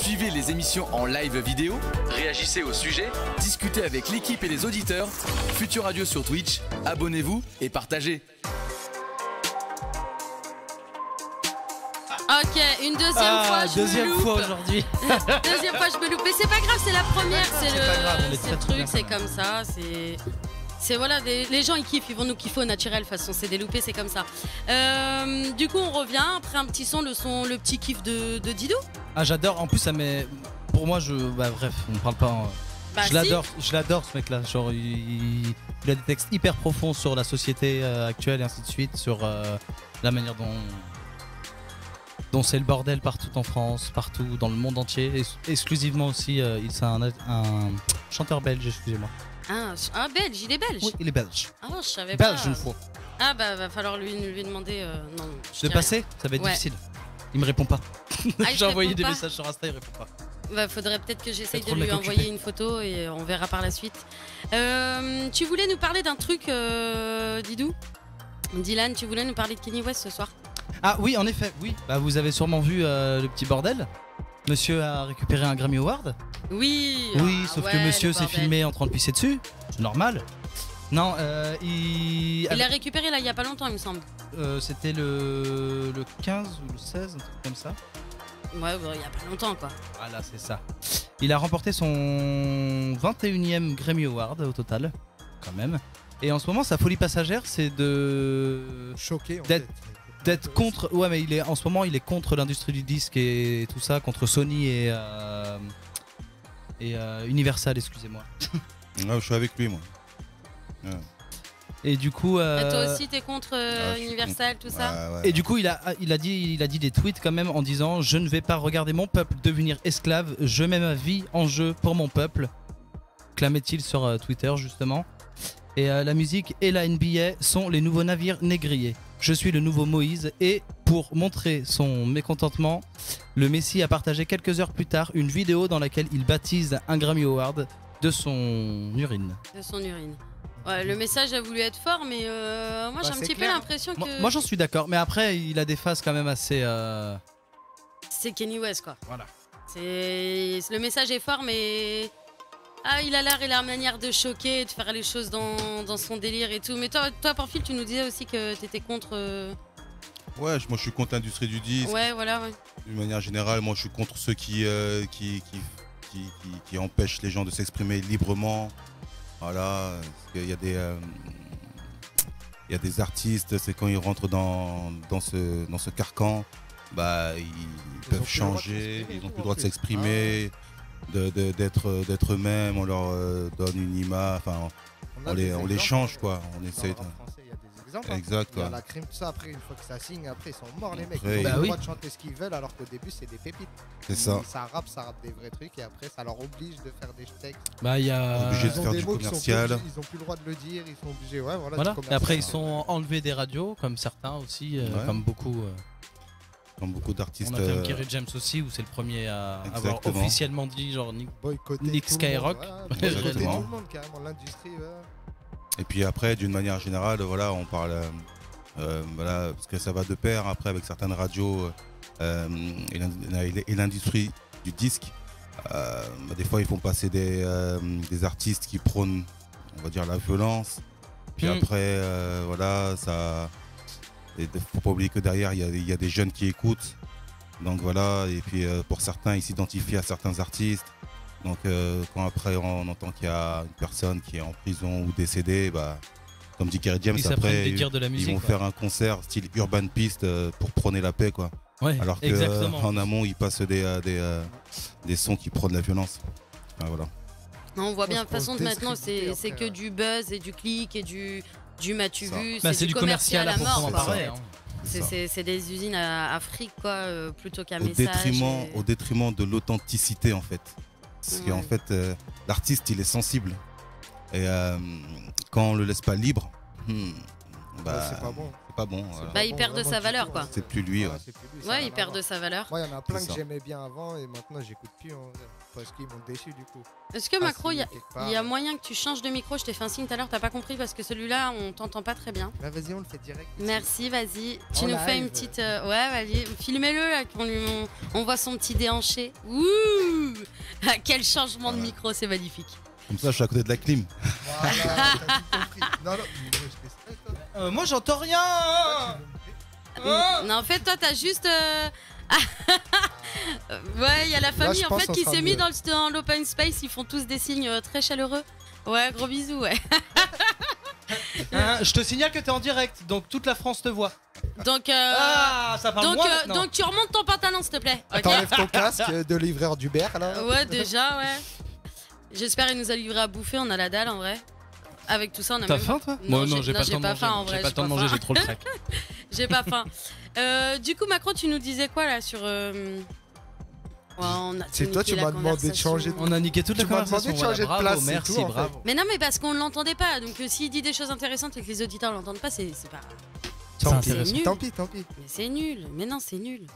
Suivez les émissions en live vidéo, réagissez au sujet, discutez avec l'équipe et les auditeurs. Futur Radio sur Twitch, abonnez-vous et partagez. Ok, une deuxième fois, je me loupe. fois aujourd'hui. Deuxième fois, je me loupe. Mais c'est pas grave, c'est la première. C'est c'est le truc, bien. c'est comme ça. C'est voilà, les gens ils kiffent, ils vont nous kiffer au naturel. De toute façon, c'est des loupés, c'est comme ça. Du coup, on revient après un petit son, le petit kiff de Didou. Ah, j'adore. En plus, ça met. Pour moi, bref, on parle pas. Bah, je l'adore ce mec-là. Genre, il a des textes hyper profonds sur la société actuelle et ainsi de suite, sur la manière dont c'est le bordel partout en France, partout dans le monde entier. Exclusivement aussi, c'est un chanteur belge, excusez-moi. Ah, belge, il est belge. Oui, il est belge. Ah, je savais pas. Belge une fois. Ah, bah, va falloir lui demander. Non, De passer, ça va être Ouais. difficile. Il me répond pas. il J'ai envoyé répond des pas messages sur Insta, il répond pas. Bah, faudrait peut-être que j'essaye de trop le lui mec envoyer occupé. une photo et on verra par la suite. Tu voulais nous parler d'un truc, Didou? Dylan, tu voulais nous parler de Kanye West ce soir? Ah oui, en effet, oui. Bah, vous avez sûrement vu le petit bordel. Monsieur a récupéré un Grammy Award. Oui. Oui, Ah, sauf ouais, que monsieur le s'est bordel. filmé en train de pisser dessus. C'est normal. Non, il Il l'a récupéré là il y a pas longtemps, il me semble. c'était le 15 ou le 16, un truc comme ça. Ouais, bah, il y a pas longtemps quoi. Voilà, c'est ça. Il a remporté son 21e Grammy Award au total, quand même. Et en ce moment, sa folie passagère, c'est de Choqué en d'être fait. d'être contre. Ouais, mais en ce moment, il est contre l'industrie du disque et tout ça, contre Sony et Universal, excusez-moi. Ouais, je suis avec lui, moi. Ouais. Et du coup. Et toi aussi t'es contre je suis Universal, tout ça? Ouais, ouais. Et du coup, il a dit des tweets quand même en disant: je ne vais pas regarder mon peuple devenir esclave, je mets ma vie en jeu pour mon peuple. Clamait-il sur Twitter justement. Et la musique et la NBA sont les nouveaux navires négriers. Je suis le nouveau Moïse. Et pour montrer son mécontentement, le Messie a partagé quelques heures plus tard une vidéo dans laquelle il baptise un Grammy Award de son urine. De son urine. Ouais, le message a voulu être fort, mais moi j'ai un c'est petit peu clair. l'impression que Moi j'en suis d'accord, mais après il a des phases quand même assez. c'est Kanye West quoi. Voilà. Le message est fort, mais il a l'air et la manière de choquer, de faire les choses dans son délire et tout. Mais toi Porfile, tu nous disais aussi que t'étais contre. Ouais, moi je suis contre l'industrie du disque. Ouais, voilà, ouais. D'une manière générale, moi je suis contre ceux qui empêchent les gens de s'exprimer librement. Voilà, parce qu'il y a des artistes, c'est quand ils rentrent dans ce carcan, bah ils peuvent plus le droit de changer, s'exprimer, ils n'ont plus tout, le droit en de plus. s'exprimer, d'être eux-mêmes, on leur donne une image, enfin a on des les exemples, change quoi, on Dans essaie le de... rap français, il y a des exemples. Exact, Il y a ouais. la crime, tout ça. Après, une fois que ça signe, après, ils sont morts, les mecs. Après, Ils ont Bah le oui. droit de chanter ce qu'ils veulent, alors qu'au début, c'est des pépites. C'est ça. Ça rappe des vrais trucs, et après, ça leur oblige de faire des textes. Bah il y a. Obligé de Ils ont faire des du mots qui sont commercial. plus obligés, ils ont plus le droit de le dire, ils sont obligés. Ouais, voilà. Voilà. du Et après ils commercial. sont enlevés des radios, comme certains aussi, Ouais. comme beaucoup. Comme beaucoup d'artistes. On a fait Kerry James aussi, où c'est le premier à avoir Exactement. officiellement dit genre Boycotter Nick tout le Skyrock. monde, ouais, boycotter Exactement. tout le monde, carrément, l'industrie. Ouais. Et puis après, d'une manière générale, voilà, on parle, voilà, parce que ça va de pair après avec certaines radios et l'industrie du disque. Des fois, ils font passer des artistes qui prônent, on va dire, la violence. Puis après, voilà, ça. Il ne faut pas oublier que derrière, il y a des jeunes qui écoutent. Donc voilà, et puis pour certains, ils s'identifient à certains artistes. Donc quand après on entend qu'il y a une personne qui est en prison ou décédée, bah, comme dit Kerry James, ils s'apprennent après des dires de la ils musique. vont faire un concert style Urban Peace pour prôner la paix, quoi. Ouais, Alors exactement. qu'en amont, ils passent des sons qui prônent la violence. Enfin, voilà. Non, on voit bien de toute pour façon maintenant distribuer c'est après, que du buzz et du clic et du m'as-tu Ça. vu, Bah, c'est du commercial à mort. proprement quoi, en parler, fait. hein. C'est ça. C'est des usines à fric quoi, plutôt qu'à Au message. au détriment de l'authenticité en fait. Parce Ouais. qu'en fait, l'artiste il est sensible. Et quand on le laisse pas libre, bah, Ouais, c'est pas bon. pas bon. Voilà. Bah, il perd de sa valeur, quoi. C'est plus lui. Ouais. c'est plus lui, ça Ouais, n'a il rien à perd de voir. sa valeur. Moi, il y en a plein C'est que ça. j'aimais bien avant et maintenant j'écoute plus en vrai, parce qu'ils m'ont déçu du coup. Est-ce que Macro, il y a- quelque il y a part. moyen que tu changes de micro? Je t'ai fait un signe tout à l'heure, t'as pas compris parce que celui-là, on t'entend pas très bien. Bah, vas-y, on le fait direct. Merci, vas-y. Tu En nous fais live. une petite. Ouais, vas-y. Filmez-le là, on voit son petit déhanché. Ouh Ah, quel changement de Voilà. micro, c'est magnifique. Comme ça, je suis à côté de la clim. Voilà, t'as tout compris. Non, non, je fais ça, toi. Moi j'entends rien. Non, en fait, toi, t'as juste. Ouais, il y a la famille je en pense fait qu'on qui sera s'est mis mieux. dans l'open space. Ils font tous des signes très chaleureux. Ouais, gros bisous, ouais. Hein, je te signale que t'es en direct, donc toute la France te voit. Donc, Ça parle moi maintenant. donc tu remontes ton pantalon, s'il te plaît. Ok. T'enlèves ton casque de livreur d'Uber là. Ouais, déjà, ouais. J'espère qu'il nous a livré à bouffer. On a la dalle en vrai. Avec tout ça, on a T'as même. faim toi? Non, Moi non, j'ai pas le temps de manger. faim en vrai. J'ai pas le temps de manger, j'ai trop le trac. J'ai pas faim. Du coup, Macron, tu nous disais quoi là sur. Ouais, on a C'est tout toi, niqué tu la m'as demandé de conversation. changer de- On a niqué toute la Tu m'as demandé conversation. de changer de voilà, place, bravo, c'est merci, tout, en fait. bravo. Mais non, mais parce qu'on ne l'entendait pas. Donc, s'il dit des choses intéressantes et que les auditeurs l'entendent pas, c'est pas. C'est Tant intéressant. pis, nul. tant pis, tant pis. Mais c'est nul. Mais non, c'est nul.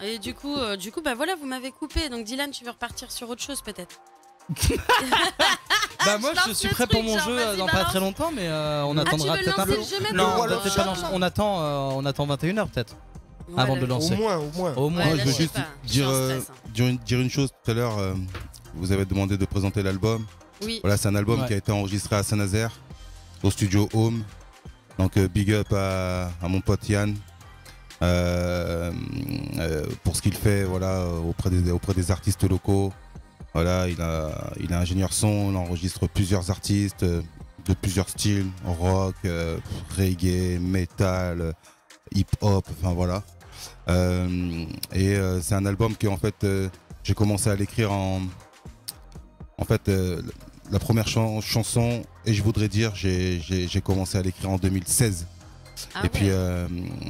Et du coup, bah voilà, vous m'avez coupé. Donc, Dylan, tu veux repartir sur autre chose peut-être? Bah moi Je je lance suis le prêt pour truc, mon genre, jeu vas-y, dans pas balance. très longtemps, mais on attendra tu veux peut-être un lancer peu. le jeu Non, maintenant? on va peut-être pas Voilà. lancer. On attend 21h peut-être. Avant de le Ouais, lancer. Au moins, au moins. Au moins. Ouais, Moi, là, je veux je sais juste pas, je suis en stress, hein. dire une chose tout à l'heure. Vous avez demandé de présenter l'album. Oui. Voilà, c'est un album Ouais. qui a été enregistré à Saint-Nazaire, au studio Home. Donc, big up à mon pote Yann pour ce qu'il fait voilà, auprès des artistes locaux. Voilà, il est ingénieur son, il enregistre plusieurs artistes de plusieurs styles, rock, reggae, metal, hip-hop, enfin voilà. C'est un album que en fait j'ai commencé à l'écrire en fait la première chanson, et je voudrais dire j'ai commencé à l'écrire en 2016. Ah Et puis ouais.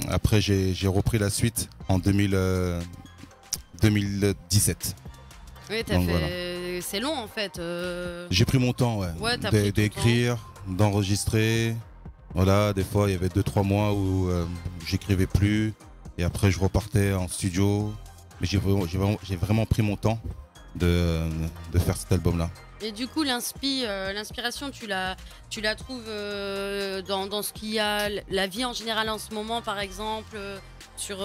après j'ai repris la suite en 2017. Oui, t'as donc fait. C'est long en fait. J'ai pris mon temps, Ouais, t'as pris ton d'écrire, d'enregistrer. Voilà, des fois il y avait 2-3 mois où j'écrivais plus, et après je repartais en studio. Mais j'ai vraiment pris mon temps de faire cet album-là. Et du coup, l'inspiration, tu la trouves dans ce qu'il y a, la vie en général en ce moment, par exemple, sur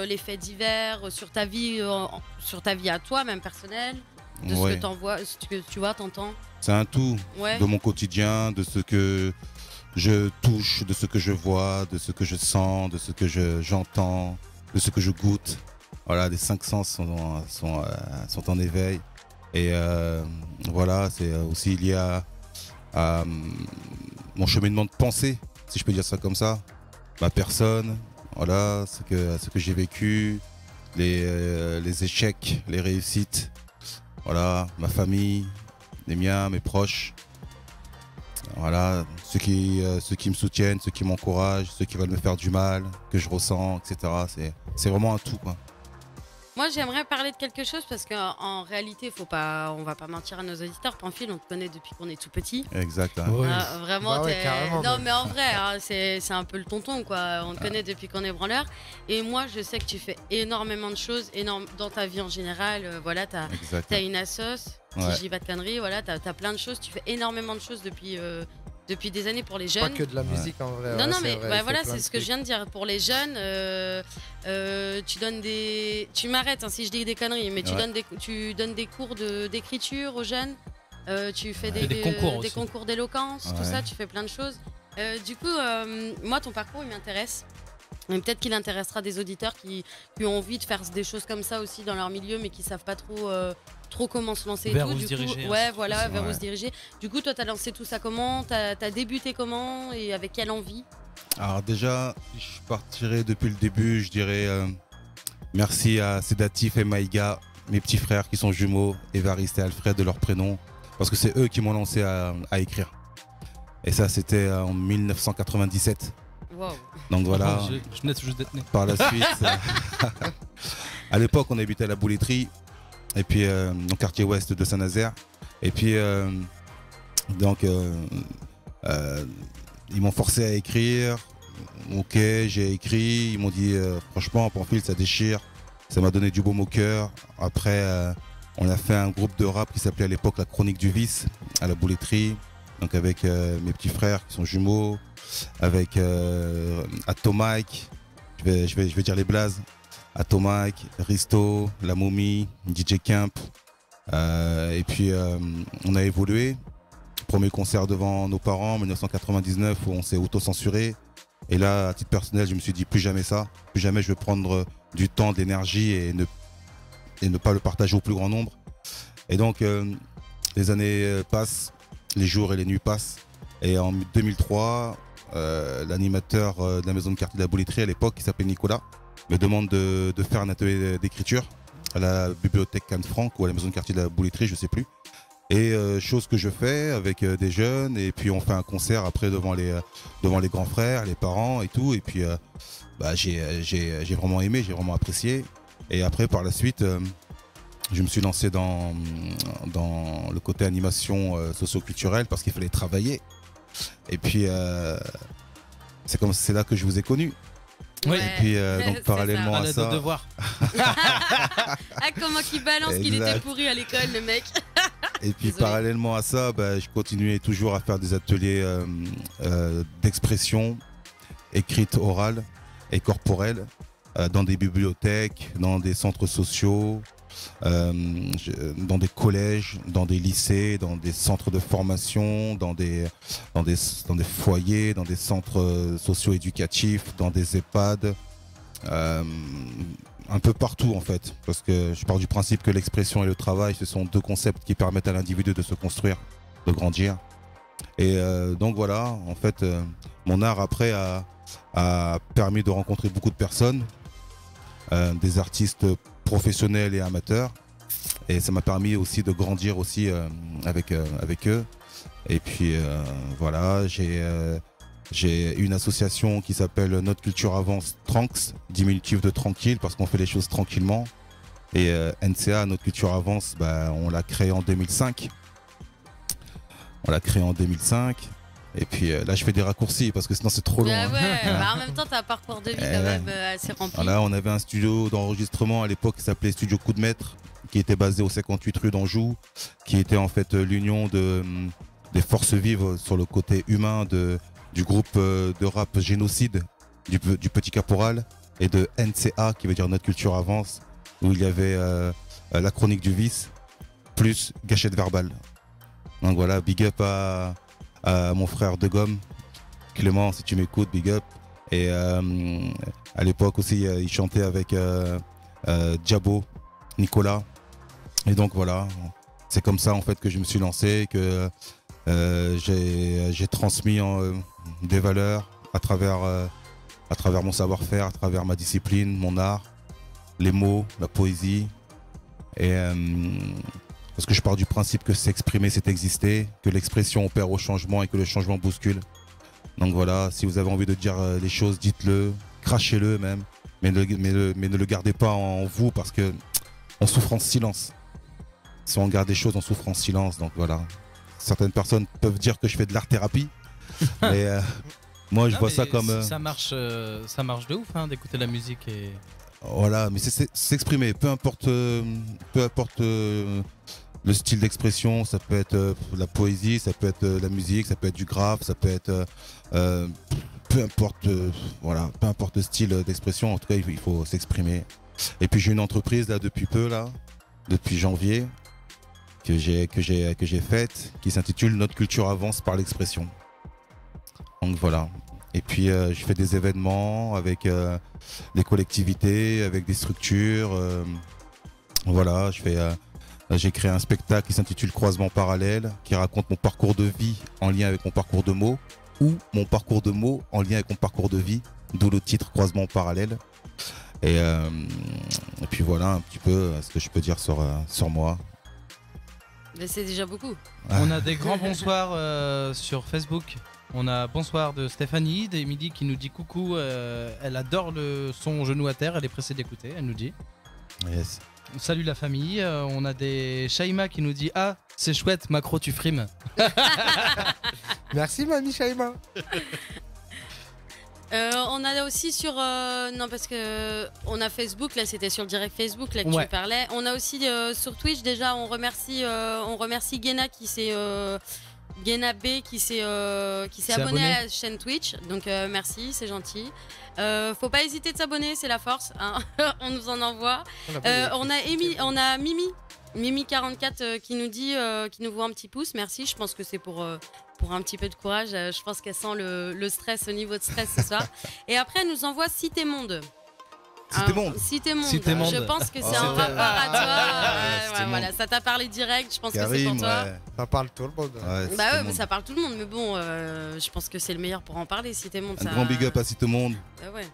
les faits divers, sur ta vie à toi, même personnelle, de ce Ouais. que t'envoies, ce que tu vois, t'entends. C'est un tout Ouais. de mon quotidien, de ce que je touche, de ce que je vois, de ce que je sens, de ce que j'entends, de ce que je goûte. Voilà, les 5 sens sont en éveil. Et voilà, c'est aussi lié à mon cheminement de pensée, si je peux dire ça comme ça. Ma personne, voilà, ce que j'ai vécu, les échecs, les réussites. Voilà, ma famille, les miens, mes proches. Voilà, ceux qui me soutiennent, ceux qui m'encouragent, ceux qui veulent me faire du mal, que je ressens, etc. C'est vraiment un tout, quoi. Moi, j'aimerais parler de quelque chose parce qu'en réalité, on va pas mentir à nos auditeurs. Pamphile, on te connaît depuis qu'on est tout petit. Exact. Hein. Ouais. Ah, vraiment, Bah ouais, t'es- carrément, non même. mais en vrai, hein, c'est un peu le tonton quoi. On te connaît depuis qu'on est branleur. Et moi, je sais que tu fais énormément de choses, dans ta vie en général. Voilà, Exact. t'as une assos, Ouais. si je dis pas de conneries. Voilà, t'as plein de choses. Tu fais énormément de choses depuis des années pour les Pas jeunes. que de la musique en vrai. Non, ouais, non, c'est mais vrai, bah il fait voilà, plein c'est de ce que je trucs. viens de dire. Pour les jeunes, tu donnes des. Tu m'arrêtes hein, si je dis des conneries, mais Ouais. tu donnes des cours d'écriture aux jeunes. Tu fais Et des concours des aussi. concours d'éloquence, tout Ouais. ça, tu fais plein de choses. Du coup, moi, ton parcours, il m'intéresse. Et peut-être qu'il intéressera des auditeurs qui ont envie de faire des choses comme ça aussi dans leur milieu, mais qui savent pas trop comment se lancer. Vers et tout. où Du se coup, diriger, ouais, hein, voilà, c'est vers où ouais. se diriger. Du coup, toi, t'as lancé tout ça comment? T'as débuté comment et avec quelle envie? Alors déjà, je partirai depuis le début, je dirais merci à Sédatif et Maïga, mes petits frères qui sont jumeaux, Évariste et Alfred de leur prénom, parce que c'est eux qui m'ont lancé à écrire. Et ça, c'était en 1997. Wow. Donc voilà, Je venais tout juste d'être né. par la suite, à l'époque, on habitait à la Bouletterie, et puis au quartier ouest de Saint-Nazaire. Et puis, donc, ils m'ont forcé à écrire. ok, j'ai écrit, ils m'ont dit franchement Pamphile ça déchire, ça m'a donné du baume au cœur. Après on a fait un groupe de rap qui s'appelait à l'époque La Chronique du Vice à la Bouletterie, donc avec mes petits frères qui sont jumeaux, avec Atomic, je vais dire les blazes, Atomic, Risto, La Momie, DJ Kemp, et puis on a évolué. Premier concert devant nos parents en 1999 où on s'est auto-censuré. Et là, à titre personnel, je me suis dit plus jamais ça. Plus jamais je vais prendre du temps, de l'énergie et ne pas le partager au plus grand nombre. Et donc, les années passent, les jours et les nuits passent. Et en 2003, l'animateur de la maison de quartier de la Bouletterie à l'époque, qui s'appelait Nicolas, me demande de faire un atelier d'écriture à la bibliothèque Anne-Franck ou à la maison de quartier de la Bouletterie, je ne sais plus. Et chose que je fais avec des jeunes, et puis on fait un concert après devant les grands frères, les parents et tout. Et puis j'ai vraiment aimé, j'ai vraiment apprécié. Et après par la suite, je me suis lancé dans le côté animation socio-culturelle parce qu'il fallait travailler. Et puis c'est là que je vous ai connu. Oui. Et puis donc parallèlement à ça. Ah, comment qu'il balance qu'il était pourri à l'école, le mec. Et puis Désolé. parallèlement à ça, je continuais toujours à faire des ateliers d'expression écrite, orale et corporelle dans des bibliothèques, dans des centres sociaux, dans des collèges, dans des lycées, dans des centres de formation, dans des foyers, dans des centres socio-éducatifs, dans des EHPAD. Un peu partout en fait, parce que je pars du principe que l'expression et le travail, ce sont deux concepts qui permettent à l'individu de se construire, de grandir. Et donc voilà, en fait, mon art après a permis de rencontrer beaucoup de personnes, des artistes professionnels et amateurs, et ça m'a permis aussi de grandir aussi avec eux. Et puis voilà, j'ai une association qui s'appelle Notre Culture Avance Tranks, diminutif de tranquille, parce qu'on fait les choses tranquillement. Et NCA, Notre Culture Avance, on l'a créé en 2005. Et puis là, je fais des raccourcis parce que sinon c'est trop long. Bah ouais, en même temps, t'as un parcours de vie quand même assez rempli. Voilà, on avait un studio d'enregistrement à l'époque qui s'appelait Studio Coup de Maître, qui était basé au 58 rue d'Anjou, qui était en fait l'union des forces vives sur le côté humain du groupe de rap Génocide, du Petit Caporal, et de NCA, qui veut dire Notre Culture Avance, où il y avait La Chronique du Vice, plus Gâchette Verbale. Donc voilà, big up à mon frère de gomme, Clément, si tu m'écoutes, big up. Et à l'époque aussi, il chantait avec Diabo, Nicolas. Et donc voilà, c'est comme ça en fait que je me suis lancé, que j'ai transmis des valeurs à travers mon savoir-faire, à travers ma discipline, mon art, les mots, la poésie. Et parce que je pars du principe que s'exprimer, c'est exister, que l'expression opère au changement et que le changement bouscule. Donc voilà, si vous avez envie de dire les choses, dites-le, crachez-le même, mais ne le gardez pas en vous parce que on souffre en silence. Si on garde des choses, on souffre en silence. Donc voilà. Certaines personnes peuvent dire que je fais de l'art-thérapie, mais moi je vois ça comme... Ça marche de ouf hein, d'écouter la musique et... Voilà, mais c'est s'exprimer, peu importe le style d'expression, ça peut être la poésie, ça peut être la musique, ça peut être du graphe, ça peut être peu importe le style d'expression, en tout cas il faut s'exprimer. Et puis j'ai une entreprise là depuis janvier que j'ai faite, qui s'intitule Notre Culture Avance par l'expression. Donc voilà. Et puis je fais des événements avec des collectivités, avec des structures. Voilà, j'ai créé un spectacle qui s'intitule Croisement Parallèle, qui raconte mon parcours de vie en lien avec mon parcours de mots, ou mon parcours de mots en lien avec mon parcours de vie, d'où le titre Croisement Parallèle. Et puis voilà un petit peu ce que je peux dire sur moi. Mais c'est déjà beaucoup. On a des grands bonsoirs sur Facebook. On a bonsoir de Stéphanie des Midi qui nous dit coucou, elle adore le son genou à terre, elle est pressée d'écouter, elle nous dit. Yes. Salut la famille, on a des Shaima qui nous dit ah c'est chouette Macro tu frimes. Merci mamie Shaima. On a aussi sur non parce que on a Facebook là, c'était sur le direct Facebook là que Ouais. tu parlais. On a aussi sur Twitch déjà. On remercie Guéna qui s'est Guéna B qui s'est abonné à la chaîne Twitch. Donc merci, c'est gentil. Faut pas hésiter de s'abonner, c'est la force. Hein. On nous en envoie. On a Mimi 44 qui nous dit qui nous voit un petit pouce. Merci. Je pense que c'est pour un petit peu de courage. Je pense qu'elle sent le stress, au niveau de stress ce soir. Et après, elle nous envoie Cité Monde. Cité Monde. Cité Monde. Cité Monde. Je pense que c'est Oh, un c'était- rapport à toi. Cité Monde. Voilà, ça t'a parlé direct. Je pense que c'est pour Karim, toi. ouais. Ça parle tout le monde. Ouais, Cité Bah ouais, mais Monde. ça parle tout le monde. Mais bon, je pense que c'est le meilleur pour en parler. Cité Monde. Un ça... grand big up à Cité Monde. Bah ouais.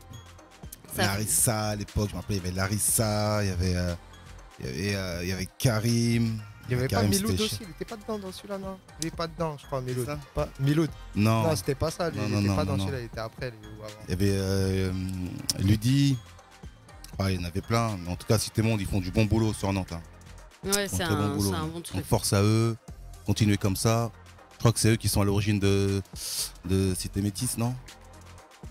Ça- Larissa à l'époque, je me rappelle, il y avait Larissa, il y avait Karim. Il y avait pas Karim, Miloud c'était aussi, il était pas dedans dans celui-là, non? Il est pas dedans, je crois, Miloud. Ça Pas... Miloud. Non, Non, c'était pas ça, lui. Non, Il non, était non, pas dans non, celui-là, il était après, lui, ou avant. il y avait Ludi. Il y en avait plein, mais en tout cas, Cité Monde, ils font du bon boulot sur Nantes. Hein. Ouais, Ils font c'est très bon boulot. un bon truc. Donc force à eux, continuez comme ça. Je crois que c'est eux qui sont à l'origine de Cité Métis, non?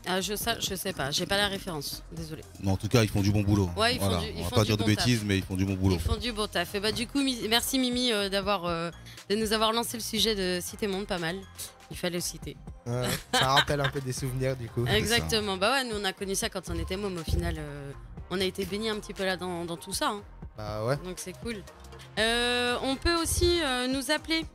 Ah, je sais pas, j'ai pas la référence, désolé. Mais en tout cas, ils font du bon boulot. Ouais, ils font Voilà. du- ils On va font pas du dire de bon taf. bêtises, mais ils font du bon boulot. Ils font du bon taf. Et bah du coup, merci Mimi de nous avoir lancé le sujet de Cité Monde, pas mal. Il fallait le citer. Ouais, ça rappelle un peu des souvenirs, du coup. Exactement. Bah ouais, nous on a connu ça quand on était môme. Au final, on a été bénis un petit peu là dans tout ça. Hein. Bah ouais. Donc c'est cool. On peut aussi nous appeler.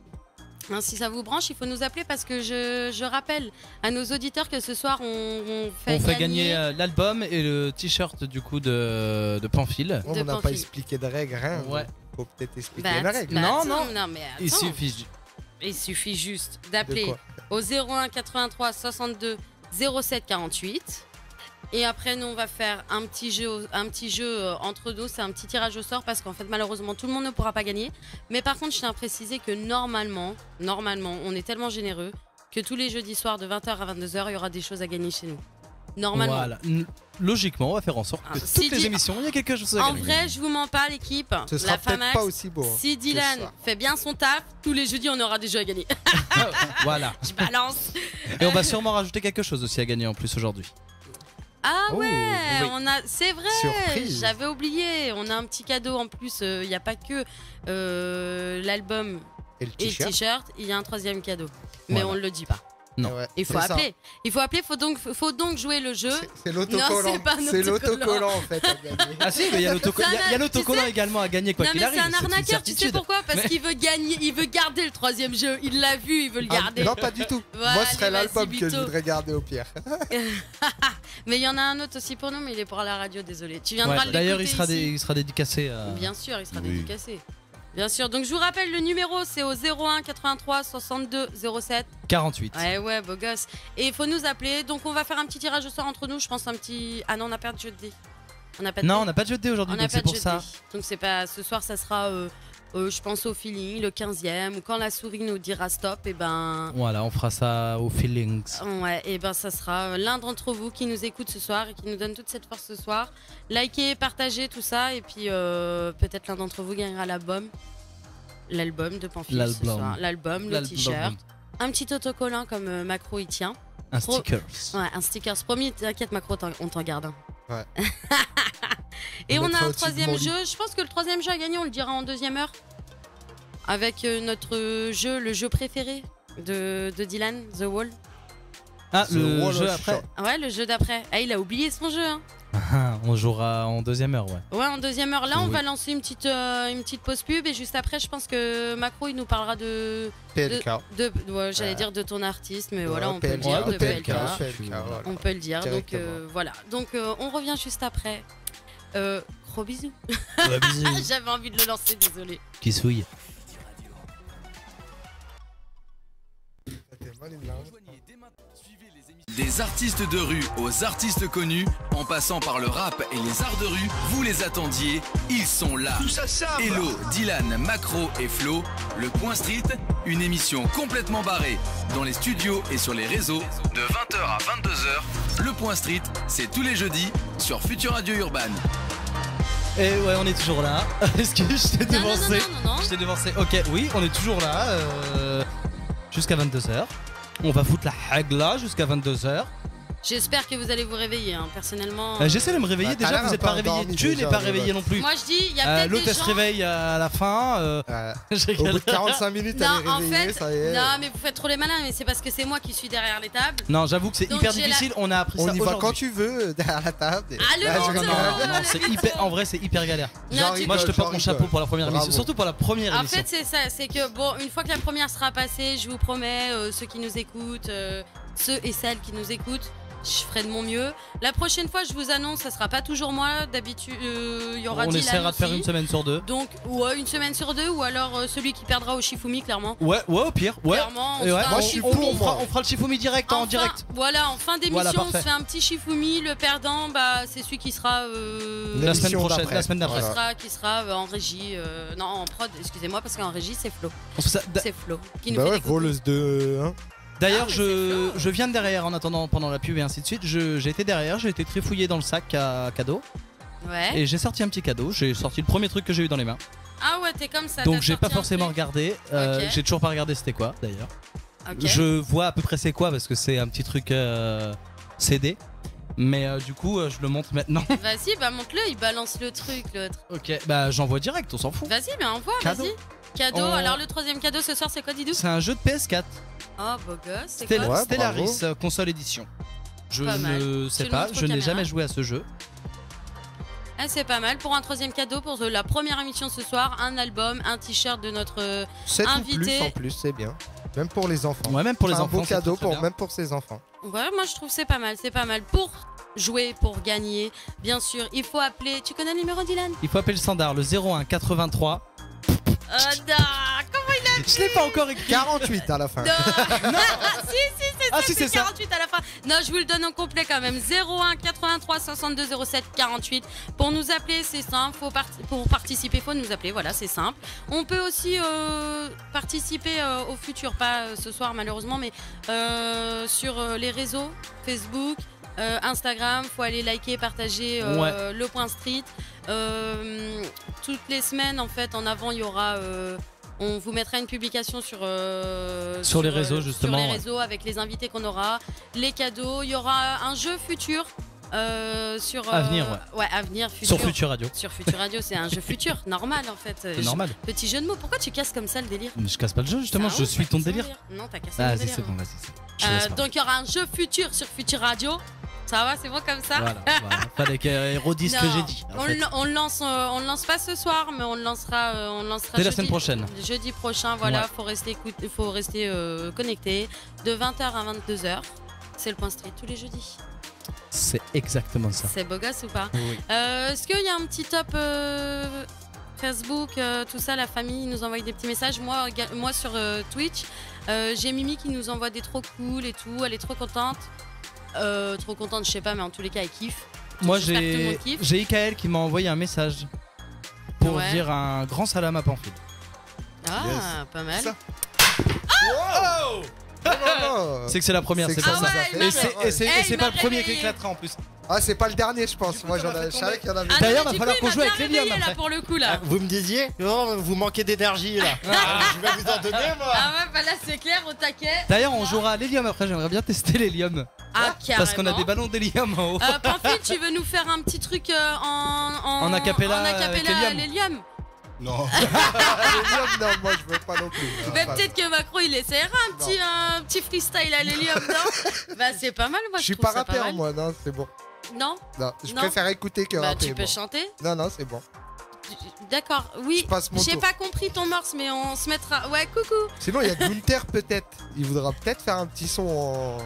Hein, si ça vous branche, il faut nous appeler parce que je rappelle à nos auditeurs que ce soir on fait gagner l'album et le t-shirt du coup de Pamphile. On De n'a pas Pamphile. expliqué de règles, rien. Ouais. Faut peut-être expliquer Bah, les règles. Non, attends, non. mais attends. Il suffit. juste De d'appeler quoi? au 01 83 62 07 48. Et après, nous, on va faire un petit jeu entre nous. C'est un petit tirage au sort parce qu'en fait, malheureusement, tout le monde ne pourra pas gagner. Mais par contre, je tiens à préciser que normalement, on est tellement généreux que tous les jeudis soirs de 20h à 22h, il y aura des choses à gagner chez nous. Normalement. Voilà. Logiquement, on va faire en sorte que Ah, toutes si les dit- émissions, il y a quelque chose à En gagner. vrai, je vous mens pas, l'équipe. Ce sera La peut-être Famax. pas aussi beau. hein, Si que Dylan ça. fait bien son taf, tous les jeudis, on aura des jeux à gagner. Voilà. Je balance. Et on va sûrement rajouter quelque chose aussi à gagner en plus aujourd'hui. Ah Oh, ouais, oui. c'est vrai, Surprise. j'avais oublié. On a un petit cadeau en plus. Il n'y a pas que l'album Et le et le t-shirt. t-shirt. Il y a un troisième cadeau, mais Voilà. on ne le dit pas. Non. Ouais, Il faut c'est ça. appeler. Il faut appeler. Faut donc jouer le jeu. C'est l'autocollant. Non, c'est pas un C'est autocollant. l'autocollant en fait à gagner. Ah si, mais il y a l'autocollant C'est un- l'autocollant tu sais- également à gagner quoi Non qu'il mais arrive. c'est un une arnaqueur. Tu sais certitude. pourquoi? Parce Mais- qu'il veut gagner. Il veut garder le troisième jeu. Il l'a vu. Il veut le Ah, garder. non, pas du tout. Voilà, Moi, ce serait allez, vas-y, l'album que je Bito. voudrais garder au pire. Mais il y en a un autre aussi pour nous, mais il est pour la radio. Désolé. Tu viendras Ouais, le d'ailleurs, l'écouter ici. il sera dédicacé. Bien sûr, il sera Oui. dédicacé. Bien sûr. Donc je vous rappelle le numéro, c'est au 01 83 62 07. 48. Ouais, beau gosse. Et il faut nous appeler. Donc on va faire un petit tirage au sort entre nous. Je pense un petit. Ah non, on n'a pas de jeu de dés. On n'a pas de Non, dés. on n'a pas de jeu de dés aujourd'hui, On n'a donc pas c'est de pour jeu de ça. dés. Donc c'est pas. Ce soir, ça sera. Je pense au feeling, le 15e, ou quand la souris nous dira stop, et ben. Voilà, on fera ça aux feelings. Ouais, et ben ça sera l'un d'entre vous qui nous écoute ce soir et qui nous donne toute cette force ce soir. Likez, partagez tout ça, et puis peut-être l'un d'entre vous gagnera l'album. L'album de Pamphile ce L'album. soir. L'album, le L'album. t-shirt. Un petit autocollant comme Macro y tient. Un Pro- stickers. Ouais, un sticker. Promis, t'inquiète Macro, on t'en garde un. Ouais. Et On on a mettra un au-dessus de troisième mon lit. jeu. Je pense que le troisième jeu à gagner, on le dira en deuxième heure. Avec notre jeu, le jeu préféré de Dylan, The Wall. Ah, The le Wall jeu of après. Shot. Ouais, le jeu d'après. Ah, il a oublié son jeu. Hein. On jouera en deuxième heure, ouais. Ouais, en deuxième heure. Là, on Oui. va lancer une petite pause pub. Et juste après, je pense que Macro, il nous parlera de PLK. ouais, j'allais Ouais. dire de ton artiste, mais Ouais, voilà, on peut le PLK, dire, de PLK. PLK. voilà. On peut le dire, donc Directement. voilà. Donc on revient juste après. Gros bisous. J'avais envie de le lancer, désolé. Qui souille. C'était mal, une larme. Des artistes de rue aux artistes connus, en passant par le rap et les arts de rue, vous les attendiez, ils sont là. Hello, Dylan, Macro et Flo, le Point Street, une émission complètement barrée dans les studios et sur les réseaux de 20h à 22h. Le Point Street, c'est tous les jeudis sur Future Radio Urban. Et ouais, on est toujours là. Est-ce que je t'ai Non, non, devancé? non, non, non. Je t'ai devancé. Ok, oui, on est toujours là. Jusqu'à 22h. On va foutre la hagla jusqu'à 22h. J'espère que vous allez vous réveiller, hein. Personnellement. J'essaie de me réveiller, Bah, t'as déjà l'air vous un êtes peu pas réveillé. endormi Tu n'es déjà, pas le réveillé vote. non plus. Moi je dis, il y a peut-être L'autre des elle se gens. réveille à la fin. Je Au rigole. bout de 45 minutes, elle est Non, en réveillée, fait, ça y est. non, mais vous faites trop les malins, mais c'est parce que c'est moi qui suis derrière les tables. Non, j'avoue que c'est Donc, hyper j'ai la- difficile. On a appris On ça y va quand aujourd'hui. tu veux, derrière la table. Allez, Là, on je y va. rigole. Non, c'est hyper. En vrai, c'est hyper galère. Non, J'en tu- Moi, je te rigole, porte mon j'en chapeau rigole. pour la première Bravo. émission, surtout pour la première En émission. fait, c'est ça, c'est que bon, une fois que la première sera passée, je vous promets, ceux qui nous écoutent, ceux et celles qui nous écoutent, je ferai de mon mieux. La prochaine fois, je vous annonce, ça sera pas toujours moi. D'habitude, il y aura On Dylan essaiera de faire aussi. une semaine sur deux. Donc, ouais, une semaine sur deux, ou alors celui qui perdra au Shifumi, clairement. Ouais, au pire. Ouais. Clairement, on Et ouais, fera Moi, un je suis Shifumi. pour, moi. On fera le Shifumi direct en Enfin, direct. Voilà, en fin d'émission, Voilà, on parfait. se fait un petit Shifumi. Le perdant, bah, c'est celui qui sera. La semaine L'émission prochaine, d'après. la semaine d'après. Voilà. qui sera en régie. Non, en prod, excusez-moi, parce qu'en régie, c'est Flo. On fait ça. C'est Flo qui nous Bah fait ouais, des coucous. voleuse de. Hein. D'ailleurs, Ah, mais c'est Flo. je viens de derrière en attendant pendant la pub et ainsi de suite. J'ai été derrière, j'ai été trifouillé dans le sac à cadeau Ouais. et j'ai sorti un petit cadeau. J'ai sorti le premier truc que j'ai eu dans les mains. Ah ouais, t'es comme ça. Donc t'as j'ai pas sorti un forcément truc. regardé. Ok. J'ai toujours pas regardé c'était quoi d'ailleurs. Ok. Je vois à peu près c'est quoi parce que c'est un petit truc CD. Mais du coup, je le montre maintenant. Vas-y, bah montre-le, il balance le truc, l'autre. Ok, bah j'envoie direct, on s'en fout. Vas-y, mais envoie, Cadeau. vas-y. Cadeau. On- Alors le troisième cadeau ce soir, c'est quoi, Didou? C'est un jeu de PS4. Oh, beau gosse, c'est quoi? Ouais, Stellaris, bravo. console édition. Je Pas mal. ne sais Tu le pas, montres aux je n'ai caméras. jamais joué à ce jeu. Ah, c'est pas mal. Pour un troisième cadeau, pour la première émission ce soir, un album, un t-shirt de notre... 7 ou Invité. plus en plus, c'est bien. Même pour les enfants. Ouais, même pour les C'est un enfants. beau c'est cadeau, très, très bien. même pour ses enfants. Ouais, moi je trouve c'est pas mal, c'est pas mal. Pour jouer, pour gagner, bien sûr, il faut appeler... Tu connais le numéro, Dylan? Il faut appeler le standard, le 01 83. Non, comment il a... Je l'ai pas encore écrit. 48 à la fin. Non. Si, c'est Ah, ça, si, c'est c'est ça. 48 à la fin. Non, je vous le donne en complet quand même. 01 83 62 07 48. Pour nous appeler, c'est simple. Pour participer, il faut nous appeler. Voilà, c'est simple. On peut aussi participer au futur, pas ce soir malheureusement, mais sur les réseaux, Facebook, Instagram. Faut aller liker, partager Ouais. le point street. Toutes les semaines, en fait, en avant, il y aura... on vous mettra une publication sur les réseaux, justement, sur les ouais. réseaux avec les invités qu'on aura, les cadeaux. Il y aura un jeu futur sur À venir, ouais, à venir futur. Sur Future Radio. Sur Futur Radio, c'est un jeu futur, normal en fait. C'est normal. Petit jeu de mots. Pourquoi tu casses comme ça le délire? Mais je casse pas le jeu, justement, C'est un je ouf, suis t'as ton cassé délire. le Non, t'as cassé Ah, mon vas-y, délire. c'est bon, vas-y. Je laisse pas. Donc il y aura un jeu futur sur Futur Radio. Ça va, c'est bon comme ça? Voilà, voilà. Fallait qu'elle redise ce que Non, j'ai dit. en fait. on le lance pas ce soir, mais on le lancera Dès la jeudi- semaine prochaine. Jeudi prochain, voilà, Ouais. faut rester connecté de 20h à 22h. C'est le point street tous les jeudis. C'est exactement ça. C'est beau gosse ou pas? Oui. Est-ce qu'il y a un petit top Facebook, tout ça, la famille nous envoie des petits messages. Moi sur Twitch, j'ai Mimi qui nous envoie des trop cool et tout. Elle est trop contente. Trop contente, je sais pas, mais en tous les cas, elle kiffe. Moi, J'espère que tout le monde kiffe. j'ai Ikaël qui m'a envoyé un message pour Ouais. dire un grand salam à Pamphile. Ah, Yes. pas mal. Ça. Wow. Non, non, non. C'est que c'est la première, c'est que pour Ah ça. ouais, fait non, Et c'est mais- et c'est- Eh, et c'est il pas m'a le premier qui réveillé. éclatera en plus. Ah, c'est pas le dernier, je pense. Moi, je savais qu'il y en avait. Ah non, D'ailleurs, mais va du falloir coup, qu'on il joue m'a avec bien l'hélium réveillé, là après. pour le coup là. Vous me disiez, oh, vous manquez d'énergie là. Je vais vous en donner moi. Ah ouais, bah là c'est clair, au taquet. D'ailleurs, on jouera à l'hélium après, j'aimerais bien tester l'hélium. Ah, carrément. Parce qu'on a des ballons d'hélium en haut. Pamphile, tu veux nous faire un petit truc En acapella avec à l'hélium. l'hélium? Non. L'hélium, non, moi, je veux pas non plus. Mais Enfin, peut-être que Macron il essaiera un petit freestyle à l'hélium, non? Bah c'est pas mal, moi Je suis trouve pas ça rappeur, mal. moi, non, c'est bon. Non? Non, je Non. préfère écouter que Bah rapper. tu peux moi. chanter? Non, non, c'est bon. D'accord, oui. Je passe mon J'ai tour. pas compris ton morse, mais on se mettra. Ouais, coucou. Sinon, il y a Gunther, peut-être. Il voudra peut-être faire un petit son en.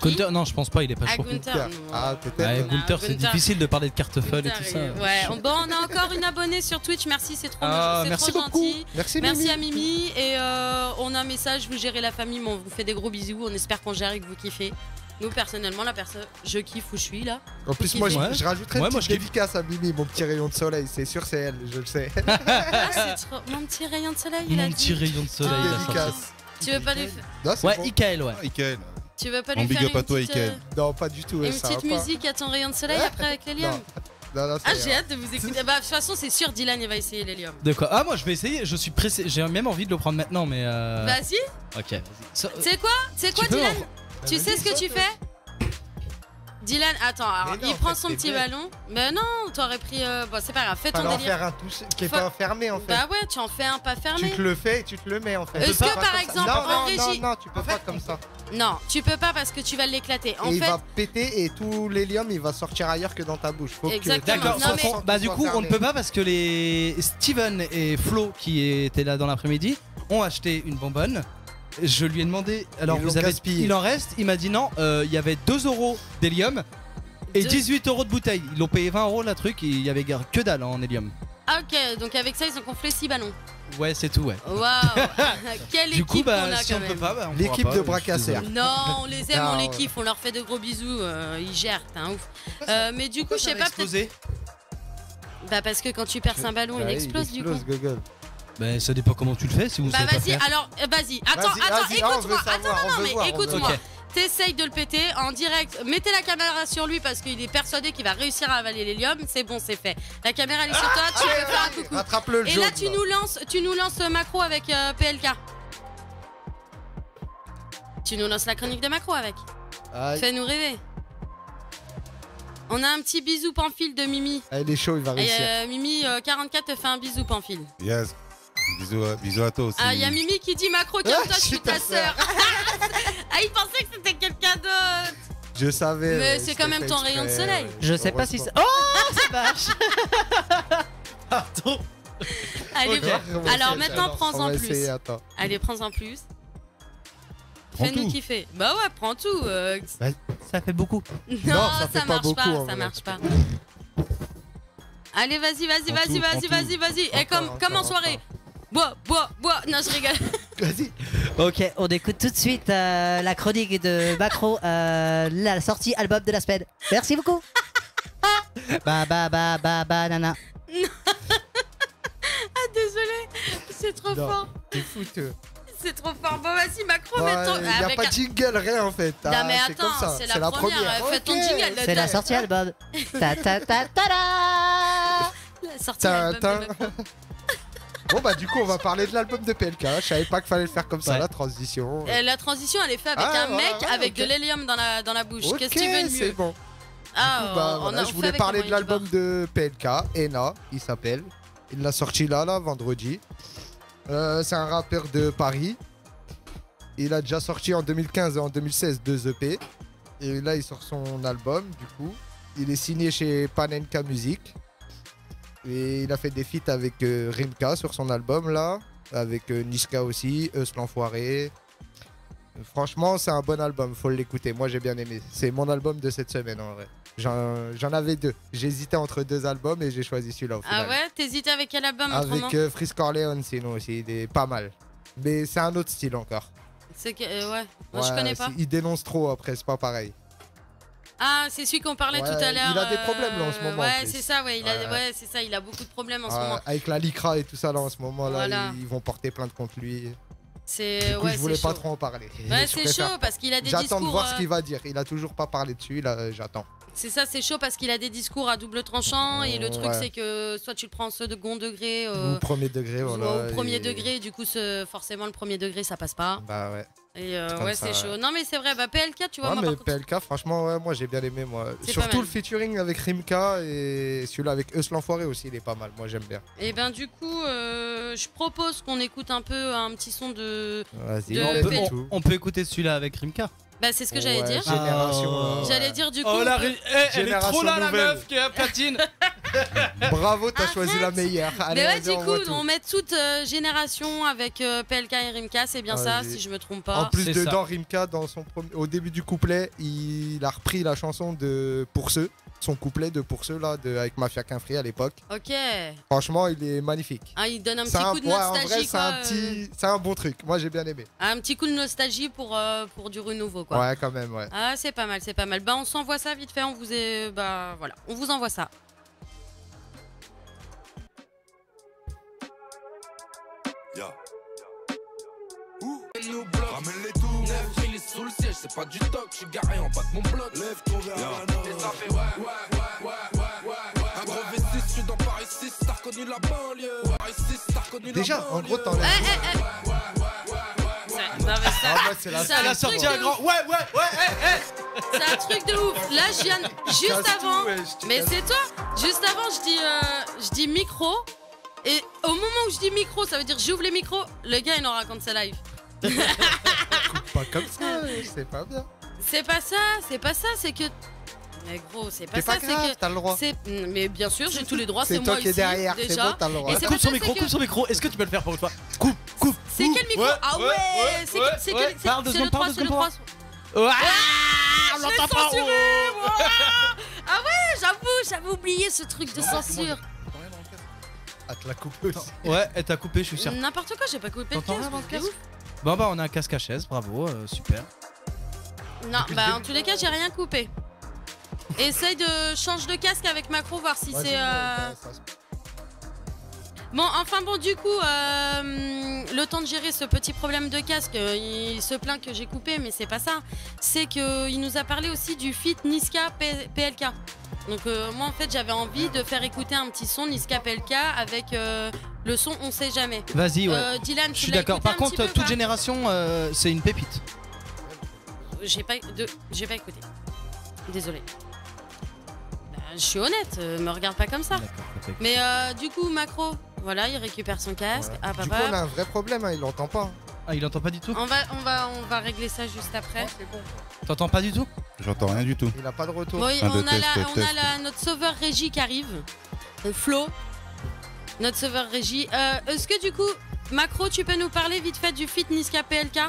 Gunther, non, je pense pas, il est pas Ah, chaud. Gunther. non. Ah, peut-être. Ouais, Non, Gunther, c'est Gunther. difficile de parler de cartefeuille et tout ça. Ouais, bon, on a encore une abonnée sur Twitch, merci, c'est trop, Ah, c'est merci trop beaucoup. gentil. Merci, Merci Mimi. à Mimi et on a un message, vous gérez la famille, mais on vous fait des gros bisous, on espère qu'on gère et que vous kiffez. Nous personnellement, la personne, je kiffe où je suis là. En plus, Qui moi, fait- je rajouterais Ouais, une moi, petite je kiffe. dédicace à Mimi, mon petit rayon de soleil. C'est sûr, c'est elle, je le sais. Ah, c'est trop... Mon petit rayon de soleil, il a Mon petit dit. rayon de soleil, Ah. il a sorti. Dédicace. Tu veux pas lui, Non, c'est Ouais, bon. Ikaël, ouais. Ah, Ikaël. tu veux pas On lui big faire up à une toi, petite, Ikaël. Non, pas du tout. une ça petite va pas. musique à ton rayon de soleil après avec l'hélium? Non, non, Ah, c'est j'ai hâte de vous écouter. Bah, de toute façon, c'est sûr, Dylan, il va essayer l'hélium. De quoi? Ah, moi, je vais essayer, je suis pressé. J'ai même envie de le prendre maintenant, mais. Vas-y, Ok, vas-y. c'est quoi? C'est quoi, Tu peux Dylan? en- Tu sais ce que tu fais? Dylan, attends, alors, Mais non, il en prend fait, son c'est petit vrai. ballon. Mais non, t'aurais pris. Bon, c'est pas grave, fais ton Fallait en délire. faire un tout qui est Faut- pas fermé en fait. Bah ouais, tu en fais un pas fermé. Tu te le fais et tu te le mets en fait. Est-ce Tu peux que, pas par comme ça. exemple, non, en non, régie- non, tu peux pas comme ça. Non, tu peux pas parce que tu vas l'éclater. En Et il fait, va péter et tout l'hélium il va sortir ailleurs que dans ta bouche. Faut Exactement. Que D'accord, Non, mais- bah du coup on ne peut pas parce que les Steven et Flo qui étaient là dans l'après-midi ont acheté une bonbonne. Je lui ai demandé, alors Ils vous l'ont avez, gaspillé. il en reste, il m'a dit non, il y avait 2 euros d'hélium et Deux- 18 euros de bouteille. Ils l'ont payé 20 euros la truc et il y avait que dalle en hélium. Ah, ok, donc avec ça, ils ont gonflé 6 ballons. Ouais, c'est tout, ouais. Waouh. Quelle Du équipe coup, qu'on bah a si quand on même. peut pas, bah, on L'équipe pourra pas, de je suis Bracassère. désolé. Non, on les aime, Non, on les ouais. kiffe, on leur fait de gros bisous, ils gèrent, t'es un ouf. Mais du coup, je sais pas, peut-être. Explosé. Bah, parce que quand tu perces un ballon, il Ouais, explose du coup. Gogol. Bah ça dépend comment tu le fais si vous Bah, savez pas vas-y, faire. alors, vas-y. Attends, Vas-y, attends, vas-y, on veut écoute-moi. savoir, Attends, on non, veut mais voir, on veut écoute-moi. voir. T'essayes de le péter en direct. Mettez la caméra sur lui parce qu'il est persuadé qu'il va réussir à avaler l'hélium. C'est bon, c'est fait. La caméra, elle est sur toi, tu peux faire un coucou. Rattrape-le le Et jaune. là, tu nous lances Macro avec PLK. Tu nous lances la chronique de Macro avec. Aïe. Fais-nous rêver. On a un petit bisou Pamphile de Mimi. Ah, il est chaud, il va Et réussir. Mimi 44 te fait un bisou Pamphile. Yes. Bisous à toi aussi. Ah, il y a Mimi qui dit Macro, Ah, calme-toi, je je suis suis ta ta sœur. Ah, il pensait que c'était quelqu'un d'autre. Je savais. Mais ouais, c'est je quand t'ai même fait ton rayon de exprès, soleil. ouais. Je sais pas si Heureusement. c'est. Oh, c'est vache. Pardon. Allez, Ok. bon. On va Alors essayer, maintenant, alors, on prends-en va plus. essayer, attends. Allez, prends-en plus. Prends Fais-nous tout. kiffer. Bah ouais, prends tout. Ça fait beaucoup. Non, ça fait ça pas marche beaucoup, pas, en ça vrai. marche pas. Allez, vas-y, vas-y, Prends vas-y, tout, vas-y, prends vas-y, vas-y. Et Encore, comme en encore, soirée. Bois, bois, bois. Non, je rigole. Vas-y. Ok, on écoute tout de suite la chronique de Macro, la sortie album de la semaine. Merci beaucoup. Nana. Ah, désolé. C'est trop Non. fort. T'es fouteux. C'est trop fort. Bon, vas-y, Macro, mets ton. Il n'y a avec pas un- de jingle, rien en fait. Non, Ah, mais c'est comme attends, ça. c'est la première. Fais ton Ok. jingle. C'est la sortie album. Ta ta ta ta da. La sortie Tin, album tin. de Macro. Bon bah du coup on va parler de l'album de PLK. Je savais pas qu'il fallait le faire comme ça, Ouais. la transition. La transition, elle est faite avec Ah, un voilà, mec ouais, avec ok. de l'hélium dans la bouche. Ok, Qu'est-ce que tu veux de c'est mieux? bon. Ah, Bah, on voilà, a je fait voulais avec parler les de moyens du l'album de PLK, Ena, il s'appelle. Il l'a sorti là, vendredi. C'est un rappeur de Paris. Il a déjà sorti en 2015 et en 2016 2 EP. Et là, il sort son album, du coup. Il est signé chez Panenka Music. Et il a fait des feats avec Rimka sur son album, là. Avec Niska aussi, Eus l'Enfoiré. Franchement, c'est un bon album, faut l'écouter. Moi, j'ai bien aimé. C'est mon album de cette semaine, en vrai. J'en avais 2. J'hésitais entre 2 albums et j'ai choisi celui-là au final. Ah ouais? T'hésitais avec quel album autrement? Avec Frisk Corleone, sinon aussi, il est pas mal. Mais c'est un autre style encore. C'est que. Ouais, moi je Ouais, connais pas. Il dénonce trop après, c'est pas pareil. Ah, c'est celui qu'on parlait Ouais, tout à l'heure. il a des problèmes, là, en ce moment, en Ouais, plus. c'est ça, ouais. Ouais. Ouais, c'est ça, il a beaucoup de problèmes en ce Ouais, moment. avec la Lycra et tout ça, là, en ce moment, là, Voilà. ils vont porter plainte contre lui. C'est. Du coup, Ouais, je voulais c'est pas chaud. trop en parler. Ouais, Je c'est préfère chaud parce qu'il a des J'attends discours. de voir ce qu'il va dire. Il a toujours pas parlé dessus, là, j'attends. C'est ça, c'est chaud parce qu'il a des discours à double tranchant et le truc Ouais. c'est que soit tu le prends au second degré Ou premier degré, ou voilà. au premier et- degré, du coup forcément le premier degré ça passe pas. Bah ouais. Et comme ouais, ça, c'est ouais. chaud. Non mais c'est vrai, bah PLK, tu vois, Ouais, moi mais par contre. PLK, franchement, ouais, moi j'ai bien aimé. Moi. C'est pas Surtout mal. le featuring avec Rimka et celui-là avec Eus l'Enfoiré aussi, il est pas mal. Moi j'aime bien. Et ben du coup, je propose qu'on écoute un peu un petit son de. Vas-y, De on P- met tout. On peut écouter celui-là avec Rimka. Bah c'est ce que j'allais Ouais, dire. Génération. Ah. J'allais dire du coup. Oh la on peut- elle est trop Génération là la nouvelle. meuf qui est à platine. Bravo, t'as Arrête. choisi la meilleure. Allez, Mais ouais, vas-y, du coup, envoie tout. on met toute génération avec PLK et Rimka, c'est bien ça, Vas-y. si je me trompe En pas. plus C'est dedans, Rimka, au début du couplet, il a repris la chanson de Pour ceux, son couplet de Pour ceux là, avec Mafia Quinfree à l'époque. Ok. Franchement, il est magnifique. Ah, il donne un petit C'est coup de ouais, en nostalgie, vrai, quoi. c'est un bon truc. Moi, j'ai bien aimé. Un petit coup de nostalgie pour du renouveau, quoi. Ouais, quand même, ouais. Ah, c'est pas mal, c'est pas mal. Bah, on s'envoie ça vite fait, on vous est... Bah, voilà, on vous envoie ça. Ramène les tout. Neuf, il est sous le siège, c'est pas du toc. J'suis garé en bas de mon bloc. Lève ton verre à la nord. Et ça fait un gros V6, j'suis dans Paris 6, t'as reconnu la banlieue. Paris 6, t'as reconnu Déjà, la banlieue. en gros, t'enlèves. Non, mais ça... Ah, ouais, c'est la c'est un Elle a truc sorti de un grand. ouf. Ouais. C'est un truc de ouf. Là, je viens juste avant. Mais c'est toi. Juste avant, je dis micro. Et au moment où je dis micro, ça veut dire j'ouvre les micros. Le gars, il en raconte sa live. Pas comme ça, c'est pas bien. C'est pas ça, c'est que. Mais gros, c'est pas C'est ça, pas c'est grave, que. t'as le droit. Mais bien sûr, j'ai tous les droits, c'est C'est moi toi qui es ici, derrière, c'est déjà. bon, t'as le droit. Et c'est Coupe pas son ça, micro, c'est coupe que- son micro. Est-ce que tu peux le faire pour une fois? Coupe. C'est quel micro? Ouais, Ah ouais, c'est ouais, c'est ouais. quel. Parle deux C'est secondes, le 3, parle c'est le deux 3. secondes. Je l'ai censuré, moi. Ah ouais, j'avais oublié ce truc de censure. Ah, te la coupe aussi. Ouais, elle t'a coupé, je suis sûr. N'importe quoi, j'ai pas coupé le T'entends casque. rien dans le c'est casque? ouf. Bon bah on a un casque à chaise, bravo, super. Non, bah en tous les cas, j'ai rien coupé. Essaye de changer de casque avec Macro, voir si c'est. Bon, enfin bon, du coup, le temps de gérer ce petit problème de casque, il se plaint que j'ai coupé, mais c'est pas ça. C'est qu'il nous a parlé aussi du feat Niska PLK. Donc moi en fait j'avais envie de faire écouter un petit son Niska PLK avec le son On sait jamais. Vas-y, ouais. Dylan, Je suis d'accord. Par contre, toute génération, c'est une pépite. J'ai pas écouté. Désolé. Je suis honnête, me regarde pas comme ça. D'accord. Mais du coup, Macro, voilà, il récupère son casque. Ouais. Ah, Du coup, papa. on a un vrai problème, hein, il l'entend pas. Ah, il entend pas du tout? On va régler ça juste après. Oh, c'est bon. T'entends pas du tout? J'entends rien du tout. Il a pas de retour. Bon, Un, deux, on a, test, test. notre sauveur régie qui arrive. Flo. Notre sauveur régie. Est-ce que du coup, Macro, tu peux nous parler vite fait du feat Niska PLK?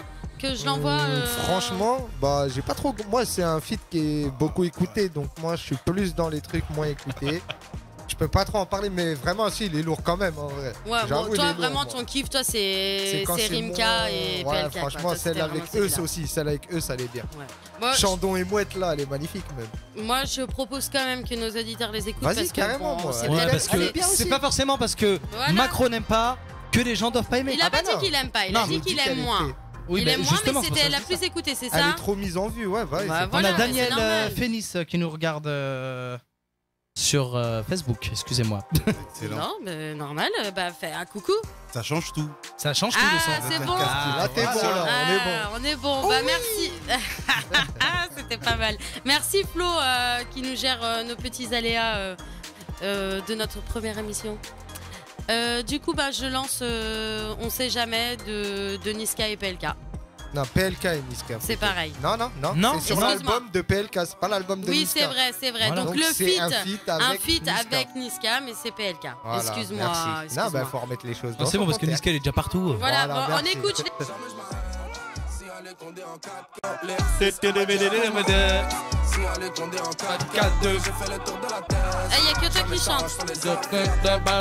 Que je l'envoie. Franchement, bah j'ai pas trop. Moi, c'est un feat qui est beaucoup écouté, donc moi je suis plus dans les trucs moins écoutés. Je peux pas trop en parler, mais vraiment, si, il est lourd quand même en vrai. Ouais, J'avoue, bon, il toi, est lourd, vraiment, moi. ton kiff, toi, c'est quand c'est Rimka moins- et ouais, PLK. quoi. franchement, Toi, celle c'était avec vraiment eux celui-là. aussi, celle avec eux, ça allait bien. Ouais. Bon, Chandon et Mouette là, elle est magnifique même. moi, je propose quand même que nos auditeurs les écoutent. Vas-y, parce que, carrément, bon, moi. c'est Ouais, peut-être- parce elle est que bien c'est aussi. pas forcément parce que Voilà. Macron n'aime pas que les gens doivent pas aimer. Il a Ah pas bah dit non. qu'il aime pas, il Non, a dit il qu'il dit aime qu'elle moins. était- Oui, Il bah, aime moins, justement, mais c'est pour c'était ça la que je dis plus écoutée, c'est Elle ça? est trop mise en vue, ouais, Bah, ouais. c'est- On voilà, a mais Daniel c'est normal. Fénis qui nous regarde sur Facebook, excusez-moi. Excellent. Non, mais normal, bah fais un coucou. Ça change tout. Ça change tout Ah, le son. c'est bon. Là, t'es bon, là, on est bon. On est bon, bah merci. C'était pas mal. Merci Flo qui nous gère nos petits aléas de notre première émission. Du coup, bah, je lance On sait jamais de Niska et PLK. Non, PLK et Niska. C'est pareil. Non, non, non. Non, c'est sur excuse-moi. l'album de PLK, c'est pas l'album de Oui, Niska. c'est vrai, c'est vrai. Voilà. Donc, Donc, le c'est feat, un feat un avec feat Niska. avec Niska, mais c'est PLK. Voilà, Excuse-moi. merci. Non, excuse-moi. bah, faut remettre les choses Ah, dans c'est bon son parce que contexte. Niska il est déjà partout. Voilà, Voilà, bon, on merci. écoute. Si allez condé en 4-4-2, j'ai fait le tour de la terre. Il n'y a que toi qui chante.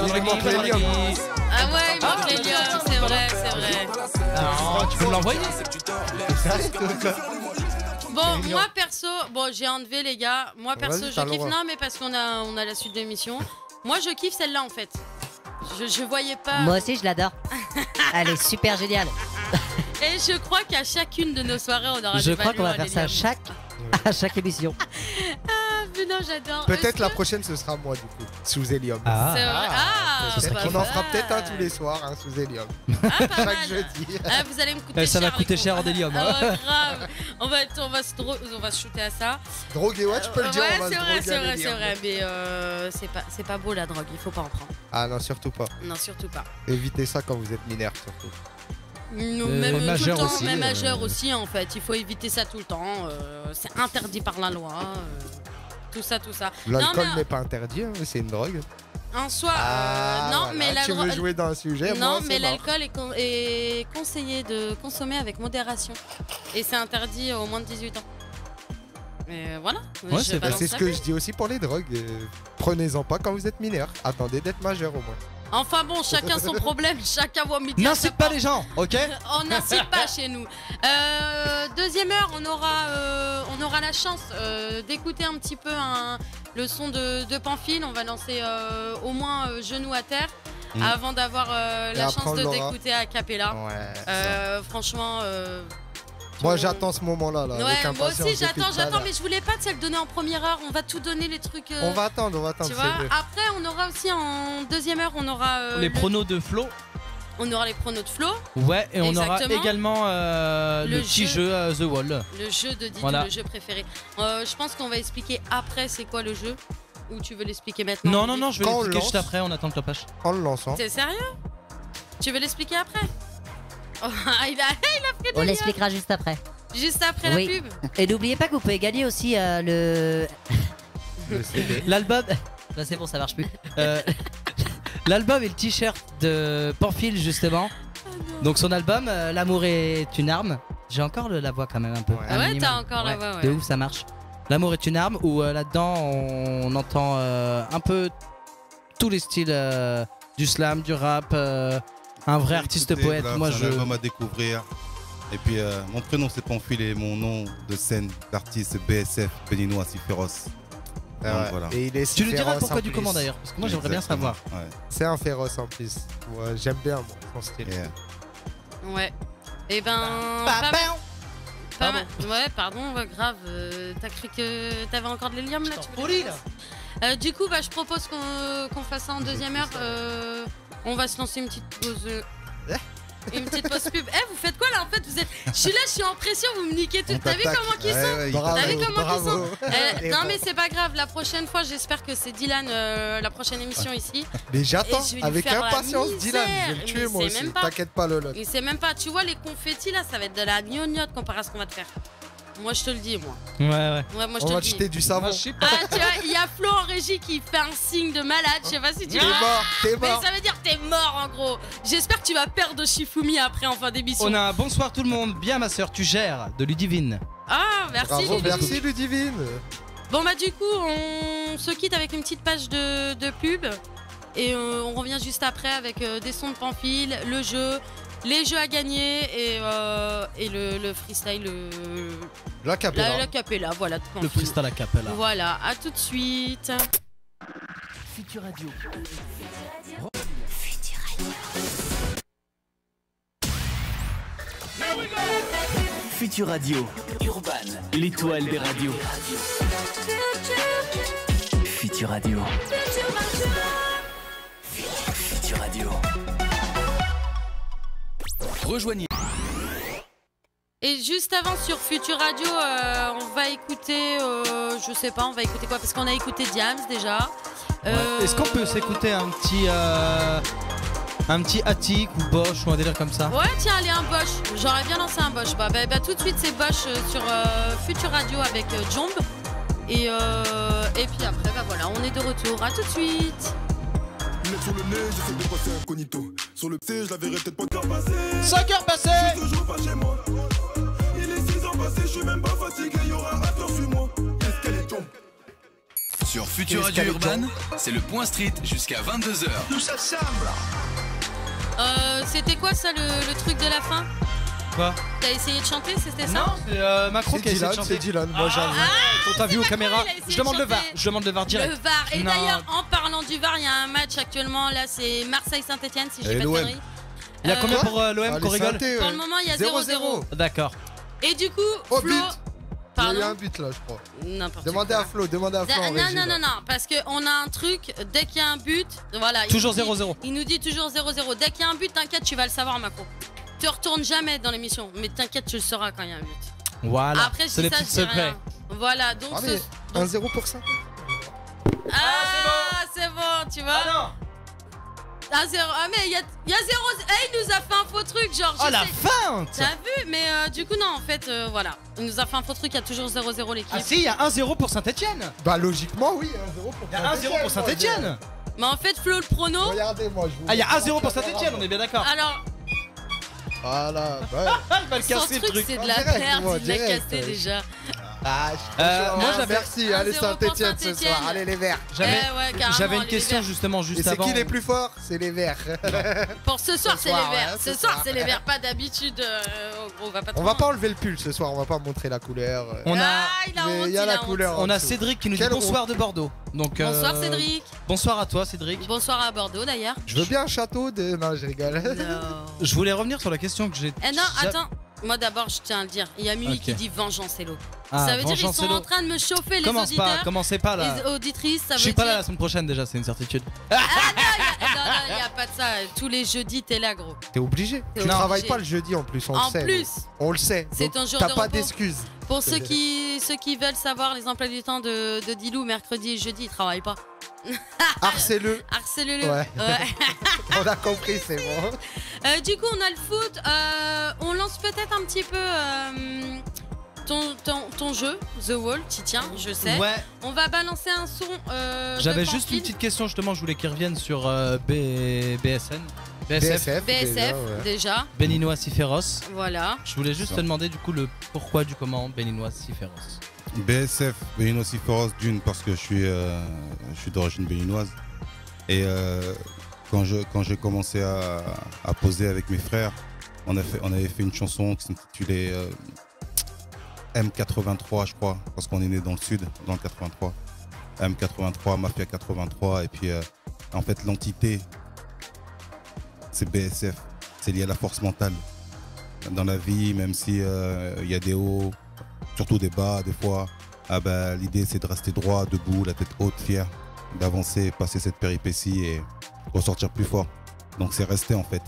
Il lui manque les lions. Ah ouais, il manque les lions, c'est vrai, c'est vrai. Non, tu peux me l'envoyer? Bon, moi perso, bon, j'ai enlevé les gars. Moi perso, Vas-y, je t'as le kiffe. droit. Non, mais parce qu'on a la suite de l'émission. Moi, je kiffe celle-là en fait. Je voyais pas. Moi aussi, je l'adore. Elle est super géniale. Et je crois qu'à chacune de nos soirées, on aura Je des crois qu'on va valeurs faire ça à chaque émission. Ah, mais non, j'adore. Peut-être Est-ce la que- prochaine, ce sera moi, du coup, sous Hélium. C'est vrai. Ah, Peut-être. pas On en fera mal. peut-être un tous les soirs, hein, sous Hélium. Ah, pas Chaque mal. jeudi. Ah, vous allez me coûter Ça cher. va coûter les cher cons. en Hélium. Ah hein. ouais, grave. On va se shooter à ça. Droguer, ouais, tu peux le dire, Ouais, on va c'est se vrai, droguer c'est à vrai, c'est l'Hélium. vrai. Mais c'est pas beau la drogue, il faut pas en prendre. Ah non, surtout pas. Non, surtout pas. Évitez ça quand vous êtes mineur, surtout. Même tout le majeur temps, aussi, même majeur aussi en fait. Il faut éviter ça tout le temps. C'est interdit par la loi. Tout ça, tout ça. L'alcool non, n'est pas interdit, hein, c'est une drogue. mais en soi, Ah, non, voilà, mais la tu veux drogue. jouer dans un sujet, Non, moi, mais c'est mort. l'alcool est conseillé de consommer avec modération. Et c'est interdit aux moins de 18 ans. Mais voilà. Ouais, je c'est- balance C'est ce la que feuille. je dis aussi pour les drogues. Prenez-en pas quand vous êtes mineur. Attendez d'être majeur au moins. Enfin bon, chacun son problème, chacun voit midi. à sa N'incite pas les gens, ok? On n'incite pas chez nous. Deuxième heure, on aura la chance d'écouter un petit peu le son de Pamphile. On va lancer au moins Genou à terre avant d'avoir la après, chance on de l'aura. t'écouter a cappella. Ouais. Franchement. Moi, j'attends ce moment-là. Là, avec Ouais, moi impatience aussi depuis tout à j'attends, l'heure. mais je voulais pas te le donner en première heure. On va tout donner les trucs. On va attendre, Tu c'est vois. mieux. Après, on aura aussi en deuxième heure, on aura Les le- pronos de Flo. On aura les pronos de Flo. Ouais, et on aura Exactement. également le petit jeu The Wall. Le jeu de Didou, Voilà. le jeu préféré. Je pense qu'on va expliquer après c'est quoi le jeu. Ou tu veux l'expliquer maintenant? Non, je vais Quand on l'expliquer lance. juste après, on attend que Clopache. En le lançant. T'es sérieux? Tu veux l'expliquer après? Oh, il a fait On de l'expliquera juste après. Juste après Oui. la pub. Et n'oubliez pas que vous pouvez gagner aussi le. Le CD. L'album. Bah, c'est bon, ça marche plus. L'album et le t-shirt de Pamphile justement. Donc son album L'amour est une arme. J'ai encore la voix quand même un peu. Ouais. un Ah ouais, minimum. t'as encore la voix, ouais. De ouf, ça marche. L'amour est une arme où là-dedans on entend un peu tous les styles du slam, du rap, un vrai artiste Écoutez, poète. voilà, Moi c'est je. un album à découvrir. Et puis mon prénom c'est Pamphile et mon nom de scène d'artiste BSF Béninois si féroce. Ah Donc, ouais. voilà. Et il est Tu nous diras féroce pourquoi en du plus. comment d'ailleurs, parce que moi j'aimerais bien Exactement. savoir. Ouais. C'est un féroce en plus. Ouais, j'aime bien moi, son style. Et, Ouais. Et ben. pas mal. Ouais, pardon, ouais, grave. T'as cru que t'avais encore de l'hélium là? Tu voulais du coup, bah, je propose qu'on fasse ça en deuxième heure. On va se lancer une petite pause. Une petite pause pub. Eh, vous faites quoi là en fait? Vous êtes. Je suis là, je suis en pression, vous me niquez tout. on T'as vu t'attaque. comment qu'ils sont? Ouais, Bravo, T'as vu comment qu'ils sont? bravo. Et Non bon. mais c'est pas grave, la prochaine fois j'espère que c'est Dylan la prochaine émission ici. Mais j'attends Et je vais lui avec faire la impatience Dylan. Je vais le misère. tuer Mais moi c'est aussi. même pas- T'inquiète pas Lolo. Il sait même pas, tu vois les confettis là, ça va être de la gnognotte comparé à ce qu'on va te faire. Moi je te le dis moi. Ouais. Ouais, moi je On te va le dis. jeter du savon. Ah tu vois, il y a Flo en régie qui fait un signe de malade, je sais pas si tu T'es vois. mort, t'es Mais mort. ça veut dire que t'es mort en gros. J'espère que tu vas perdre Shifumi après en fin d'émission. On a un bonsoir tout le monde, bien ma soeur, tu gères de Ludivine. Ah merci. Bravo, Ludivine. merci Ludivine. Bon bah du coup on se quitte avec une petite page de pub. Et on revient juste après avec des sons de Pamphile, le jeu, les jeux à gagner et le freestyle, La capella. la capella, voilà. de Le Pamphile. freestyle à Capella. Voilà, à tout de suite. Futur Radio. Futur Radio. Urban. L'étoile des radios. Futur Radio. Futur Radio. Rejoignez. Et juste avant sur Futur Radio, on va écouter, je sais pas, on va écouter quoi? Parce qu'on a écouté Diams déjà. Ouais. Est-ce qu'on peut s'écouter un petit Attic ou Bosch ou un délire comme ça? Ouais, tiens, allez, un Bosch. J'aurais bien lancé un Bosch. Bah, tout de suite, c'est Bosch sur Futur Radio avec Jomb. Et puis après, bah voilà, on est de retour. À tout de suite. Lunettes sur le nez, j'essaie de passer incognito. Sur le C, je la verrai peut-être pas de cœur passé. 5 heures passées. Je suis toujours pas chez moi. Il est 6 ans passés, je suis même pas fatigué. Y'aura un heure, suis-moi. Qu'est-ce qu'elle est jump? Sur Futur Radio Urban, c'est le Point Street jusqu'à 22h. C'était quoi ça, le truc de la fin? Quoi? T'as essayé de chanter, c'était ça? Non, c'est Macron C'est qui a essayé de Dylan, chanter. c'est Dylan. Moi j'avoue. Quand t'as vu aux Macron, caméras, il a essayé je demande de le VAR, chanter. je demande le VAR direct. Le VAR. Et Non. d'ailleurs, en parlant du VAR, il y a un match actuellement. Là, c'est Marseille-Saint-Etienne, si j'ai Et pas de l'OM. conneries. Il y a combien pour l'OM Allez, qu'on rigole? synthé, Pour le moment, il y a 0-0. D'accord. Et du coup, Oh, Flo. but. Il y a eu Pardon. un but là, je crois. N'importe Demandez quoi. à Flo, demandez à Flo. en Non, régie, non, là. non, parce qu'on a un truc, dès qu'il y a un but, voilà. Toujours il nous dit- 0-0. Il nous dit toujours 0-0. Dès qu'il y a un but, t'inquiète, tu vas le savoir, Macron. Tu retournes jamais dans l'émission, mais t'inquiète, tu le sauras quand il y a un but. Voilà. Après, je C'est dis les ça, petits je dis secrets. rien. Voilà, donc Ah, ce- mais 1-0%. Ah, c'est bon, tu vois. non. Ah, 0. Ah, mais il y a 0. Eh, il nous a fait un faux truc, genre. Oh je la sais- feinte. T'as vu? Mais du coup, non, en fait, voilà. Il nous a fait un faux truc, il y a toujours 0-0 l'équipe. Ah si, il y a 1-0 pour Saint-Etienne. Bah logiquement oui, 1-0 pour Il y a 1-0 pour Saint-Etienne. Mais en fait, Flo, le prono. Regardez moi je vous. Ah, il y a 1-0 pour Saint-Etienne, on est bien d'accord. Alors, Voilà, bah. Ah, il va le son casser le truc, truc. c'est de En la direct, merde, moi, il l'a direct, cassé ouais. déjà. Ah, moi, j'avais- merci, allez 1-0 pour Saint-Etienne ce Saint-Étienne. soir, allez les Verts. J'avais Eh ouais, carrément, j'avais une les question Verts. justement Et juste c'est avant. qui les plus forts? C'est les Verts. Pour ce soir, Ce c'est soir, les verts. ouais, Ce ce soir, soir. c'est les verts. Pas d'habitude. On va pas trop On va loin. pas enlever le pull ce soir, on va pas montrer la couleur. On a Ah, il a Mais honte, il y a la honte. couleur. on a en dessous. Cédric qui nous dit Quelle bonsoir de Bordeaux. Donc Bonsoir, Cédric. bonsoir à toi Cédric. Bonsoir à Bordeaux, d'ailleurs. Je veux bien un château de. Non, je rigole. Non. Je voulais revenir sur la question que j'ai. Eh non, Ja- attends. Moi, d'abord, je tiens à le dire. Il y a Mimi Ok. qui dit vengeance, hello. Ah, Ça veut dire qu'ils vengeance, sont hello. en train de me chauffer, les Commence pas, auditeurs. commencez pas là. Les auditrices, ça veut Je suis pas dire. là la semaine prochaine déjà, c'est une certitude. Ah non, non, il n'y a pas de ça. Tous les jeudis, t'es là, gros. T'es obligé. T'es Tu travailles obligé. pas le jeudi en plus, on En le sait. plus. nous. On le sait. C'est Donc, ton jour t'as de pas repos. d'excuses. Pour ceux qui veulent savoir les emplois du temps de Dilou, mercredi et jeudi, il travaille pas. Harcèle-le. Harcèle-le. Ouais. Ouais. On a compris, c'est bon. Du coup, on a le foot. On lance peut-être un petit peu ton jeu, The Wall, t'y tiens, je sais. Ouais. On va balancer un son. J'avais de juste une Pamphile. petite question justement, je voulais qu'ils reviennent sur BSN. BSF. BSF, déjà. Béninois si féroce. Voilà. Je voulais juste te demander du coup le pourquoi du comment Béninois si féroce. BSF, Béninois si féroce, d'une parce que je suis d'origine béninoise. Et quand j'ai commencé à poser avec mes frères, on avait fait une chanson qui s'intitulait M83, je crois, parce qu'on est né dans le sud, dans le 83. M83, Mafia 83, et puis en fait l'entité, c'est BSF, c'est lié à la force mentale. Dans la vie, même si il y a des hauts, surtout des bas, des fois, l'idée c'est de rester droit, debout, la tête haute, fier, d'avancer, passer cette péripétie et ressortir plus fort. Donc c'est rester en fait.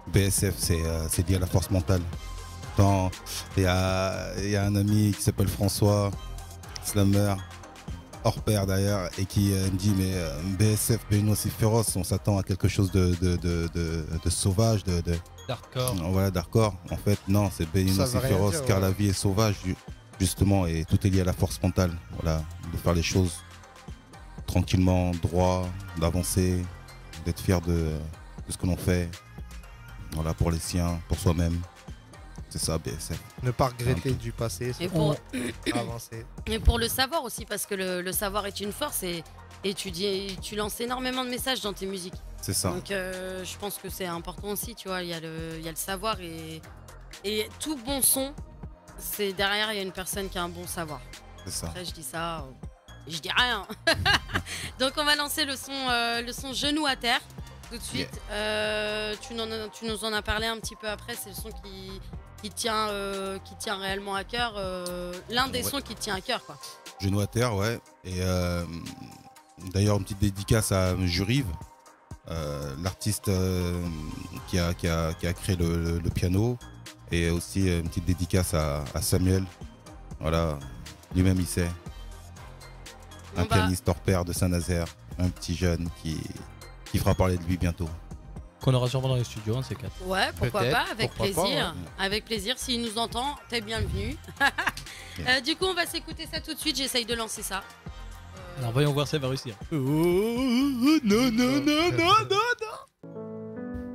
BSF, c'est lié à la force mentale. Il y a un ami qui s'appelle François, slammer, hors pair d'ailleurs, et qui me dit mais BSF, Béninois si féroce, on s'attend à quelque chose de sauvage, D'hardcore. voilà, d'hardcore. En fait, non, c'est Béninois Ça si veut rien féroce, dire, car ouais. la vie est sauvage, justement, et tout est lié à la force mentale. Voilà, de faire les choses tranquillement, droit, d'avancer, d'être fier de ce que l'on fait. Voilà, pour les siens, pour soi-même. C'est ça, BSF. Ne pas regretter du passé, Et c'est pour, avancer. et pour le savoir aussi, parce que le savoir est une force et tu lances énormément de messages dans tes musiques. C'est ça. Donc je pense que c'est important aussi, tu vois, il y a le savoir et tout bon son, c'est derrière il y a une personne qui a un bon savoir. C'est ça. Après je dis ça, je dis rien. Donc on va lancer le son Genou à terre tout de suite. Tu nous en as parlé un petit peu après, c'est le son qui tient réellement à cœur, l'un des Ouais. sons qui tient à cœur quoi. Genou à terre, ouais. Et d'ailleurs, une petite dédicace à Jurive, l'artiste qui a créé le piano. Et aussi une petite dédicace à Samuel. Voilà, lui-même il sait. Un pianiste hors pair de Saint-Nazaire, un petit jeune qui fera parler de lui bientôt. Qu'on aura sûrement dans les studios, un de ces quatre. Ouais, pourquoi Peut-être, pas, avec pourquoi plaisir. pas, Avec plaisir, s'il nous entend, t'es bienvenu. Du coup, on va s'écouter ça tout de suite, j'essaye de lancer ça. Alors voyons voir si elle va réussir. Oh, non, non, non, non, non, non.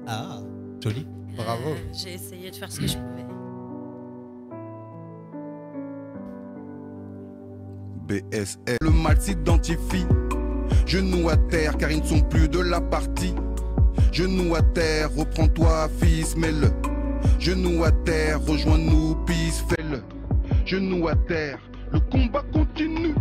Ah, joli. Bravo. J'ai essayé de faire ce que je pouvais. BSF. Le mal s'identifie. Genoux à terre car ils ne sont plus de la partie. Genoux à terre, reprends-toi fils, mets-le. Genoux à terre, rejoins-nous, peace, fais-le. Genoux à terre, le combat continue.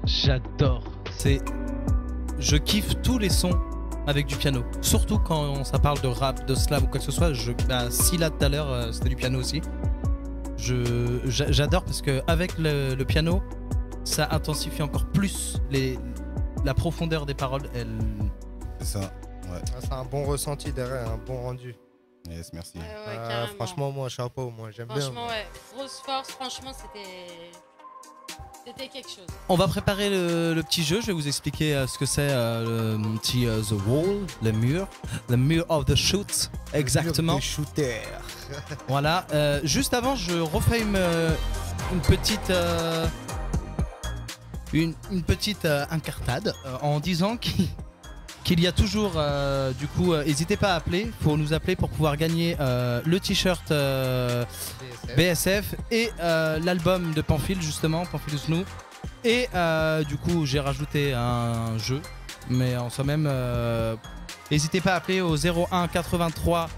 J'adore. Je kiffe tous les sons avec du piano. Surtout quand ça parle de rap, de slam ou quoi que ce soit. Si là tout à l'heure c'était du piano aussi. J'adore parce que avec le piano, ça intensifie encore plus la profondeur des paroles. C'est ça, ouais. Ah, c'est un bon ressenti derrière, un bon rendu. Yes, merci. Franchement, moi, chapeau, moi, j'aime bien. Franchement, ouais, grosse force, franchement, c'était quelque chose. On va préparer le petit jeu. Je vais vous expliquer ce que c'est mon petit The Wall, le mur of the shoot, exactement. Le mur des shooters. Voilà. Juste avant, je refais une petite incartade en disant qu'il y a toujours, du coup, n'hésitez pas à appeler. Faut nous appeler pour pouvoir gagner le t-shirt BSF et l'album de Pamphile, justement, Pamphile Snow. Et du coup, j'ai rajouté un jeu Mais en soi-même, n'hésitez pas à appeler au 01 83.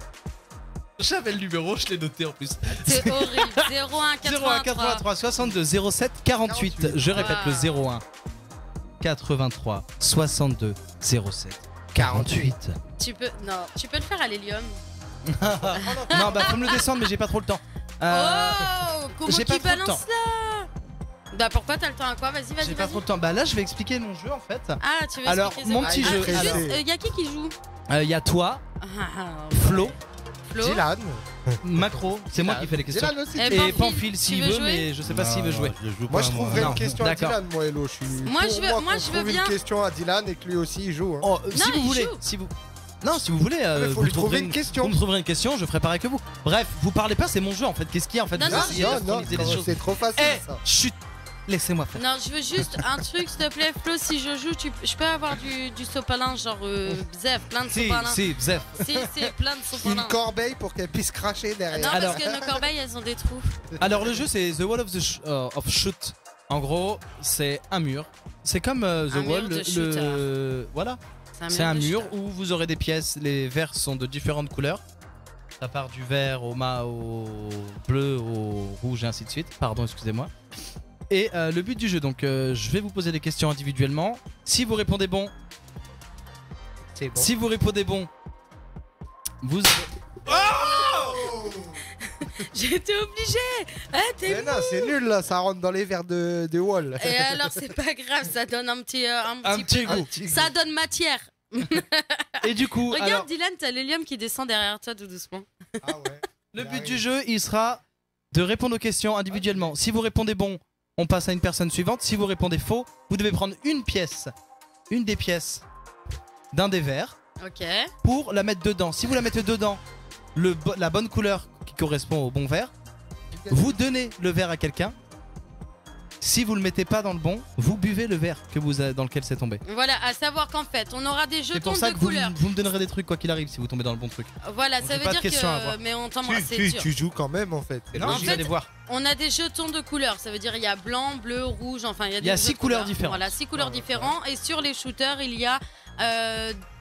J'avais le numéro, je l'ai noté en plus. C'est horrible. 01 83 62 07 48. Je répète le 01 83 62 07 48. Tu peux le faire à l'hélium. Non, bah faut me le descendre, mais j'ai pas trop le temps. Oh, comment j'ai pas tu trop le balances temps. là? Bah pourquoi t'as le temps à quoi? Vas-y, J'ai pas trop le temps. Bah là, je vais expliquer mon jeu en fait. Ah, tu veux Alors, expliquer mon petit jeu. Y a qui joue? Y a toi, Flo, Dylan, Macro, c'est moi qui fais les questions. Dylan aussi. Et Pamphile s'il veut, mais je sais pas s'il veut jouer. Moi je trouverais Non, une question à d'accord. Dylan, moi Hello. Moi, je veux trouve bien. une question à Dylan et que lui aussi il joue. Hein. Oh, si Non, vous il voulez, joue. si vous. Non, si vous voulez, mais faut vous lui trouver trouverez une question. Vous me trouverez une question, je ferai pareil que vous. Bref, vous parlez pas, c'est mon jeu en fait. Qu'est-ce qu'il y a en fait? Non, Vous non, essayez de non, customiser les choses. c'est trop facile ça. Chut, laissez-moi faire. Non, je veux juste un truc, s'il te plaît, Flo. Si je joue, je peux avoir du sopalin, genre bzef, plein de sopalin. Si, bzef. Si, plein de sopalin. Une corbeille pour qu'elle puisse cracher derrière. Non, Alors- parce que nos corbeilles, elles ont des trous. Alors le jeu c'est The Wall of Shoot. En gros, c'est un mur. C'est comme The Un mur Wall. de shooter. Voilà. C'est un de mur shooter. où vous aurez des pièces. Les verres sont de différentes couleurs. Ça part du vert au bleu, au rouge et ainsi de suite. Pardon, excusez-moi. Et le but du jeu, donc je vais vous poser des questions individuellement. Si vous répondez bon, C'est bon. si vous répondez bon, vous. J'étais obligée. Eh, t'es Mais non, c'est nul là, ça rentre dans les verres de Wall. Et alors, c'est pas grave, ça donne un petit petit peu- goût. Ça donne matière. Et du coup, Regarde, alors, Dylan, t'as l'hélium qui descend derrière toi tout doucement. Ah ouais. le but du jeu, il sera de répondre aux questions individuellement. Si vous répondez bon, on passe à une personne suivante. Si vous répondez faux, vous devez prendre une des pièces d'un des verres Ok. pour la mettre dedans. Si vous la mettez dedans, la bonne couleur qui correspond au bon verre, vous donnez le verre à quelqu'un. Si vous le mettez pas dans le bon, vous buvez le verre dans lequel c'est tombé. Voilà, à savoir qu'en fait, on aura des C'est jetons pour ça de que vous couleurs. me donnerez des trucs quoi qu'il arrive si vous tombez dans le bon truc. Voilà, Donc, ça j'ai veut pas de dire questions à que. avoir. Mais on t'embrasse, c'est dur. Tu joues quand même en fait. Non, En vous fait, allez voir. On a des jetons de couleurs, ça veut dire il y a blanc, bleu, rouge, enfin il y a Il y a des 6 autres couleurs différentes. Voilà, 6 couleurs différentes. Et sur les shooters, il y a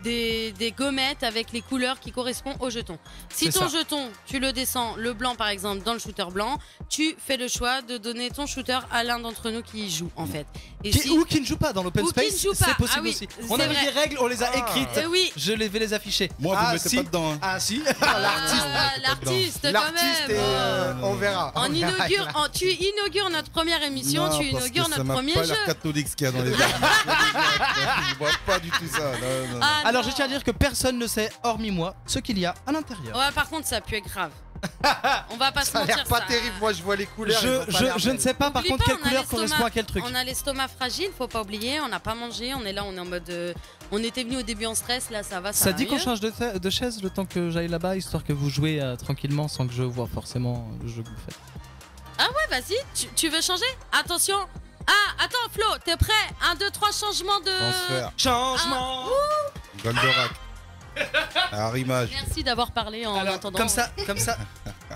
des gommettes avec les couleurs qui correspondent au jeton. Si C'est ton ça. jeton, tu le descends, le blanc par exemple, dans le shooter blanc, tu fais le choix de donner ton shooter à l'un d'entre nous qui y joue en fait. Et Ou qui ne joue pas dans l'open Ou qui space, ne joue pas. c'est possible Ah oui, aussi. c'est On avait vrai. des règles, on les a écrites. oui. Je vais les afficher. Moi, vous mettez si. pas dedans. Hein. Ah si. L'artiste quand L'artiste, même. on verra. On inaugure, tu inaugures notre première émission, Non, tu parce inaugures que ça notre m'a premier pas jeu. l'air catholique ce qu'il y a dans les verres. Je vois pas du tout ça. Non, non. Ah, Alors non. je tiens à dire que personne ne sait, hormis moi, ce qu'il y a à l'intérieur. Ouais, par contre, ça pue grave. On va pas se Ça a mentir. l'air pas terrible, moi je vois les couleurs. elles ont pas l'air Je ne belles. sais pas par Oublie contre pas, quelle on a couleur l'estomac- correspond à quel truc. On a l'estomac fragile, faut pas oublier, on n'a pas mangé, on est là, on est en mode. On était venu au début en stress, là ça va, ça Ça va dit qu'on mieux. change de chaise le temps que j'aille là-bas, histoire que vous jouez tranquillement sans que je vois forcément le jeu que vous faites. Ah ouais, vas-y, tu veux changer? Attention. Ah, attends, Flo, t'es prêt? 1, 2, 3, changement de. Transfert. Changement. Goldorak. Arrimage. Merci d'avoir parlé en Alors, attendant.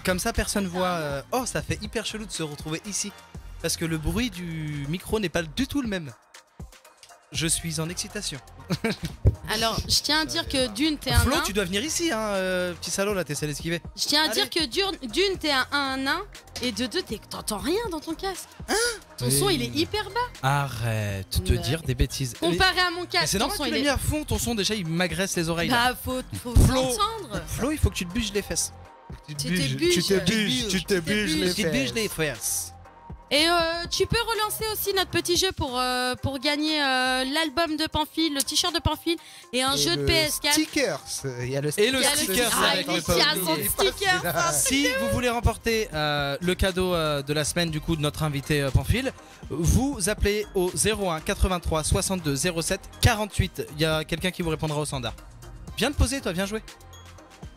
comme ça, personne voit. Oh, ça fait hyper chelou de se retrouver ici, parce que le bruit du micro n'est pas du tout le même. Je suis en excitation. Alors, je tiens à dire que d'une, t'es un Flo, nain. tu dois venir ici, hein, petit salaud là, t'essaies d'esquiver. Je tiens à Allez. dire que d'une, t'es un nain, et de deux, t'entends rien dans ton casque. Ton son, il est hyper bas. Arrête de te Ouais. dire des bêtises. Comparé à mon Mais casque, c'est ton normal son, que tu il l'as mis est. à fond, ton son déjà il m'agresse les oreilles. là. Bah, faut Flo. l'entendre. Flo, il faut que tu te buges les fesses. Tu Tu te t'es buges, buge. tu te buges, tu te buges les Tu te buges fesses. les fesses. Et tu peux relancer aussi notre petit jeu pour gagner l'album de Pamphile, le t-shirt de Pamphile et un Et jeu de le PS4. Stickers. Il y a le Et le Il y a le sticker sticker. avec Ah, le il y a son sticker. ça. Si vous voulez remporter le cadeau de la semaine du coup de notre invité Pamphile, vous appelez au 01 83 62 07 48. Il y a quelqu'un qui vous répondra au standard. Viens te poser toi, viens jouer.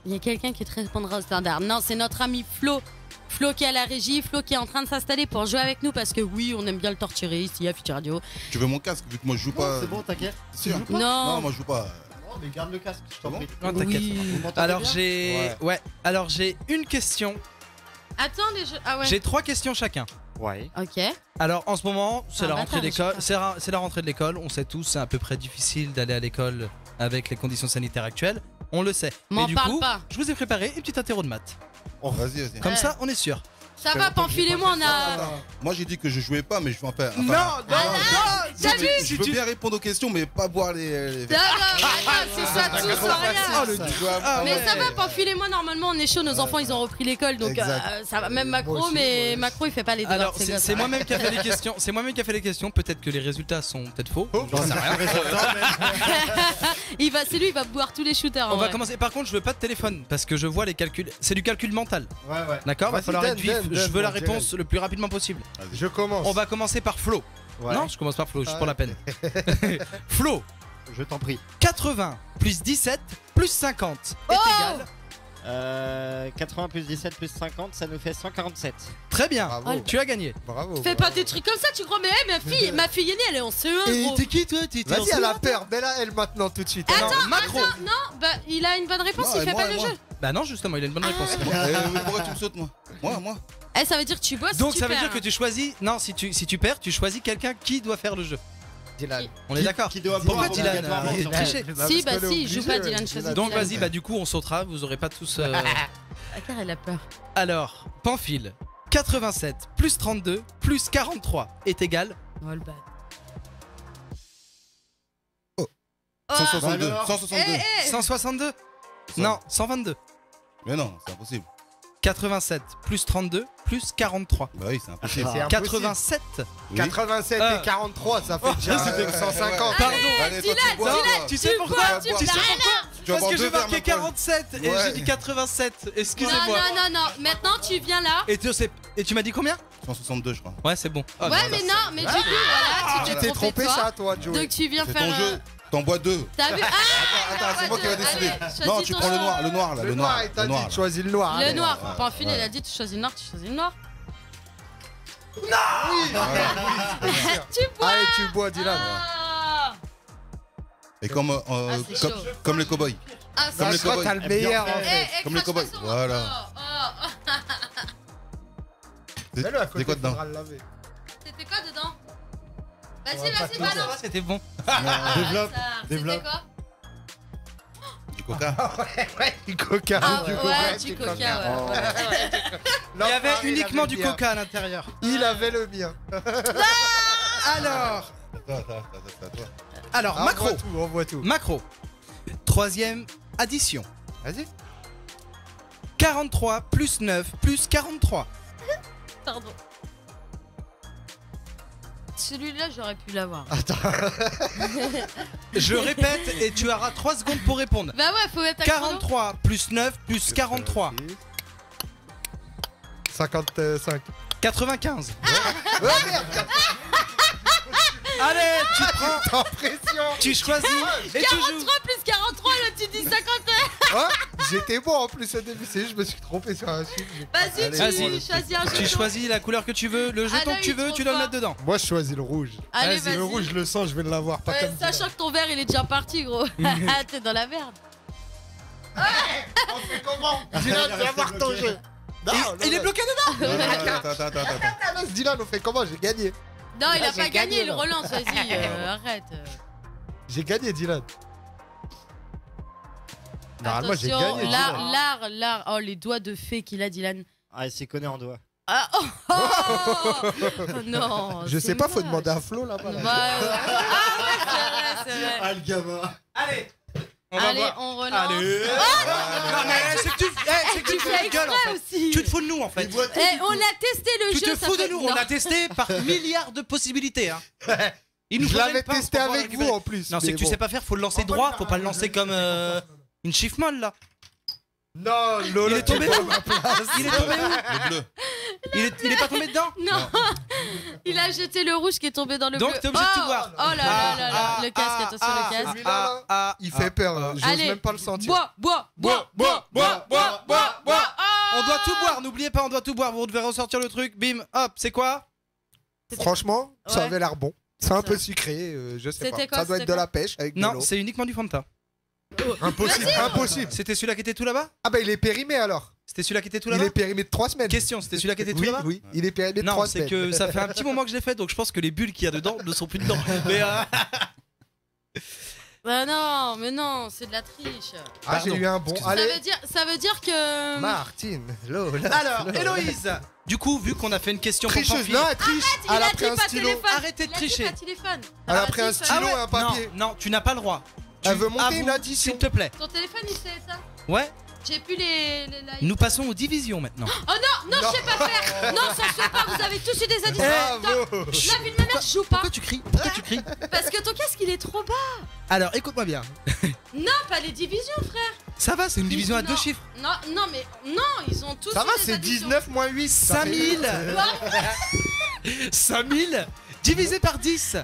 Il y a quelqu'un qui te répondra au standard. Non, c'est notre ami Flo. Flo qui est à la régie, Flo qui est en train de s'installer pour jouer avec nous parce que oui, on aime bien le torturer ici à Future Radio. Tu veux mon casque vu que moi je joue pas. C'est bon, t'inquiète. T'es sûr Non. Non, moi je joue pas. Non, mais garde le casque, je t'en bon prie. Non, t'inquiète. Oui. Vous m'entendez Alors bien j'ai Ouais. alors j'ai une question. Attends les jeux. Ah ouais. J'ai 3 questions chacun. Ouais. Ok. Alors en ce moment, c'est Ah, la bah, rentrée attends, d'école. je C'est la rentrée de l'école. On sait tous, c'est à peu près difficile d'aller à l'école avec les conditions sanitaires actuelles. On le sait. M'en Mais du parle coup, pas. je vous ai préparé une petite interro de maths. Vas-y, vas-y. Comme Ouais. ça, on est sûr. Ça va, Pamphile et moi, on a. Moi j'ai dit que je jouais pas, mais je vais en faire. Non, T'as vu Je veux bien répondre aux questions, mais pas boire les. Non, c'est soit tout, soit rien. Mais ouais. ça va, Pamphile et moi, normalement, on est chaud. Nos enfants, ils ont repris l'école, donc Exact. ça va. Même Macro, Moi aussi, mais moi Macro, il fait pas les devoirs. Alors de ses c'est gosses. c'est moi-même qui a fait les questions. C'est moi-même qui a fait les questions. Peut-être que les résultats sont peut-être faux. J'en sais rien. C'est lui, il va boire tous les shooters. en On va vrai. commencer. Par contre, je veux pas de téléphone parce que je vois les calculs. C'est du calcul mental. Ouais, ouais. D'accord. Va Vas-y, falloir être vif. donne, Je veux la mon réponse le plus rapidement possible. Je commence. On va commencer par Flo. Ouais. Non, je commence par Flo, juste Ah, pour la peine. Flo, Je t'en prie. 80 plus 17 plus 50 est égal. 80 plus 17 plus 50, ça nous fait 147. Très bien. Bravo. Tu as gagné. Bravo. Fais pas des trucs comme ça, tu crois, mais ma fille aînée, elle est en CE1. Et gros. t'es qui toi? Vas-y, elle a peur. Mets-la elle maintenant tout de suite. Non, Macro. Non, bah il a une bonne réponse, Non, il fait moi, pas le moi. jeu. Bah non, justement, il a une bonne réponse. Pourquoi tu me sautes, moi? Moi. Eh, ça veut dire que tu bosses. Donc si ça tu veut perds, dire que tu choisis. Non, si tu perds, tu choisis quelqu'un qui doit faire le jeu. Dylan. On est d'accord. Qui doit Pourquoi boire Dylan obligatoirement arrête de sur- tricher. Si, bah si, il joue pas, Dylan choisit. Donc Dylan. vas-y, bah du coup on sautera, vous aurez pas tous. Ah, car elle a peur. Alors, Pamphile, 87 plus 32 plus 43 est égal. Oh le bad. 162. alors 162. 162. Non, 122. Mais non, c'est impossible. 87 plus 32 plus 43. Bah oui, c'est impossible. C'est impossible. 87. Oui. 87 et 43, ça fait déjà 150. Pardon. Allez, toi, tu bois, Non, toi. tu sais pourquoi bois, Tu bois. sais pourquoi Tu vas Parce boire que deux j'ai verres, marqué ma poule. 47 et Ouais. j'ai dit 87. Non, Excusez-moi. non. Maintenant, tu viens là. Et tu m'as dit combien 162, je crois. Ouais, c'est bon. Ouais, mais non, mais du coup, voilà, tu Tu t'es t'es trompé toi. ça, toi, Joey. Donc tu viens C'est faire. ton jeu. T'en bois deux. T'as vu? Attends, c'est moi qui vais décider. Allez, Non, choisis tu ton prends le choix. noir, le noir là, Le le noir, noir. il t'a Le dit, noir. tu choisis le noir. Le allez. noir. ouais, Pamphile, ouais. elle a dit, tu choisis le noir, tu choisis le noir. Tu bois. Allez, tu bois, Dylan. Ah, Et comme c'est comme- chaud. comme les cow-boys. Ah, Comme les Toi, cow-boys. t'as le meilleur, en Eh, fait. eh, Comme les crache cow-boys. pas sur Voilà. moi. Oh. C'est Mets-le à c'est côté, quoi dedans? faudra le laver. C'était quoi dedans? Vas-y, Ouais, vas-y, pas balance. C'était bon. Développe, C'était développe. quoi? Du coca. Ouais, du coca. Ah, du ouais, du coca, ouais. Il y avait uniquement du coca à l'intérieur. Il avait le mien. Alors, Attends. alors, Ah, Macro. On voit tout. Macro. Troisième addition. Vas-y. 43 plus 9 plus 43. Pardon. Celui-là, j'aurais pu l'avoir. Je répète et tu auras 3 secondes pour répondre. Bah ouais, faut mettre un chrono. 43 plus 9 plus 43. 55. 95. Oh merde, Allez, tu prends, t'as pression. tu choisis et tu joues. 43 plus 43, là, tu dis 51. Hein, j'étais bon en plus au début, c'est juste je me suis trompé sur un chiffre. Vas-y, tu Vas-y. choisis un jeton. Tu choisis la couleur que tu veux, le jeton non, que tu il est veux, trop tu dois le fort. mettre dedans. Moi je choisis le rouge. Allez, Vas-y, vas-y. Le rouge, je le sens, je vais l'avoir, pas Ouais, comme ça. sachant que ton verre, il est déjà parti, gros. Ah, t'es dans la merde. On fait comment Dylan, tu vas voir ton jeu. Non, Il est bloqué dedans. Attends. Laisse Dylan, on fait comment? J'ai gagné. Non, il a j'ai pas gagné, il là. relance, vas-y, arrête. J'ai gagné, Dylan. Normalement, j'ai Attention, gagné. l'art. Oh, les doigts de fée qu'il a, Dylan. Ah, il s'est connu en doigt. Ah, oh non. Je c'est sais pas, faut moche. demander à Flo là-bas. Ouais, là. ouais. Ah, ouais, c'est vrai. Ah, le gamin. Allez. Allez, on relance. Allez. Non mais c'est que tu Tu fais fais la gueule en exprès fait. aussi. Tu te fous de nous en fait. Eh, on a testé le Tu jeu. te ça fous de fait- nous. Non. On a testé par milliards de possibilités. Hein. Il nous Je faut l'avais même pas testé pour pouvoir avec vous récupérer. en plus. Non, c'est mais que tu bon. sais pas faire, faut le lancer droit, faut pas le lancer comme une chiffmole là. Non, Lola, Il est tombé tu où prends ma place. Il est tombé où Le bleu. Il est pas tombé dedans. Non. Il a jeté le rouge qui est tombé dans le Donc bleu. t'es obligé de Oh, tout boire. Oh là là là là. Le casque, attention le casque. Celui-là, là, il fait peur. J'ose Allez. même pas le sentir. Bois. On doit tout boire, n'oubliez pas, on doit tout boire. Vous devez ressortir le truc. Bim, hop, c'est quoi? Franchement, ça Ouais. avait l'air bon. C'est un peu sucré, je sais pas. C'était quoi, Ça doit être c'était de quoi la pêche avec de Non, l'eau. c'est uniquement du Fanta. Impossible, impossible. C'était celui-là qui était tout là-bas? Ah bah il est périmé alors. C'était celui-là qui était tout Il là-bas est périmé de 3 semaines. Question, c'était celui-là qui était tout Oui, là-bas oui, il est périmé de 3 Non, semaines. c'est que ça fait un petit moment que je l'ai fait, donc je pense que les bulles qu'il y a dedans ne sont plus dedans. Mais Bah non, mais non, c'est de la triche. Ah, j'ai eu un bon. Ça Allez, veut dire que. Martine, Lola. alors, Héloïse, du coup, vu qu'on a fait une question pour Tricheuse, Pamphile- non, elle triche. Il Elle a a dit pris un pas stylo. téléphone. Arrêtez de Il a dit tricher. pas téléphone. Elle a pris un stylo et un papier. Non, tu n'as pas le droit. Elle veut monter avoues, une addition. s'il te plaît. Ton téléphone, il s'est éteint. Ouais. J'ai plus les likes. Nous passons aux divisions maintenant. Oh non, je sais pas faire. Non, ça se fait pas. Vous avez tous eu des additions. Bravo. La vie de ma mère, je joue pas. Pourquoi tu cries Pourquoi tu cries Parce que ton casque, il est trop bas. Alors, écoute-moi bien. Non, pas les divisions, frère. Ça va, c'est une division à Non. 2 chiffres. Non, mais non, ils ont tous. Ça eu va, des c'est additions. 19 moins 8. 5000 5000 divisé par 10.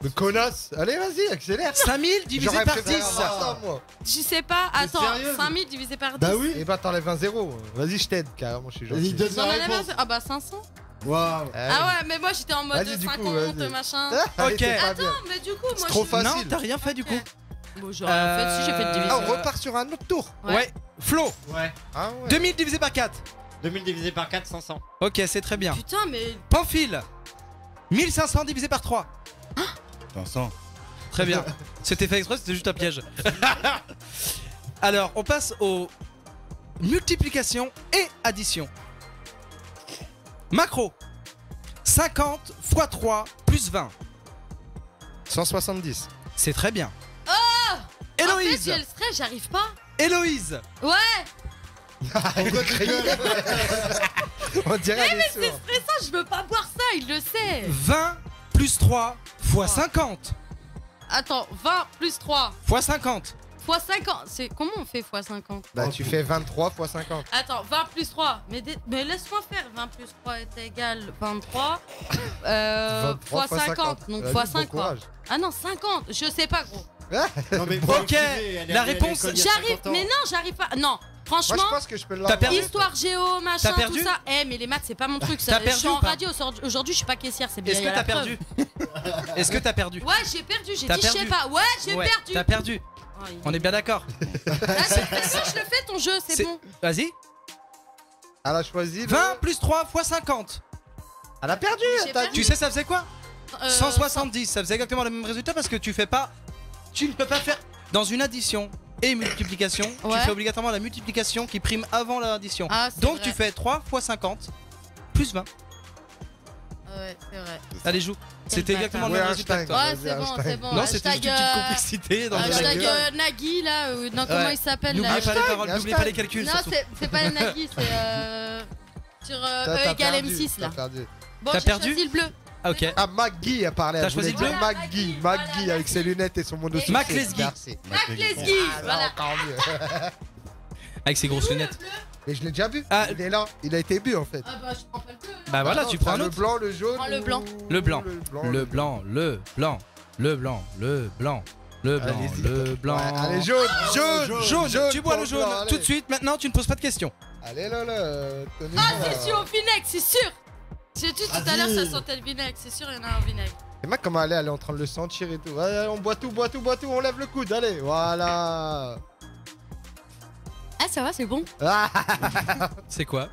Le connasse. Allez, vas-y, accélère. 5000 divisé J'aurais par préféré 10. avoir ça, moi. Je sais pas. Attends, sérieux 5000 divisé par 10. Bah oui. Et bah t'enlèves un 0. Vas-y, je t'aide, carrément, je suis gentil. J'en enlève un. Ah bah 500. Waouh. Ah ouais, mais moi j'étais en mode Vas-y, du coup, 50, vas-y. machin. Ok. Attends, mais du coup, moi trop je- facile. Non, t'as rien fait du coup. Bon, j'aurais fait si j'ai fait une division. Ah, on repart sur un autre tour. Ouais. Flo, Ouais. Ah ouais. 2000 divisé par 4. 2000 divisé par 4, 500. Ok, c'est très bien. Putain, mais. Pamphile, 1500 divisé par 3. 500. Très bien. C'était fait exprès, c'était juste un piège. Alors, on passe aux multiplications et additions. Macro, 50 x 3 plus 20. 170. C'est très bien. En fait, Héloïse, j'ai le stress, j'arrive pas. Héloïse, Ouais, On dirait mais elle est c'est sourde. stressant, je veux pas boire ça, il le sait. 20 plus 3 x 50. Attends, 20 plus 3 X 50. x 50. C'est comment on fait x 50? Bah, tu fais 23 x 50. Attends, 20 plus 3. Mais laisse-moi faire. 20 plus 3 est égal 23. 23 x 50. Donc Vas-y, x bon 5 quoi. courage. Ah non, 50. Je sais pas, gros. Non, mais Ok, la réponse. J'arrive. Mais non, j'arrive pas. Non, Moi, franchement. je pense que je peux T'as l'avoir. perdu. Histoire géo, machin, T'as perdu tout ça. Eh, mais les maths, c'est pas mon truc. T'as Ça. Je perdu suis ou en pas radio. Aujourd'hui, je suis pas caissière. C'est bien. Est-ce il y que a t'as la preuve. perdu Est-ce que t'as perdu Ouais, j'ai perdu. J'ai T'as dit, je sais perdu. pas. Ouais, j'ai Ouais, perdu. T'as perdu. Oh, il- On est bien d'accord. Ah, de toute façon, je le fais ton jeu, c'est bon. Vas-y. Elle a choisi. 20 plus 3 x 50. Elle a perdu. J'ai t'as perdu. Tu sais, ça faisait quoi 160. 170. Ça faisait exactement le même résultat parce que tu fais pas. Tu ne peux pas faire. Dans une addition et multiplication, tu Ouais. fais obligatoirement la multiplication qui prime avant l'addition. Ah, c'est Donc vrai. tu fais 3 x 50 plus 20. Ouais, c'est vrai. Allez, joue. C'était bâtard. exactement le Ouais, même résultat que hashtag. toi. Ouais, vas-y, c'est bon, hashtag. c'est bon. Non, c'était juste une petite Hashtag, complicité. Dans le Hashtag jeu. Nagui là, non comment Ouais. il s'appelle là N'oubliez pas les paroles, Hashtag. n'oubliez pas les calculs. Non, surtout. c'est pas Nagui, c'est sur E égale M6 là. T'as perdu. Bon, T'as j'ai perdu choisi le bleu. Ah, ok. Ah, Maggie a parlé. T'as elle voulait choisi le dire bleu Maggie. Voilà, Maggie avec ses lunettes et son monocycle. Mac Lesguy. Merci. Mac Lesguy, Ah, là, voilà. encore mieux. Avec ses grosses lunettes. Mais je l'ai déjà bu. Ah. Il est là. Il a été bu en fait. Ah bah je prends pas le bleu. Bah voilà, Non, tu prends t'as un le autre. blanc, le jaune. Prends le blanc. Le blanc. Le Le blanc, le blanc, le blanc, le blanc, le blanc, Allez-y. le blanc. Ouais, allez, jaune, jaune, Jaune, tu bois le pour jaune blanc, tout de allez. suite. Maintenant, tu ne poses pas de questions. Allez là là. tenez-moi, Ah, là. c'est sûr au vinaigre, c'est sûr. J'ai dit tout à l'heure ça sentait le vinaigre, c'est sûr il y en a un vinaigre. Et mec, comment elle est en train de le sentir et tout. Allez, on boit tout, on lève le coude, allez, voilà. Ah ça va, c'est bon. Ah, C'est quoi?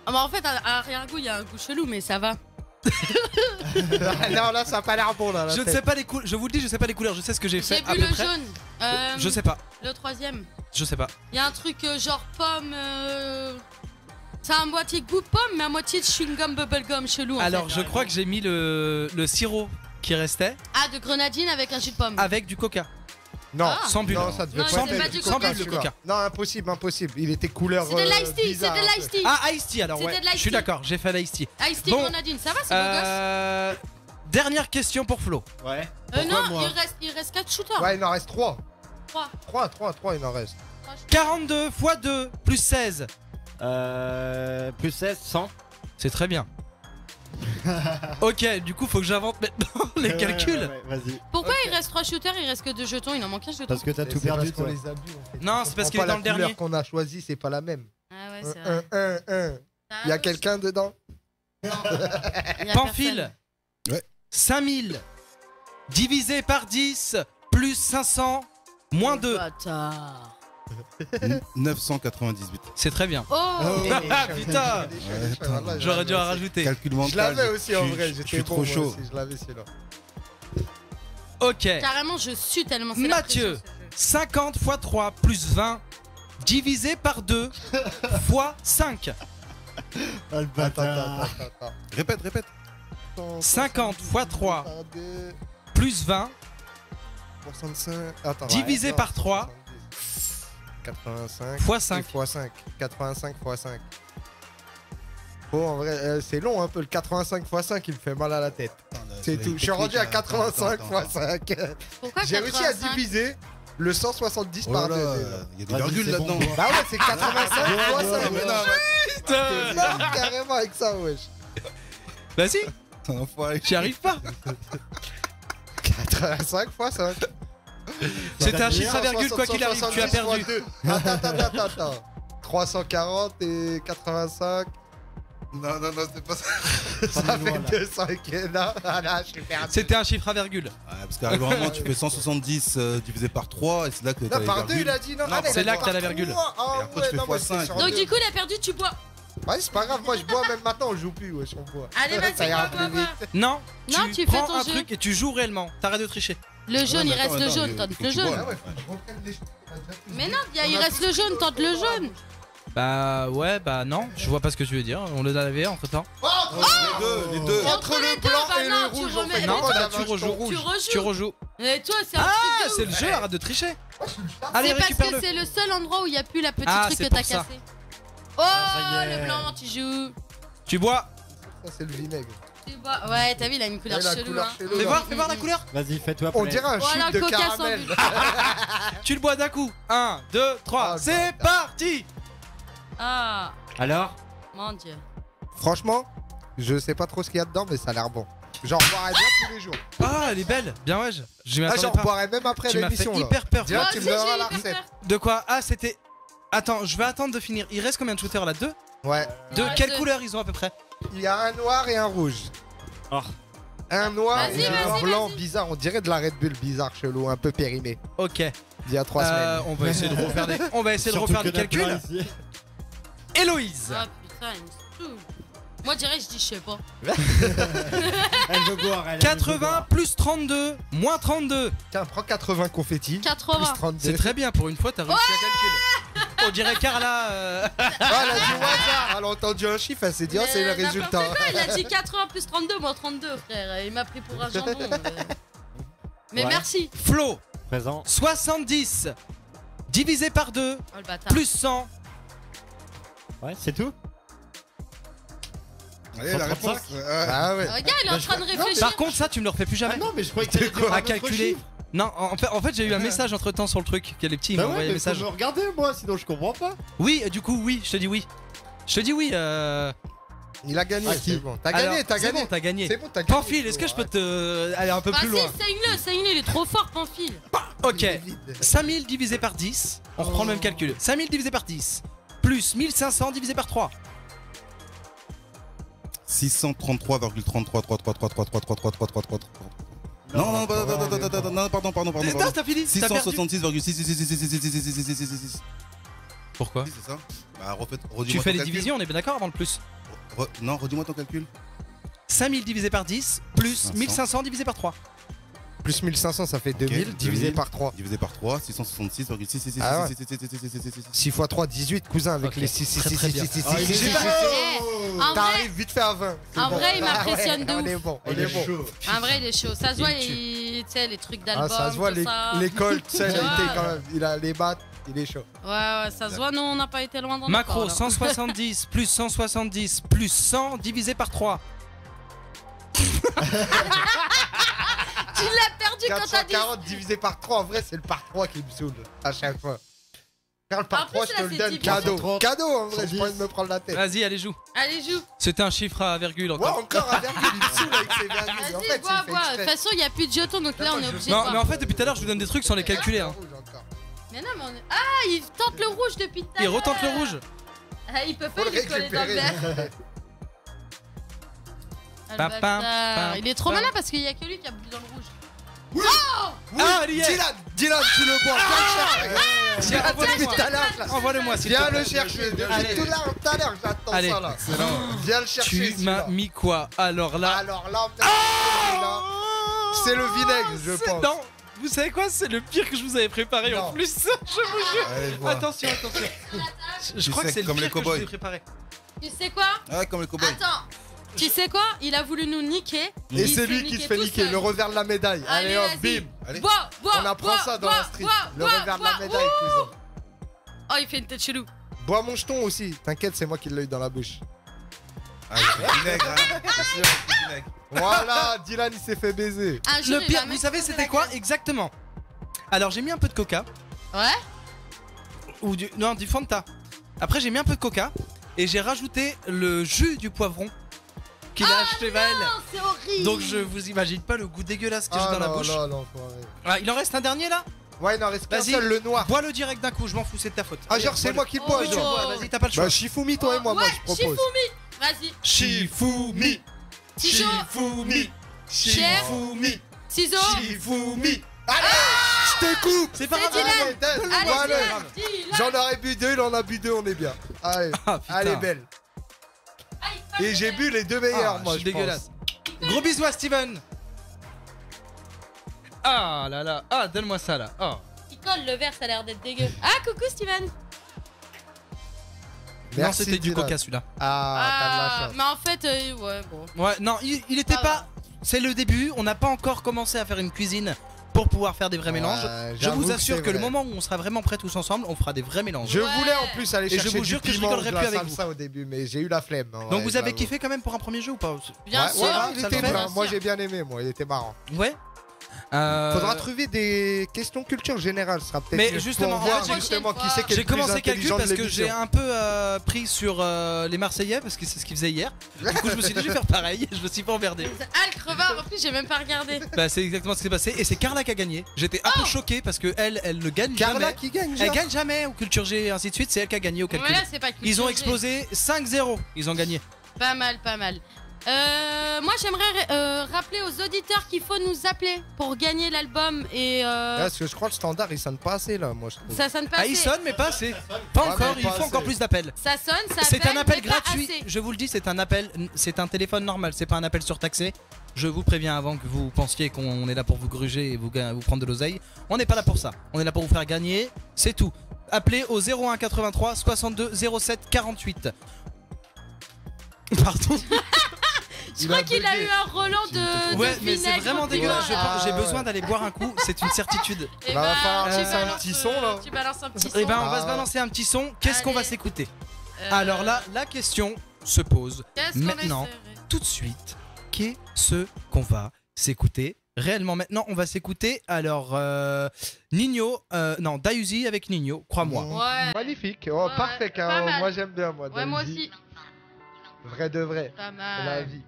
Ah bah en fait à arrière-goût il y a un goût chelou mais ça va. non, là, ça a pas l'air bon là. la Je ne tête. sais pas les couleurs. Je vous le dis, je sais pas les couleurs. Je sais ce que j'ai J'ai fait à bu peu le près. jaune. Je sais pas. Le troisième. Je sais pas. Il y a un truc genre pomme. C'est à moitié goût pomme mais à moitié de chewing-gum bubblegum chelou. En Alors, fait. je crois que j'ai mis le sirop qui restait Ah de grenadine avec un jus de pomme. avec du coca. Non, Ah. Sans bulle. non, ça devait Non, pas c'était être pas du sans coca, bulle, le celui-là. coca. Non, impossible, impossible. Il était couleur. C'était de l'ice tea, bizarre, c'était de un l'ice peu. tea. Ah, Ice Tea alors, C'était ouais. de l'ice Je suis tea. d'accord, j'ai fait l'Ice Tea. Ice tea Bon. grenadine, ça va, c'est beau gosse. Dernière question pour Flo. Ouais. Non, moi il reste 4 shooters. Ouais, il en reste 3. 3. 3, il en reste. 42 x 2 plus 16. Plus 16, 100. C'est très bien. Ok, du coup, faut que j'invente maintenant les calculs. Ouais, vas-y. Pourquoi il reste 3 shooters, il reste que 2 jetons, il en manque un jeton. Parce que t'as Et tout c'est perdu, parce qu'on toi. les a bu en fait. Non, c'est parce qu'il est dans le La dernier. couleur qu'on a choisi, c'est pas la même. Ah ouais, c'est vrai. 1. Il y a quelqu'un dedans. Il y a Pamphile. Ouais. 5000 divisé par 10 plus 500 moins 2. Bâtard. 998. C'est très bien. Oh Ah putain J'aurais dû en rajouter. Calcul mental. Je l'avais aussi en vrai, Je suis trop chaud. Je l'avais celui-là. Ok. Carrément, je suis tellement. c'est la Mathieu, pression, ce jeu. 50 x 3 plus 20 divisé par 2 fois 5. Oh, le bâtard. Attends. Répète. 50 x 3 plus 20 65. Attends. divisé par 3 85 fois 5. fois 5. 85 fois 5. Bon, en vrai, c'est long un peu. Le 85 fois 5, il me fait mal à la tête. C'est tout. Je suis rendu à 85 fois 5. Pourquoi J'ai réussi à 85? diviser le 170 par 2. Il y a des virgules là-dedans. Bah ouais, c'est 85 fois 5. Mais non, T'es mort carrément avec ça, wesh. Vas-y, c'est un enfoiré. j'y arrive pas. 85 fois 5. C'était un chiffre à virgule, quoi qu'il arrive, tu as perdu. Attends. 340 et 85. Non, c'est pas ça. Ça fait 200 là. Ah là, je suis perdu. C'était un chiffre à virgule. Ouais, parce qu'à un moment, tu fais 170 divisé par 3 et c'est là que t'as Là, les par 2, virgules. il a dit non. Non, Allez, c'est là que t'as la par virgule. 3. Ah Et après, ouais, tu fais non, moi, x5. c'est sur Donc, deux. du coup, il a perdu, tu bois. Ouais, c'est pas grave, moi je bois même maintenant, on joue plus, wesh, on boit. Allez, vas-y, Ça ira bois, plus bois, vite. Non, Non, tu fais prends ton un jeu. truc et tu joues réellement. T'arrêtes de tricher. Le jaune, il reste le jaune, il tente faut le que tu bois, jaune. là. Ah ouais, faut que je reprenne les choses. Mais non, il reste le jaune, tente le jaune. Bah ouais, bah non, je vois pas ce que tu veux dire. On le avait entre temps. Les deux. Entre le blanc bah et non, le tu rouge, on remets- fait mais Non, toi, bah, tu rejoues. tu rejoues. Et toi, c'est un Ah, truc de c'est ouf. le jeu, arrête de tricher. Allez, C'est parce récupère-le. que c'est le seul endroit où il n'y a plus la petite Ah, truc c'est que t'as pour ça. cassé. Oh, ça y est. le blanc, tu joues. Tu bois. Ça, c'est le vinaigre. Tu bois. Ouais, t'as vu, il a une couleur Ouais, la chelou. couleur hein. chelou. Fais voir la couleur. Vas-y, fais-toi On plaisir. dirait un Voilà, chute de coca sans caramel. but. Tu le bois d'un coup. 1, 2, 3, Ah, c'est parti. Ah, Alors mon dieu. Franchement, je sais pas trop ce qu'il y a dedans, mais ça a l'air bon. J'en boirais bien tous les jours. Ah, elle est belle. Bien ouais. Je m'y Ah, j'en attendais pas. boirais même après Tu m'as fait l'émission. là. hyper peur. Tiens, Moi tu aussi, me donneras j'ai la hyper recette. peur. De quoi? Ah, c'était. Attends, je vais attendre de finir. Il reste combien de shooters là? 2? Ouais. De Ouais, quelle deux. couleur ils ont à peu près? Il y a un noir et un rouge. Oh. Un noir Vas-y, et un vas-y, blanc vas-y. bizarre. On dirait de la Red Bull bizarre, chelou, un peu périmé. Ok. Il y a 3 semaines. On va essayer de refaire des. On va essayer de Surtout refaire des qu'il y en a plein calculs. ici. Héloïse. Ah putain, il me saoule. Moi, je dirais, je dis, je sais pas. Elle veut boire, elle veut 80 boire. plus 32 moins 32. Tiens, prends 80 confettis. 80. Plus 32. C'est très bien, pour une fois, t'as réussi à calculer. On dirait Carla. Ah, elle a dit au hasard. Elle a entendu un chiffre, elle s'est dit, oh, c'est le Mais résultat. n'importe quoi, il a dit 80 plus 32, moi 32, frère. Il m'a pris pour un jambon. Mais Ouais. merci. Flo, Présent. 70 divisé par 2 Oh le bâtard. plus 100. Ouais, c'est tout. Allez, la 135. réponse. Ah ouais. Regarde, il est en train de réfléchir. Par contre, ça, tu me le refais plus jamais. Ah non, mais je croyais que t'allais dire un À autre calculer. chiffre. Non, en fait j'ai eu un message entre temps sur le truc. Que les petits ils Bah m'ont ouais, envoyé un mais faut message. me regarder moi, sinon je comprends pas. Oui, du coup, oui, je te dis oui. Je te dis oui. Il a gagné, Ah, c'est qui bon. T'as Alors, gagné, t'as c'est gagné. bon, t'as gagné. C'est bon, t'as gagné. Pamphile, est-ce que je peux te aller un peu plus Vas-y, loin? saigne-le, il est trop fort, Pamphile. Ok. 5000 divisé par 10. On reprend le même calcul. 5000 divisé par 10. Plus 1500 divisé par 3. 633,33333333333333. Non, pardon. Non, t'as fini. T'as perdu. 666,666666666. Pourquoi? C'est ça? Bah, Tu redis-moi fais ton les calcul. divisions, on est bien d'accord avant le plus. Non, redis-moi ton calcul. 5000 divisé par 10 plus 500. 1500 divisé par 3. Plus 1500, ça fait 2000 Ok, divisé 2000. par 3. Divisé par 3, 666,666666666. Ah ouais. 6 x 3, 18, cousin, avec Ok, les 6, 6, très, 6, très 6, bien. 6, 6, Ah, il est 6, super. En vrai, T'arrives vite fait à 20. c'est En bon. vrai, il Ah m'impressionne de On ouf. est bon, on Il est est bon. chaud. en vrai, il est chaud. Ça se voit, Il tue. tu sais, les trucs Ah, d'album, ça se voit, tout ça. l'école, tu sais, il Tu a vois. été quand même. Il a les battes, il est chaud. Ouais, ça se voit, nous, on n'a pas été loin dans le Macro, corps, là. 170 plus 170 plus 100 divisé par 3. Tu l'as perdu quand t'as dit. 440 divisé par 3, en vrai, c'est le par 3 qui me saoule à chaque fois. Faire le En par plus, 3, je là, te le c'est donne. 10. Cadeau. 330. Cadeau, en vrai, j'ai 110. pas envie de me prendre la tête. Vas-y, allez, joue. Allez, joue. C'était un chiffre à virgule Ouais, encore. encore un virgule, il me saoule avec ses virgules. En Vas-y, fait, bois, il fait bois. De toute exprès. façon, il n'y a plus de jetons, donc là, on est obligé de Non, boire. mais en fait, depuis tout à l'heure, je vous donne des trucs sans les calculer. Hein. Rouge encore. Mais non, mais on est... Ah, il tente le rouge depuis tout à Il l'heure. retente le rouge. Ah, il peut Faut pas le lui coller dans le récupérer. verre. Ah, le Pam, pam, bâtard. pam, Il est trop pam. malin parce qu'il y a que lui qui a bu dans le rouge. Oui. Ah, il y est. Dylan, tu le bois. Tiens, envoie-le-moi. tout à l'heure, là. Envoie-le-moi, s'il te Viens plaît. le chercher. Depuis Allez. tout à l'heure, j'attends Allez. ça là. Viens le chercher. Tu celui-là. m'as mis quoi? Alors là. Alors là, c'est le vinaigre, je pense. Non, vous savez quoi? C'est le pire que je vous avais préparé en Non. plus. Je vous jure. Allez, vois. Attention. Je Tu crois que sais, c'est le comme pire les que je vous ai cow-boys. préparé. Tu sais quoi? Ouais, comme les cow-boys. Attends. Tu sais quoi? Il a voulu nous niquer. Et Il c'est s'est lui qui se fait tout niquer, seul. le revers de la médaille. Allez hop, vas-y. bim. Allez. Bois. On apprend ça dans la street. Le revers de la médaille, cousin. Oh, il fait une tête chelou. Bois mon jeton aussi. T'inquiète, c'est moi qui l'ai eu dans la bouche. Ah, il fait vinaigre, hein. C'est sûr, il fait vinaigre. Voilà, Dylan, il s'est fait baiser. Un jour, Le il pire, va vous mettre savez ça c'était dans quoi? la gueule. Exactement. Alors j'ai mis un peu de coca. Ouais. Ou du Fanta. Après j'ai mis un peu de coca. Et j'ai rajouté le jus du poivron qu'il a acheté Vaël. Non, c'est horrible. Donc je vous imagine pas le goût dégueulasse que j'ai dans la bouche. Non, l'enfoiré. Ah, il en reste un dernier là? Ouais, il en reste qu'un Vas-y, seul, le noir. bois-le direct d'un coup, je m'en fous, c'est de ta faute. Ah, genre, c'est moi qui le bois, Oh, Tu le genre. bois, vas-y, t'as pas le choix. Bah, Shifumi, toi et moi, ouais, je propose. Shifumi. Vas-y. Shifumi. Ciseaux. Shifumi. Chef. Shifumi. Ciseaux. Shifumi. Allez, je te coupe. C'est pas C'est grave. Dylan. Allez, Allez, voilà. Dylan, Dylan. J'en aurais bu deux, il en a bu deux, on est bien. Allez, Ah, putain. allez, belle. Et j'ai bu les deux meilleurs, Ah, moi, je je suis dégueulasse. Gros bisous à Steven. Ah là là. Ah, donne-moi ça là. Oh. Il colle le verre, ça a l'air d'être dégueu. Ah, coucou Steven. Non, Merci, c'était du Dylan. coca celui-là. Ah, t'as de la chance. Mais en fait, ouais, bon. Ouais, non, il était Ah, pas. C'est le début, on n'a pas encore commencé à faire une cuisine pour pouvoir faire des vrais mélanges. Je j'avoue vous que assure c'est que le vrai. moment où on sera vraiment prêts tous ensemble, on fera des vrais mélanges. Je Ouais. voulais en plus aller Et je chercher vous jure du que je piment, rigolerai de plus la avec salsa au début, mais j'ai eu la flemme. Donc ouais, vous avez j'avoue. kiffé quand même pour un premier jeu ou pas? Bien Ouais, sûr. ouais, ça il le était fait. bien. Moi sûr. j'ai bien aimé, moi, il était marrant. Ouais. Faudra trouver des questions culture générale, ce sera peut-être Mais mieux justement, pour voir en fait, justement qui j'ai- c'est qui est J'ai le plus commencé calcul intelligent de parce que j'ai l'émission. un peu pris sur les Marseillais parce que c'est ce qu'ils faisaient hier. Du coup, je me suis dit, je vais faire pareil. Je me suis pas emmerdé. Ah, le crevard, en plus, j'ai même pas regardé. Bah, c'est exactement ce qui s'est passé. Et c'est Carla qui a gagné. J'étais un peu choqué parce que elle ne gagne Carla jamais. qui gagne, Elle genre. gagne jamais au Culture G et ainsi de suite. C'est elle qui a gagné au Mais calcul. là, c'est pas Ils ont culture G. explosé 5-0. Ils ont gagné. Pas mal, pas mal. Moi, j'aimerais rappeler aux auditeurs qu'il faut nous appeler pour gagner l'album et Parce que je crois que le standard il sonne pas assez là, moi je trouve. ça sonne pas Ah, assez. il sonne, mais pas assez. Pas Ouais, encore. mais Il pas faut encore assez. plus d'appels. Ça sonne, ça C'est un appel mais pas gratuit. assez. Je vous le dis, c'est un appel. C'est un téléphone normal. C'est pas un appel surtaxé. Je vous préviens avant que vous pensiez qu'on est là pour vous gruger et vous prendre de l'oseille. On n'est pas là pour ça. On est là pour vous faire gagner. C'est tout. Appelez au 01 83 62 07 48. Pardon. Je crois qu'il a eu un Roland de Ouais, de mais c'est vinaigre vraiment au dégueulasse. vinaigre. J'ai besoin d'aller boire un coup. C'est une certitude. Eh Bah, va falloir tu lancer un balances, petit son, là. Tu balances un petit son. Et ben, on va Ah. se balancer un petit son. Qu'est-ce qu'on va Allez. s'écouter? Euh, Alors là, la question se pose qu'est-ce qu'on maintenant, essaierait tout de suite. Qu'est-ce qu'on va s'écouter? Réellement, maintenant, on va s'écouter. Alors, Nino, non, Dayuzi avec Nino, crois-moi. Ouais. Magnifique, oh, Ouais, parfait, pas hein. mal. Moi j'aime bien, moi. Ouais, moi Daisy. aussi. Vrai de vrai, Pas c'est la mal. vie.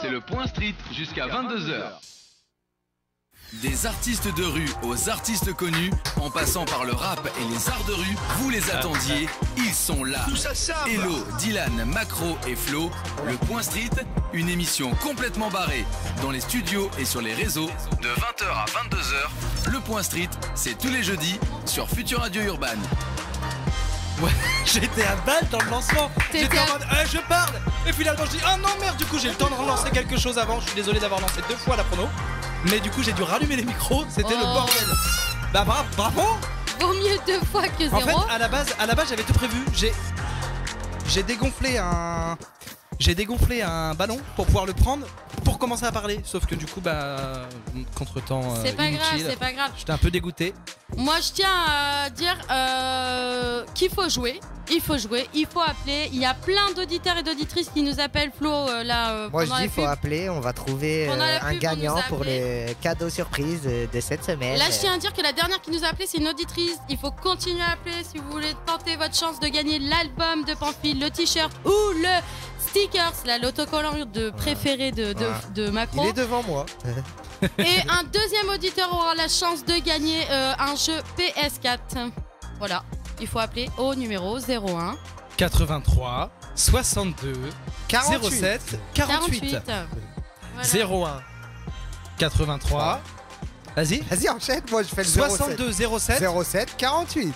C'est le Point Street jusqu'à 22h. Des artistes de rue aux artistes connus, en passant par le rap et les arts de rue, vous les attendiez, ils sont là. Hello, Dylan, Macro et Flo, le Point Street, une émission complètement barrée dans les studios et sur les réseaux de 20h à 22h. Le Point Street, c'est tous les jeudis sur Future Radio Urban. Ouais, j'étais à balle dans le lancement. T'étais J'étais en à- mode, je parle. Et finalement, je dis, oh non, merde, du coup, j'ai le temps de relancer quelque chose avant. Je suis désolé d'avoir lancé 2 fois la prono. Mais du coup, j'ai dû rallumer les micros. C'était le Oh. bordel. Bah, bravo. Vaut mieux 2 fois que 0. En fait, à la base, j'avais tout prévu. J'ai dégonflé un ballon pour pouvoir le prendre pour commencer à parler. Sauf que du coup, bah, contretemps c'est pas grave, inutile. c'est pas grave. J'étais un peu dégoûté. Moi, je tiens à dire qu'il faut jouer. Il faut jouer, il faut appeler. Il y a plein d'auditeurs et d'auditrices qui nous appellent, Flo, là. Moi je pendant dis la faut pub. appeler, on va trouver Pendant la un pub, gagnant on nous a pour appelé. les cadeaux surprises de cette semaine. Là, je tiens à dire que la dernière qui nous a appelé, c'est une auditrice. Il faut continuer à appeler si vous voulez tenter votre chance de gagner l'album de Pamphile, le t-shirt ou le stickers, l'autocollant de préféré de Macron. Il est devant moi. Et un deuxième auditeur aura la chance de gagner un jeu PS4. Voilà, il faut appeler au numéro 01 83 62 48. 07 48 01 83. Vas-y. Vas-y, enchaîne. Moi, je fais le 62 07 07 48.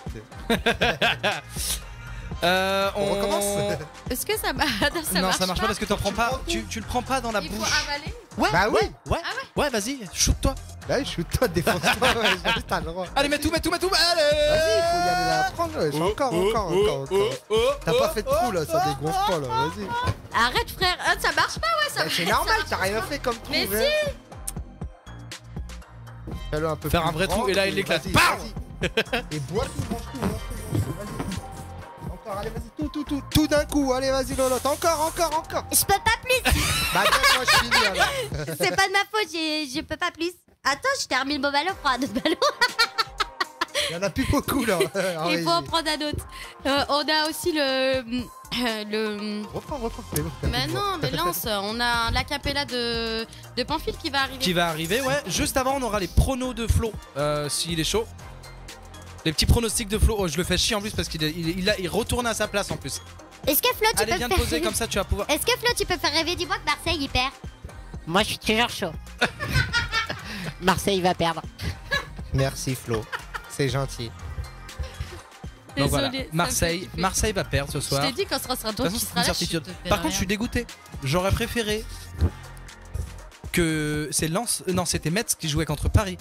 On recommence. Est-ce que ça marche? Non, ça marche pas parce que t'en prends pas. Tu le prends pas dans la Il bouche. faut avaler? Ouais, Bah oui. Ouais, vas-y, shoot-toi. Bah oui, shoot-toi, défonce-toi. Ouais, t'as le droit. Allez, mets tout. Allez. Vas-y, il faut y aller la prendre. Ouais. Encore. T'as pas fait de trou là, ça dégonfle pas là. Vas-y. Arrête, frère. Ah, ça marche pas, ouais, ça Bah, marche. c'est normal, t'as rien fait comme trou. Mais ouais. Fais-le un peu Faire plus un vrai grand, trou et là, il vas-y, éclate. vas-y. Bam. Et bois tout, mange tout. Encore, allez, vas-y, tout d'un coup. Allez, vas-y, Lolotte. Encore. Je peux pas plus. Bah, attends, moi, je finis alors. C'est pas de ma faute, je peux pas plus. Attends, je t'ai remis le beau ballon, prends un autre ballon. Il y en a plus beaucoup là. Il faut en prendre un autre. On a aussi le. Reprends. Mais non, mais lance, on a l'acapella de Pamphile qui va arriver. Qui va arriver, ouais. Juste avant, on aura les pronos de Flo, s'il est chaud. Les petits pronostics de Flo. Oh, je le fais chier en plus parce qu'il retourne à sa place en plus. Est-ce que Flo, tu Allez, peux viens me te faire poser comme ça, tu vas pouvoir. Est-ce que Flo, tu peux faire rêver? Dis-moi que Marseille il perd. Moi, je suis toujours chaud. Marseille va perdre. Merci Flo, c'est gentil. Donc voilà, Désolée, ça me Marseille va perdre ce Je soir. t'ai dit quand ce sera toi De qui toute façon, sera là. c'est une je certitude. te fais Par contre, rien. je suis dégoûté. J'aurais préféré que c'est Lens. Non, c'était Metz qui jouait contre Paris.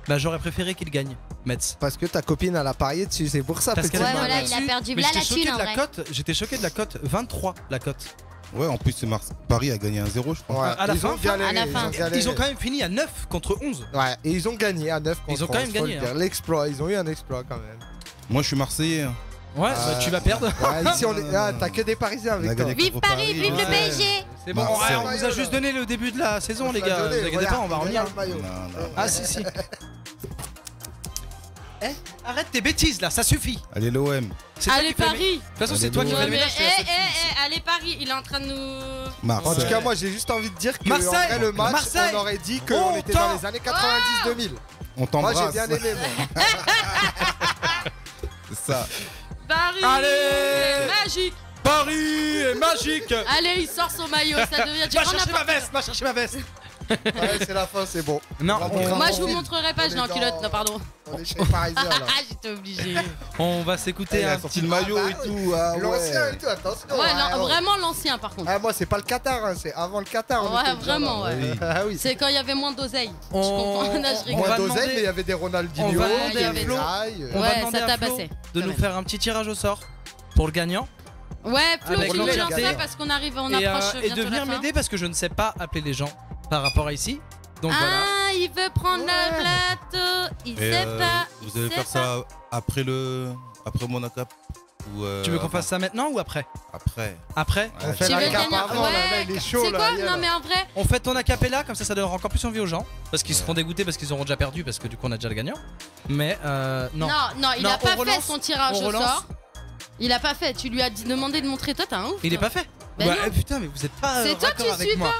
Bah, j'aurais préféré qu'il gagne, Metz. Parce que ta copine elle a parié dessus, c'est pour ça. Parce petit. qu'elle Ouais, a voilà, dessus. il a perdu. Mais Là, j'étais la choqué thune, de en la vrai. cote. J'étais choqué de la cote 23, la cote. Ouais, en plus, Paris a gagné 1-0, je crois. Ouais, À la ils fin, ont galéré, à la fin. Ils ont quand même fini à 9 contre 11. Ouais, et ils ont gagné à 9 contre Ils ont quand même 11, faut gagné, le dire. L'exploit, ils ont eu un exploit quand même. Moi, je suis Marseillais. hein. Ouais, bah, tu vas perdre. Ouais, ici, t'as que des Parisiens On a avec toi. gagné Vive contre Paris, vive le Ouais. PSG. C'est bon, Marseille. on vous a juste donné le début de la saison, les gars. Vous inquiétez pas, on va revenir. Non. Ah, si. Eh, arrête tes bêtises là, ça suffit. Allez, l'OM. C'est toi Allez, qui fais le- Paris. De toute façon, c'est Allez, toi qui l'OM. fais le Mais, ménage. c'est la seule fille. allez, Paris, il est en train de nous. En tout cas, Marseille. moi j'ai juste envie de dire que Marseille. en vrai, le match, Marseille. on aurait dit On qu'on était dans t'en- les années 90-2000. On Moi t'embrasse. j'ai bien aimé, moi. C'est ça. Paris Allez. magique. Paris est magique. Allez, il sort son maillot, ça devient du Va grand chercher ma n'importe veste, va chercher ma veste. Ouais, c'est la fin, c'est bon. Non, On- Moi, je vous montrerai pas, je l'ai en culotte, là, pardon. On est chez les Parisiens là. Ah, j'étais obligé. on va s'écouter Il a un sorti petit. le maillot Ah, et bah tout. Ah, L'ancien ouais. et tout, attention. Ouais, non, ouais. vraiment l'ancien, par contre. Ah, moi c'est pas le Qatar, hein, c'est avant le Qatar. on Ouais, était déjà vraiment, là. ouais. Ah oui. C'est quand il y avait moins d'oseille. Je On- comprends. Non, je on rigole. va Moins d'oseille, demander- mais il y avait des Ronaldinho, on va des demander à Flo. Versailles. On va Ouais, demander ça à Flo tabassait, de quand nous même. faire un petit tirage au sort pour le gagnant. Ouais, Flo, Avec tu nous l'entièreté. lances ça parce qu'on arrive, on et, approche et bientôt de venir la fin. m'aider parce que je ne sais pas appeler les gens par rapport à ici. Donc voilà. Ah, il veut prendre le plateau. Il Et, sait pas. vous allez faire ça après mon accap ou Tu veux qu'on avant fasse ça maintenant ou après? Après. Après On fait Tu la veux le cape gagnant? avant, là, Ouais, il est chaud c'est là. quoi? il y a, Non, là. mais en vrai. On fait ton acapella, comme ça donnera encore plus envie aux gens. Parce qu'ils seront dégoûtés parce qu'ils auront déjà perdu, parce que du coup on a déjà le gagnant. Mais non. Non, il Non, a pas on relance, fait son tirage on au relance. sort. Il a pas fait. Tu lui as demandé de montrer. Toi, t'as un ouf. Il est toi. pas fait. Bah Bah, non. putain, mais vous êtes pas C'est toi raccord qui avec suis moi.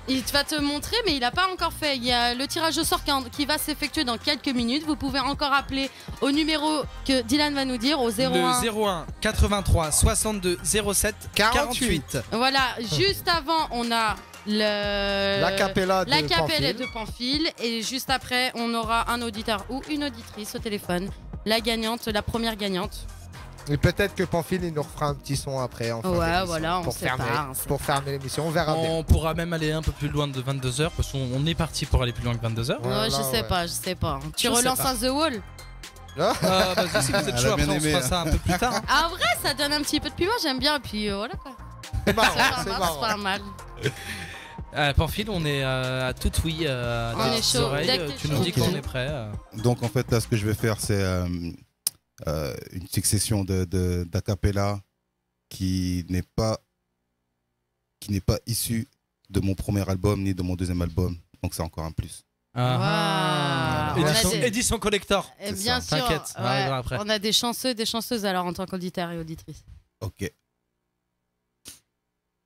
Il va te montrer, mais il a pas encore fait. Il y a le tirage au sort qui va s'effectuer dans quelques minutes. Vous pouvez encore appeler au numéro que Dylan va nous dire, au 01. Le 01 83 62 07 48. Voilà, juste avant, on a L'acapella de l'acapella Pamphile. de Pamphile. Et juste après, on aura un auditeur ou une auditrice au téléphone. La gagnante, la première gagnante. Et peut-être que Pamphile il nous refera un petit son après. En fin Ouais, d'émission, voilà, on pour sait fermer, pas, on sait pour fermer l'émission. On verra bien. On pourra même aller un peu plus loin de 22h parce qu'on est parti pour aller plus loin que 22h. Voilà, je sais ouais. pas, je sais pas. Tu Je sais relances pas. un The Wall? Vas-y, si vous êtes Elle chaud, a après bien on se aimé. fera ça un peu plus tard. Ah, en vrai, ça donne un petit peu de piment, j'aime bien. Et puis voilà quoi. C'est marrant, C'est c'est pas marrant. mal. Pamphile, on est à tout oui. On est chaud. Oreilles. Dès que t'es Tu nous chaud. dis quand on est prêt. Donc en fait là ce que je vais faire c'est une succession d'acapella qui n'est pas issue de mon premier album ni de mon deuxième album. Donc c'est encore un plus. Ah. Wow. On a Édition, des- édition collector. Et C'est bien ça. sûr, T'inquiète, ça ouais, arrivera après. on a des chanceux, des chanceuses alors en tant qu'auditeurs et auditrices. Ok.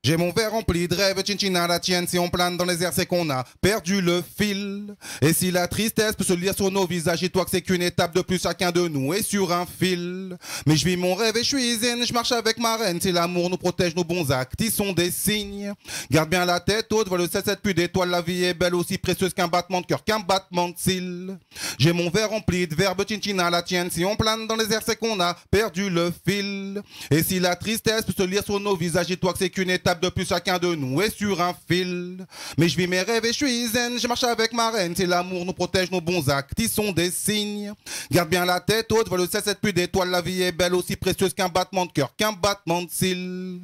J'ai mon verre rempli de rêves, chin à la tienne. Si on plane dans les airs, c'est qu'on a perdu le fil. Et si la tristesse peut se lire sur nos visages, dis-toi que c'est qu'une étape de plus, chacun de nous est sur un fil. Mais je vis mon rêve et je suis zen, je marche avec ma reine. Si l'amour nous protège, nos bons actes, ils sont des signes. Garde bien la tête haute, vois le 7-7 plus d'étoiles. La vie est belle, aussi précieuse qu'un battement de cœur, qu'un battement de cils. J'ai mon verre rempli de verbes, chin à la tienne. Si on plane dans les airs, c'est qu'on a perdu le fil. Et si la tristesse peut se lire sur nos visages, dis-toi que c'est qu'une étape de plus, chacun de nous est sur un fil. Mais je vis mes rêves et je suis zen, je marche avec ma reine. Si l'amour nous protège, nos bons actes, ils sont des signes. Garde bien la tête haute, vois le 7-7 plus d'étoiles. La vie est belle, aussi précieuse qu'un battement de cœur, qu'un battement de cils.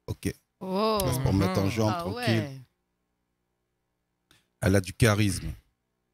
Ok. Oh. C'est pour me mettre en jambe, Ah tranquille. ouais. Elle a du charisme.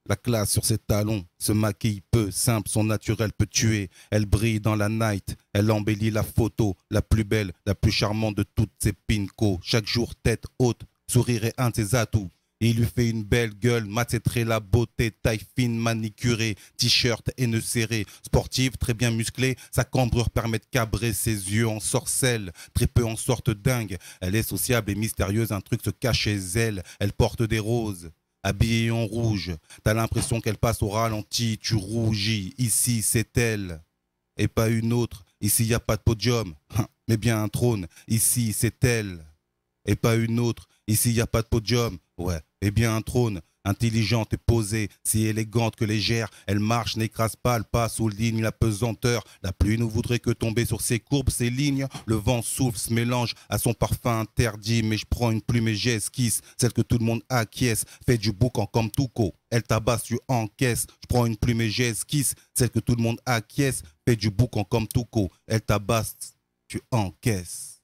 La classe sur ses talons, se maquille peu, simple, son naturel peut tuer. Elle brille dans la night, elle embellit la photo, la plus belle, la plus charmante de toutes ses pincos. Chaque jour tête haute, sourire est un de ses atouts. Et il lui fait une belle gueule, mat c'est très la beauté, taille fine, manicurée, t-shirt haineux serré, sportive, très bien musclée, sa cambrure permet de cabrer ses yeux en sorcelle, très peu en sorte dingue. Elle est sociable et mystérieuse, un truc se cache chez elle, elle porte des roses. Habillée en rouge, t'as l'impression qu'elle passe au ralenti, tu rougis. Ici, c'est elle, et pas une autre. Ici, y a pas de podium, mais bien un trône. Ici, c'est elle, et pas une autre. Ici, y a pas de podium, ouais, et bien un trône. Intelligente et posée, si élégante que légère, elle marche, n'écrase pas, elle passe aux lignes, la pesanteur. La pluie ne voudrait que tomber sur ses courbes, ses lignes. Le vent souffle, se mélange à son parfum interdit. Mais je prends une plume et j'esquisse, celle que tout le monde acquiesce. Fait du boucan comme Touko, elle tabasse, tu encaisses. Je prends une plume et j'esquisse, celle que tout le monde acquiesce. Fait du boucan comme Touko, elle tabasse, tu encaisses.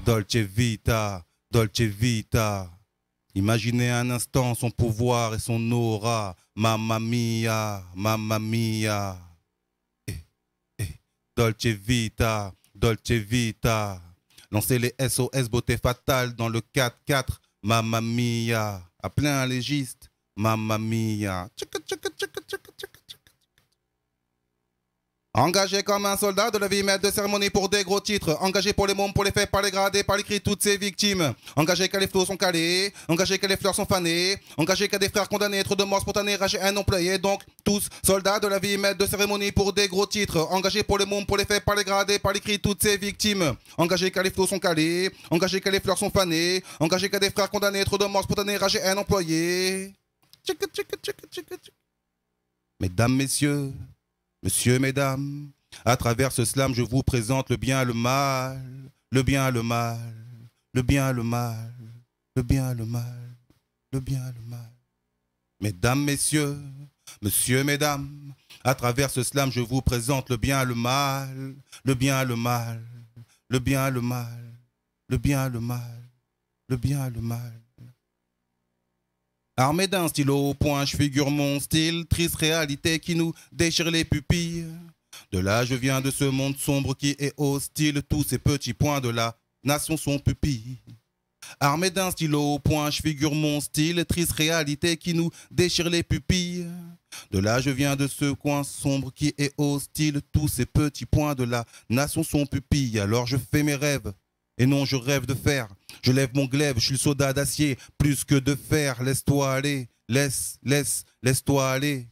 Dolce Vita, Dolce Vita. Imaginez un instant son pouvoir et son aura. Mamma mia, mamma mia. Dolce Vita, Dolce Vita. Lancez les SOS beauté fatale dans le 4-4. Mamma mia. Appelez un légiste. Mamma mia. Engagé comme un soldat de la vie, maître de cérémonie pour des gros titres. Engagé pour les mômes, pour les faits, par les gradés, par les cris, toutes ses victimes. Engagé quand les flots sont calés. Engagé quand les fleurs sont fanées. Engagé quand des frères condamnés, trop de morts spontanés, ragés, un employé. Donc, tous soldats de la vie, maître de cérémonie pour des gros titres. Engagé pour les mômes, pour les faits, par les gradés, par les cris, toutes ses victimes. Engagé quand les flots sont calés. Engagé quand les fleurs sont fanées. Engagé quand des frères condamnés, trop de morts spontanés, ragés, un employé. Mesdames, messieurs. Monsieur, mesdames, à travers ce slam, je vous présente le bien, le mal, le bien, le mal, le bien, le mal, le bien, le mal, le bien, le mal. Mesdames, messieurs, monsieur, mesdames, à travers ce slam, je vous présente le bien, le mal, le bien, le mal, le bien, le mal, le bien, le mal, le bien, le mal. Armé d'un stylo au poing, je figure mon style, triste réalité qui nous déchire les pupilles. De là, je viens de ce monde sombre qui est hostile, tous ces petits points de la nation sont pupilles. Armé d'un stylo au poing, je figure mon style, triste réalité qui nous déchire les pupilles. De là, je viens de ce coin sombre qui est hostile, tous ces petits points de la nation sont pupilles. Alors je fais mes rêves. Et non, je rêve de fer. Je lève mon glaive, je suis le soldat d'acier. Plus que de fer, laisse-toi aller. Laisse-toi aller.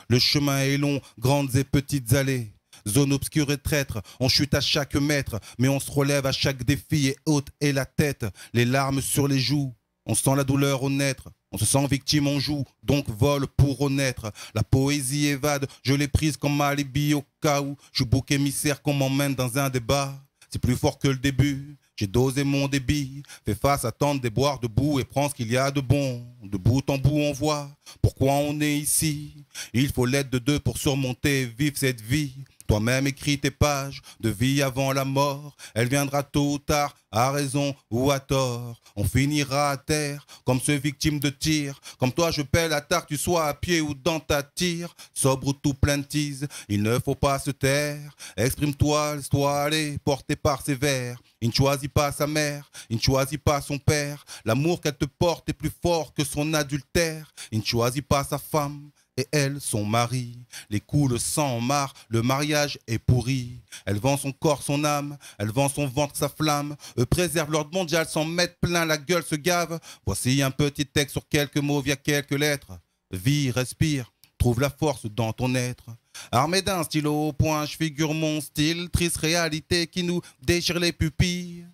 Le chemin est long, grandes et petites allées. Zone obscure et traître, on chute à chaque mètre. Mais on se relève à chaque défi et haute est la tête. Les larmes sur les joues, on sent la douleur au naître. On se sent victime, on joue, donc vole pour renaître. La poésie évade, je l'ai prise comme alibi au cas où. Je suis bouc émissaire qu'on m'emmène dans un débat. C'est plus fort que le début. J'ai dosé mon débit, fais face à tant de déboires debout et prends ce qu'il y a de bon. De bout en bout on voit pourquoi on est ici. Il faut l'aide de deux pour surmonter et vivre cette vie. Toi-même écris tes pages de vie avant la mort. Elle viendra tôt ou tard, à raison ou à tort. On finira à terre, comme ceux victimes de tir. Comme toi je paie la tare, tu sois à pied ou dans ta tire. Sobre ou tout plein de tease, il ne faut pas se taire. Exprime-toi, laisse-toi aller, porté par ses vers. Il ne choisit pas sa mère, il ne choisit pas son père. L'amour qu'elle te porte est plus fort que son adultère. Il ne choisit pas sa femme, et elle, son mari. Les coups, le sang en marre, le mariage est pourri. Elle vend son corps, son âme, elle vend son ventre, sa flamme. Eux préservent l'ordre mondial sans mettre plein, la gueule se gave. Voici un petit texte sur quelques mots via quelques lettres. Vis, respire, trouve la force dans ton être. Armé d'un stylo au poing, je figure mon style. Triste réalité qui nous déchire les pupilles.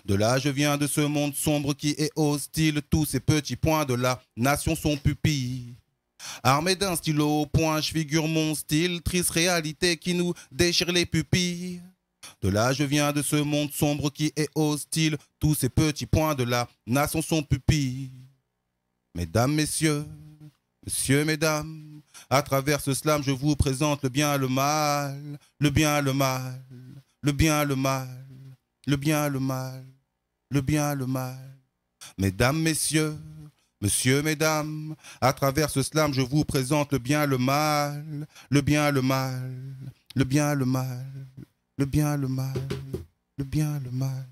De là je viens de ce monde sombre qui est hostile. Tous ces petits points de la nation sont pupilles. Armé d'un stylo au poing, je figure mon style. Triste réalité qui nous déchire les pupilles. De là je viens de ce monde sombre qui est hostile. Tous ces petits points de la nation sont pupilles. Mesdames, messieurs, messieurs, mesdames, à travers ce slam je vous présente le bien, le mal. Le bien, le mal. Le bien, le mal. Le bien, le mal. Le bien, le mal. Mesdames, messieurs, messieurs, mesdames, à travers ce slam, je vous présente le bien, le mal, le bien, le mal, le bien, le mal, le bien, le mal, le bien, le mal.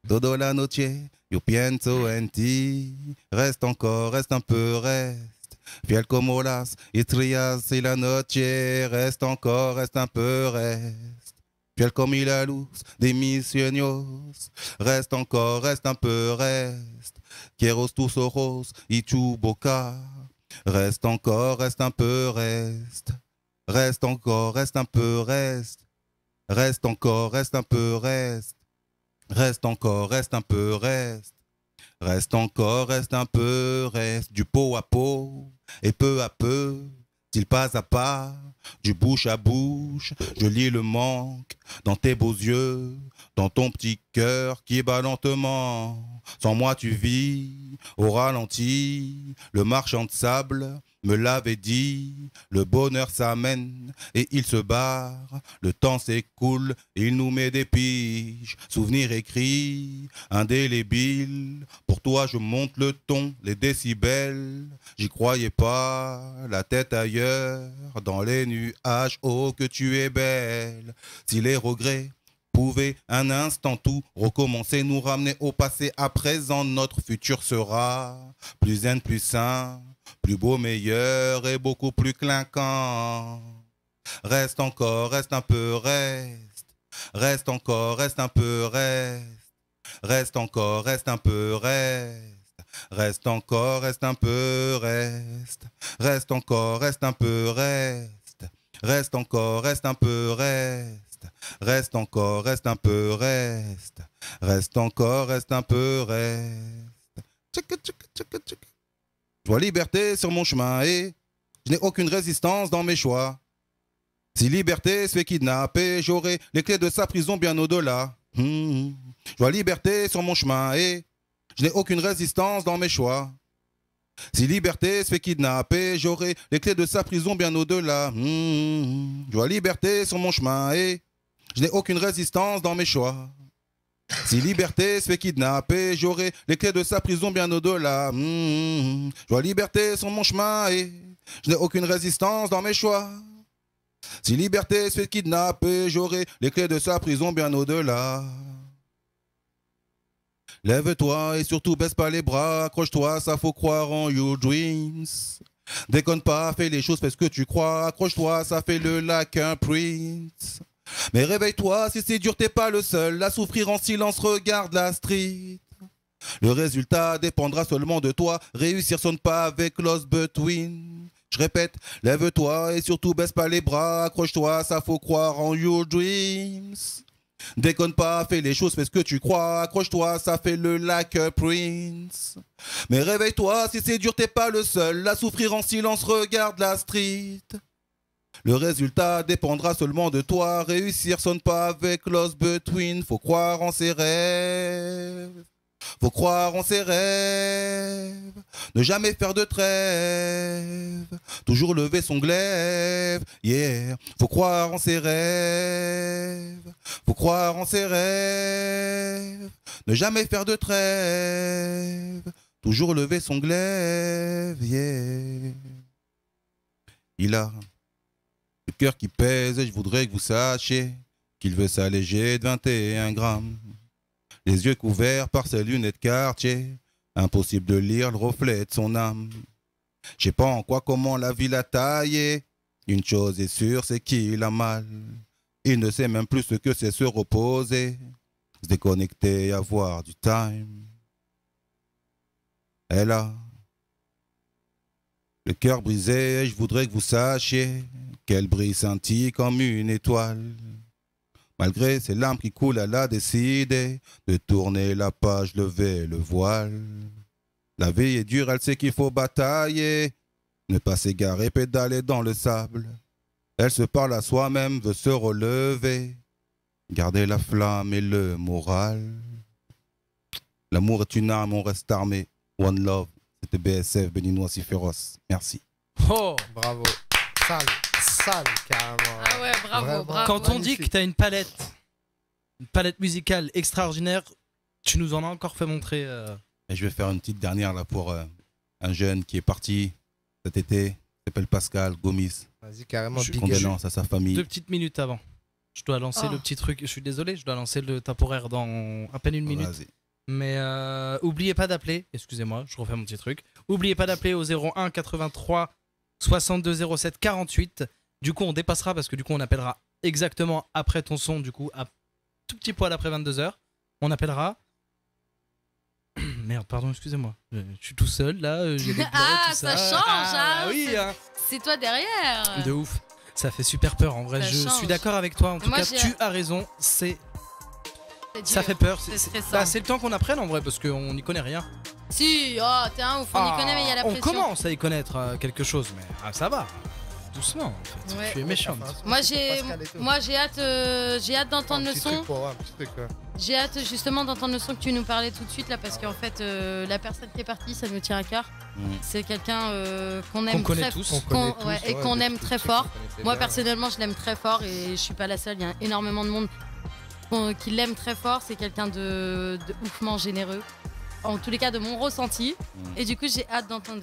Dodo la noche, yo pienso en ti, reste encore, reste un peu, reste. Fiel como las estrellas y la noche, reste encore, reste un peu, reste. Fiel comme la luz de mis sueños, reste encore, reste un peu, reste. Quiero tus ojos y tu boca, reste encore, reste un peu, reste. Reste encore, reste un peu, reste. Reste encore, reste un peu, reste. Reste encore, reste un peu, reste. Reste encore, reste un peu, reste. Du pot à pot, et peu à peu, style pas à pas, du bouche à bouche, je lis le manque dans tes beaux yeux, dans ton petit cœur qui bat lentement. Sans moi tu vis au ralenti, le marchand de sable me l'avait dit, le bonheur s'amène et il se barre, le temps s'écoule, il nous met des piges, souvenirs écrits, indélébiles, pour toi je monte le ton, les décibels, j'y croyais pas, la tête ailleurs, dans les nuages, oh que tu es belle, si les regrets pouvaient un instant tout recommencer, nous ramener au passé, à présent notre futur sera plus zen, plus sain, plus beau, meilleur et beaucoup plus clinquant. Reste encore, reste un peu, reste. Reste encore, reste un peu, reste. Reste encore, reste un peu, reste. Reste encore, reste un peu, reste. Reste encore, reste un peu, reste. Reste encore, reste un peu, reste. Reste encore, reste un peu, reste. Reste encore, reste un peu, reste. Je vois liberté sur mon chemin et je n'ai aucune résistance dans mes choix. Si liberté se fait kidnapper, j'aurai les clés de sa prison bien au-delà. Je vois liberté sur mon chemin et je n'ai aucune résistance dans mes choix. Si liberté se fait kidnapper, j'aurai les clés de sa prison bien au-delà. Je vois liberté sur mon chemin et je n'ai aucune résistance dans mes choix. Si liberté se fait kidnapper, j'aurai les clés de sa prison bien au-delà. Je vois liberté sur mon chemin et je n'ai aucune résistance dans mes choix. Si liberté se fait kidnapper, j'aurai les clés de sa prison bien au-delà. Lève-toi et surtout baisse pas les bras, accroche-toi, ça faut croire en your dreams. Déconne pas, fais les choses, fais ce que tu crois, accroche-toi, ça fait le like un prince. Mais réveille-toi, si c'est dur, t'es pas le seul à souffrir en silence, regarde la street. Le résultat dépendra seulement de toi, réussir sonne pas avec Lost Between. Je répète, lève-toi et surtout baisse pas les bras, accroche-toi, ça faut croire en your dreams. Déconne pas, fais les choses, fais ce que tu crois, accroche-toi, ça fait le like a prince. Mais réveille-toi, si c'est dur, t'es pas le seul à souffrir en silence, regarde la street. Le résultat dépendra seulement de toi, réussir sonne pas avec Lost Between, faut croire en ses rêves. Faut croire en ses rêves, ne jamais faire de trêve, toujours lever son glaive, yeah. Faut croire en ses rêves, faut croire en ses rêves, ne jamais faire de trêve, toujours lever son glaive, yeah. Il a le cœur qui pèse et je voudrais que vous sachiez qu'il veut s'alléger de 21 grammes. Les yeux couverts par ses lunettes quartier, Impossible de lire le reflet de son âme. Je sais pas en quoi, comment la vie l'a taillé. Une chose est sûre, c'est qu'il a mal. Il ne sait même plus ce que c'est se reposer, se déconnecter et avoir du time. Elle a le cœur brisé, je voudrais que vous sachiez qu'elle brille scintille comme une étoile. Malgré ses larmes qui coulent, elle a décidé de tourner la page, lever le voile. La vie est dure, elle sait qu'il faut batailler, ne pas s'égarer, pédaler dans le sable. Elle se parle à soi-même, veut se relever, garder la flamme et le moral. L'amour est une arme, on reste armé. One love, c'était BSF, béninois si féroce. Merci. Oh, bravo. Sale, carrément. Ah ouais, bravo, Vraiment. bravo. Quand on dit que tu as une palette musicale extraordinaire, tu nous en as encore fait montrer. Et je vais faire une petite dernière là pour un jeune qui est parti cet été, il s'appelle Pascal Gomis. Vas-y, carrément, Je big condoléances à sa famille. 2 petites minutes avant. Je dois lancer le petit truc. Je suis désolé, je dois lancer le temporaire dans à peine une minute. Vas-y. Mais oubliez pas d'appeler. Excusez-moi, je refais mon petit truc. Oubliez pas d'appeler au 01 83 62 07 48. Du coup, on dépassera parce que du coup, on appellera exactement après ton son. Du coup, à tout petit poil après 22h, on appellera. Merde, pardon, excusez-moi. Je suis tout seul là. J'ai des Ah, tout ça change, hein, oui, c'est- hein. C'est toi derrière. De ouf. Ça fait super peur en vrai. Ça Je change. suis d'accord avec toi. En tout Moi, cas, j'ai- tu as raison. C'est C'est ça dur, fait peur. c'est stressant. Bah, c'est le temps qu'on apprenne en vrai parce qu'on n'y connaît rien. Si, oh, t'es un ouf, on y connaît, mais il y a la on pression. commence à y connaître quelque chose, mais ça va. Doucement en fait. Ouais. Tu es méchant. Moi j'ai hâte d'entendre le son. Un petit truc, ouais. J'ai hâte justement d'entendre le son que tu nous parlais tout de suite là parce qu'en fait la personne qui est partie ça me tient à cœur. C'est quelqu'un qu'on aime connaît très tous. et qu'on aime très fort. Moi bien. personnellement je l'aime très fort et je suis pas la seule, il y a énormément de monde qui l'aime très fort. C'est quelqu'un de oufement généreux. En tous les cas de mon ressenti. Et du coup j'ai hâte d'entendre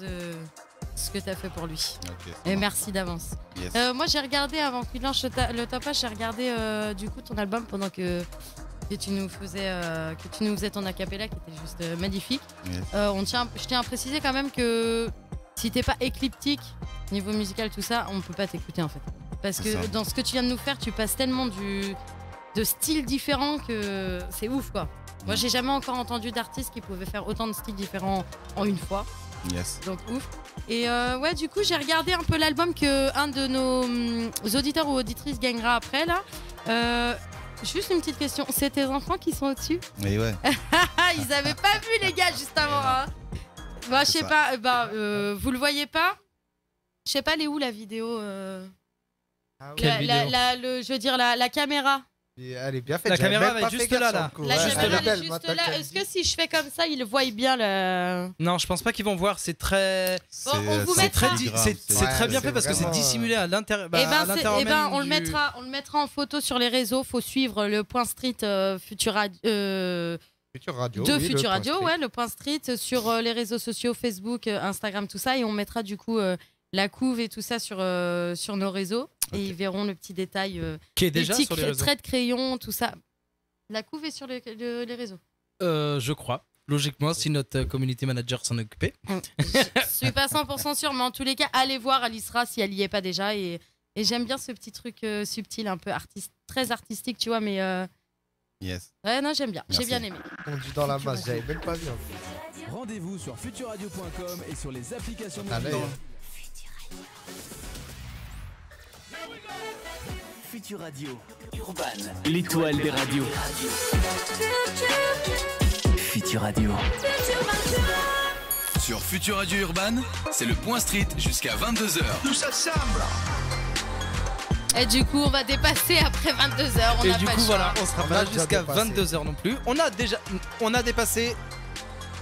ce que tu as fait pour lui. Et merci d'avance. Yes. Moi j'ai regardé avant qu'il lance le tapage, j'ai regardé du coup ton album pendant que tu nous faisais ton acapella qui était juste magnifique. Yes. Je tiens à préciser quand même que si t'es pas éclectique niveau musical tout ça, on peut pas t'écouter en fait. Parce C'est que ça. dans ce que tu viens de nous faire, tu passes tellement de styles différents que c'est ouf quoi. Moi j'ai jamais encore entendu d'artiste qui pouvait faire autant de styles différents en une fois. Yes. Donc ouf. Et ouais, du coup, j'ai regardé un peu l'album que un de nos auditeurs ou auditrices gagnera après là. Juste une petite question, c'est tes enfants qui sont au-dessus? Et ouais. Ils avaient pas vu les gars juste avant. Hein. Bah, je sais pas, vous le voyez pas? Je sais pas, elle est où la vidéo Quelle vidéo je veux dire la caméra. Elle est bien faite. La j'avais caméra même va pas être fait juste gaffe là, sur là. le coup. La Ouais, caméra elle est elle est belle, juste maintenant là. qu'elle Est-ce dit. que si je fais comme ça, ils le voient bien le... Non, je pense pas qu'ils vont voir. C'est très. Bon, on vous C'est mettra. très, c'est très bien fait parce que c'est dissimulé à l'intérieur. Eh ben, on le mettra en photo sur les réseaux. Faut suivre le point street Futur Radio. Futur Radio. De oui, le Futur point Radio, street. ouais, le point street sur les réseaux sociaux, Facebook, Instagram, tout ça. Et on mettra du coup la couve et tout ça sur nos réseaux. Et ils verront le petit détail. Qui est les déjà petits sur les réseaux. traits de crayon, tout ça. La couve est sur les réseaux. Je crois. Logiquement, si notre community manager s'en occupait. Je suis pas 100% sûre, mais en tous les cas, allez voir Alisra si elle y est pas déjà. Et j'aime bien ce petit truc subtil, un peu très artistique, tu vois, mais Yes. ouais, non, j'aime bien. J'ai Merci. bien aimé. On dit dans la masse, j'avais même pas vu. En plus. Rendez-vous sur futurradio.com et sur les applications Ah, mobiles. là, Futur Radio, Urban, l'étoile des radios. Futur Radio. Sur Futur Radio Urban, c'est le Point Street jusqu'à 22h. Tout ça semble. Et du coup, on va dépasser après 22h. Et du coup, voilà, on sera On pas a déjà jusqu'à dépassé. 22h non plus. On a dépassé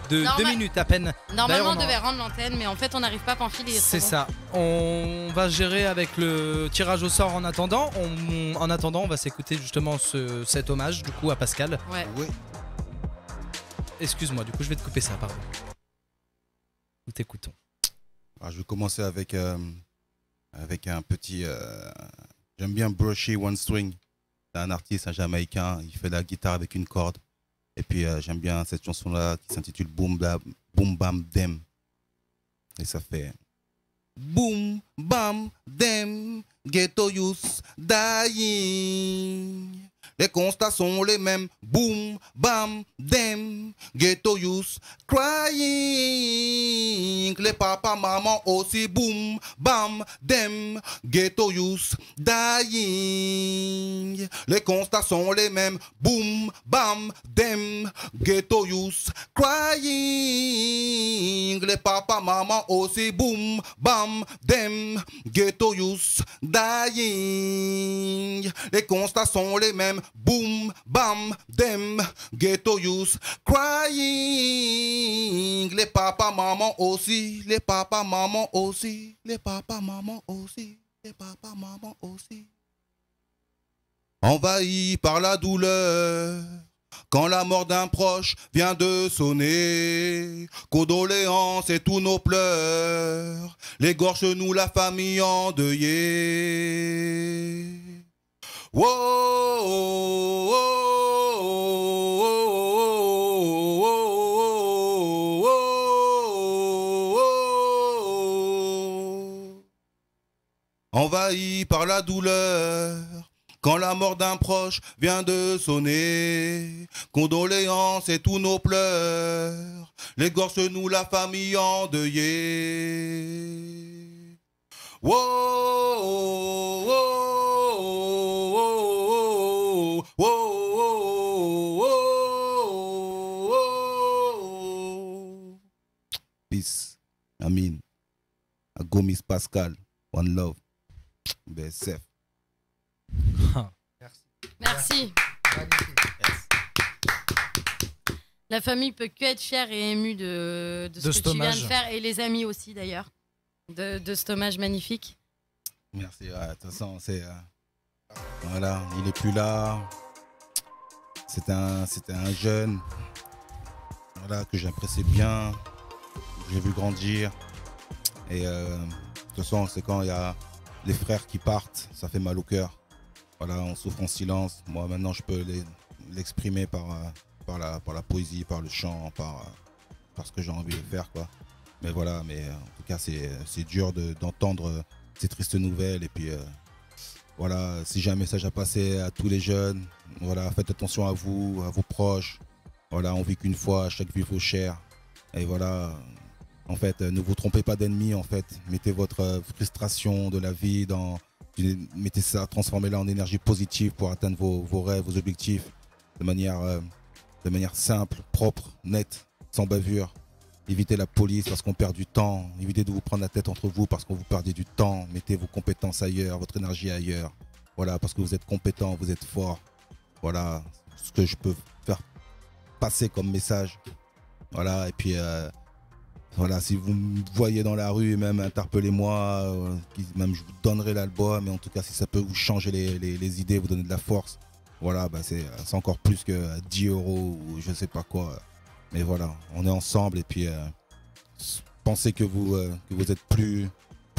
de 2 minutes à peine. Normalement, D'ailleurs, on devait rendre l'antenne, mais en fait, on n'arrive pas à Pamphile. C'est ça. On va gérer avec le tirage au sort en attendant. En attendant, on va s'écouter justement cet hommage du coup à Pascal. Ouais. Oui. Excuse-moi, du coup, je vais te couper ça, pardon. Nous t'écoutons. Alors, je vais commencer avec un petit. J'aime bien Brushy One String. C'est un artiste, un Jamaïcain. Il fait de la guitare avec une corde. Et puis j'aime bien cette chanson-là qui s'intitule Boom Bam Dem. Et ça fait Boom Bam Dem, Ghetto Youth dying. Les constats sont les mêmes. Boom Bam Dem, Ghetto Youth crying. Les papas, maman aussi. Boom Bam Dem, Ghetto Youth dying. Les constats sont les mêmes. Boom Bam Dem, Ghetto Youth crying. Les papas, maman aussi. Boom Bam Dem, Ghetto Youth dying. Les constats sont les mêmes. Boom Bam Dem, Ghetto Youth crying. Les papas, maman aussi. Les papas, maman aussi. Les papas, maman aussi. Les papas, maman aussi. Envahi par la douleur, quand la mort d'un proche vient de sonner, condoléances et tous nos pleurs, l'égorge-nous la famille endeuillée. Wow, oh, oh, oh, envahi par la douleur, quand la mort d'un proche vient de sonner, condoléances et tous nos pleurs, l'égorge-nous la famille endeuillée. Wow, oh, oh, oh, oh, oh. Peace, Amin, Agomis Pascal, One Love, BSF. Merci. La famille peut que être fière et émue de ce que tu viens de faire, et les amis aussi d'ailleurs, de cet hommage magnifique. Merci, de toute façon, c'est... voilà, il est plus là. C'était un jeune, voilà, que j'appréciais bien, que j'ai vu grandir. Et de toute façon, c'est quand il y a les frères qui partent, ça fait mal au cœur. Voilà, on souffre en silence. Moi, maintenant, je peux l'exprimer par la poésie, par le chant, par ce que j'ai envie de faire, quoi. Mais voilà, mais en tout cas, c'est dur d'entendre ces tristes nouvelles. Et puis, voilà, si j'ai un message à passer à tous les jeunes, voilà, faites attention à vous, à vos proches. Voilà, on vit qu'une fois, chaque vie vaut cher. Et voilà, en fait, ne vous trompez pas d'ennemis, en fait. Mettez votre frustration de la vie mettez ça, transformez-la en énergie positive pour atteindre vos rêves, vos objectifs de manière simple, propre, nette, sans bavure. Évitez la police parce qu'on perd du temps. Évitez de vous prendre la tête entre vous parce qu'on vous perdez du temps. Mettez vos compétences ailleurs, votre énergie ailleurs. Voilà, parce que vous êtes compétent, vous êtes fort. Voilà ce que je peux faire passer comme message. Voilà, et puis... voilà, si vous me voyez dans la rue, même interpellez-moi, même je vous donnerai l'album, et en tout cas si ça peut vous changer les idées, vous donner de la force, voilà, bah c'est encore plus que 10 € ou je sais pas quoi. Mais voilà, on est ensemble, et puis pensez que vous êtes plus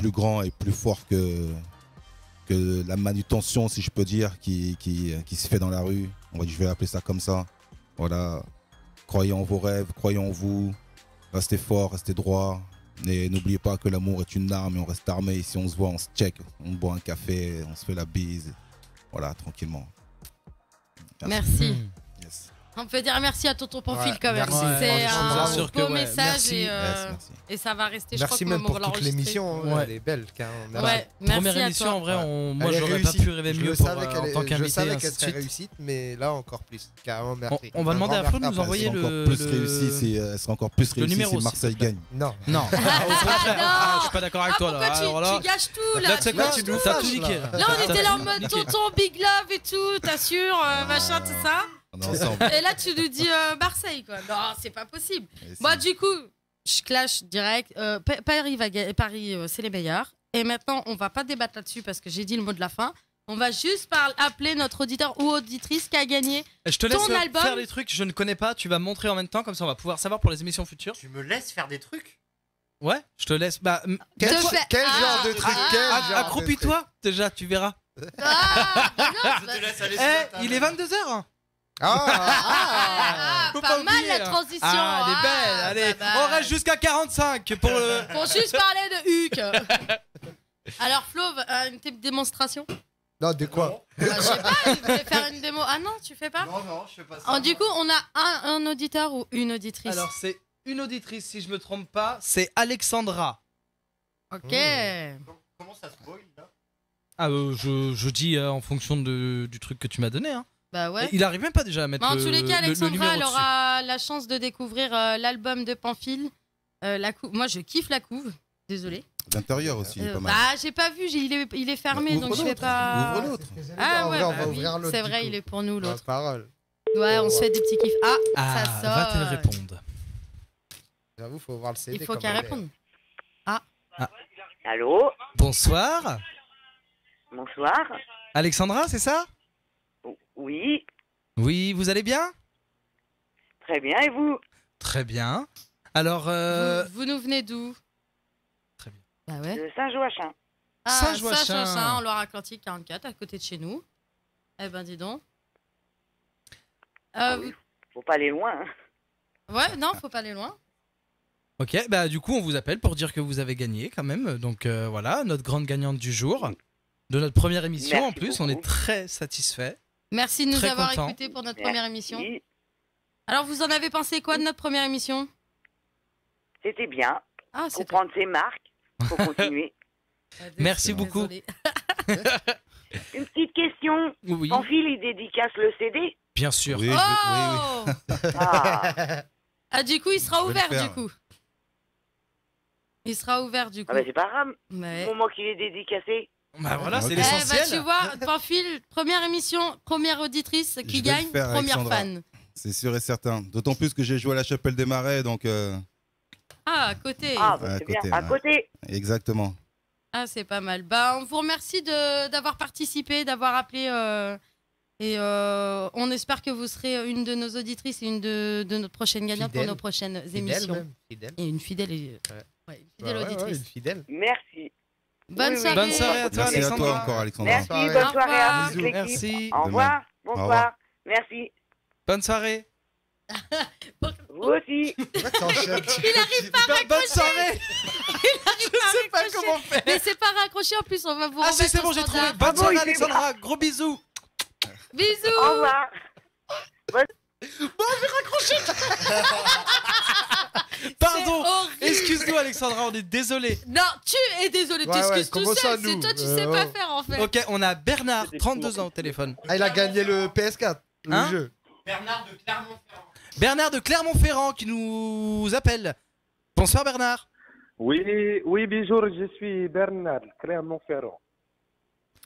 grand et plus fort que la manutention, si je peux dire, qui se fait dans la rue. Je vais appeler ça comme ça. Voilà, croyez en vos rêves, croyez en vous. Restez fort, restez droit. Et n'oubliez pas que l'amour est une arme et on reste armé. Si on se voit, on se check, on boit un café, on se fait la bise. Voilà, tranquillement. Merci. Yes. On peut dire merci à Tonton Pamphile quand même. Merci. C'est un beau message merci. Et ça va rester. Merci même pour toute l'émission, elle est belle. Ouais, première émission, en vrai, moi j'aurais pas pu rêver mieux en tant qu'invité. Je savais qu'elle serait réussite, mais là encore plus. Carrément, merci. On va demander à Flo de nous envoyer elle sera encore plus réussie si Marseille gagne. Non. Je suis pas d'accord avec toi là. Tu gâches tout là. Tu sais quoi, t'as tout niqué. Là on était là en mode Tonton Big Love et tout, t'assures, machin, tout ça. Et là tu nous dis Marseille quoi. Non, c'est pas possible. Moi du coup, je clash direct. Paris c'est les meilleurs. Et maintenant on va pas débattre là-dessus parce que j'ai dit le mot de la fin. On va juste appeler notre auditeur ou auditrice qui a gagné je te laisse ton album. Faire des trucs que je ne connais pas. Tu vas me montrer en même temps, comme ça on va pouvoir savoir pour les émissions futures. Tu me laisses faire des trucs? Ouais, je te laisse. Bah, quel genre de truc? Accroupis-toi déjà, tu verras. Je te laisse aller. Il est 22h. Faut pas mal oublier, la hein. transition. Ah, elle est belle. Allez, on reste jusqu'à 45 pour le. Pour juste parler de Huck. Alors Flo, une petite démonstration. Non, de quoi? Je sais pas, il voulait faire une démo. Ah non, tu fais pas? Non, je fais pas ça. Alors, du coup, on a un auditeur ou une auditrice. Alors c'est une auditrice si je me trompe pas, c'est Alexandra. Ok. Comment ça se boil là? Ah je dis en fonction du truc que tu m'as donné. Hein. Bah ouais. Et il arrive même pas déjà à mettre Mais en le, tous les cas, le Alexandra, numéro elle dessus. aura la chance de découvrir l'album de Pamphile. Moi, je kiffe la couve. Désolée. D'intérieur aussi, pas mal. Bah, j'ai pas vu, il est fermé, Bah, donc je ouvre vais pas. l'autre. Ouvre l'autre. Ah En ouais, vrai, on bah va oui, ouvrir l'autre, c'est du vrai, coup. il est pour nous l'autre. Parole. Ouais, on se fait des petits kiffs. Ah, ça sort. Va-t-elle répondre? J'avoue, faut voir le CD. Il faut comme qu'elle elle est. réponde. Allô? Bonsoir. Bonsoir. Alexandra, c'est ça? Oui, Oui, vous allez bien? très bien, et vous? Très bien. Alors, Vous nous venez d'où? Très bien. Bah ouais. De Saint-Joachim. Ah, Saint-Joachim. Saint-Joachim, en Loire-Atlantique 44, à côté de chez nous. Eh ben, dis donc. Ah oui, faut pas aller loin. Hein. Ouais, non, faut pas aller loin. ok, bah du coup on vous appelle pour dire que vous avez gagné quand même. Donc voilà, notre grande gagnante du jour, de notre première émission. Merci En plus, beaucoup. on est très satisfait. Merci de nous Très avoir content. écoutés pour notre Merci. première émission. Alors, vous en avez pensé quoi de notre première émission? C'était bien. Ah, Faut c'est prendre ses marques. Faut continuer. Merci beaucoup. Désolée. Une petite question. Oui. Pamphile, il dédicace le CD? Bien sûr. Oui, Oh Ah, Ah, du coup, il sera Je vais le ouvert, faire. du coup. Il sera ouvert, du coup. ah bah c'est pas grave. Ouais. Au moment qu'il est dédicacé. Bah voilà, c'est Ok. Eh bah, l'essentiel. tu vois, Pamphile, première émission, première auditrice qui Je vais le gagne, faire, première Alexandra. fan. C'est sûr et certain. D'autant plus que j'ai joué à la Chapelle des Marais, donc Ah, à côté. Ah, bah à c'est côté, bien. À ouais. côté. exactement. Ah, c'est pas mal. Bah, on vous remercie d'avoir participé, d'avoir appelé. Et on espère que vous serez une de nos auditrices et une de nos prochaines gagnantes pour Fidèle. nos prochaines Fidèle émissions. même, fidèle. Et une fidèle, une fidèle auditrice. une fidèle. Merci. Bonne Oui, oui. soirée. Bonne soirée à toi, Merci à toi Alexandra. encore, Alexandra. Merci, soirée. bonne Au soirée à revoir. toute l'équipe. Merci. Au revoir. Au revoir. Bonsoir. Merci. Bonne soirée. Vous aussi. Il arrive pas à Bonne raccrocher. soirée. Je sais pas comment faire. Mais c'est pas raccroché en plus, on va vous Ah si, remettre c'est bon, au j'ai trouvé. standard. Bonne soirée, il est Alexandra. Gros bisous. Bisous. Au revoir. Pardon. horrible. Excuse-nous, Alexandra, on est désolé. Non, tu es désolé, tu Ouais, excuses comment tout ça, seul. C'est nous toi, tu sais pas faire en fait. Ok, on a Bernard, 32 ans au téléphone. Ah, il a gagné le PS4, le Hein jeu. Bernard de Clermont-Ferrand qui nous appelle. Bonsoir Bernard. Oui, bonjour, je suis Bernard, Clermont-Ferrand.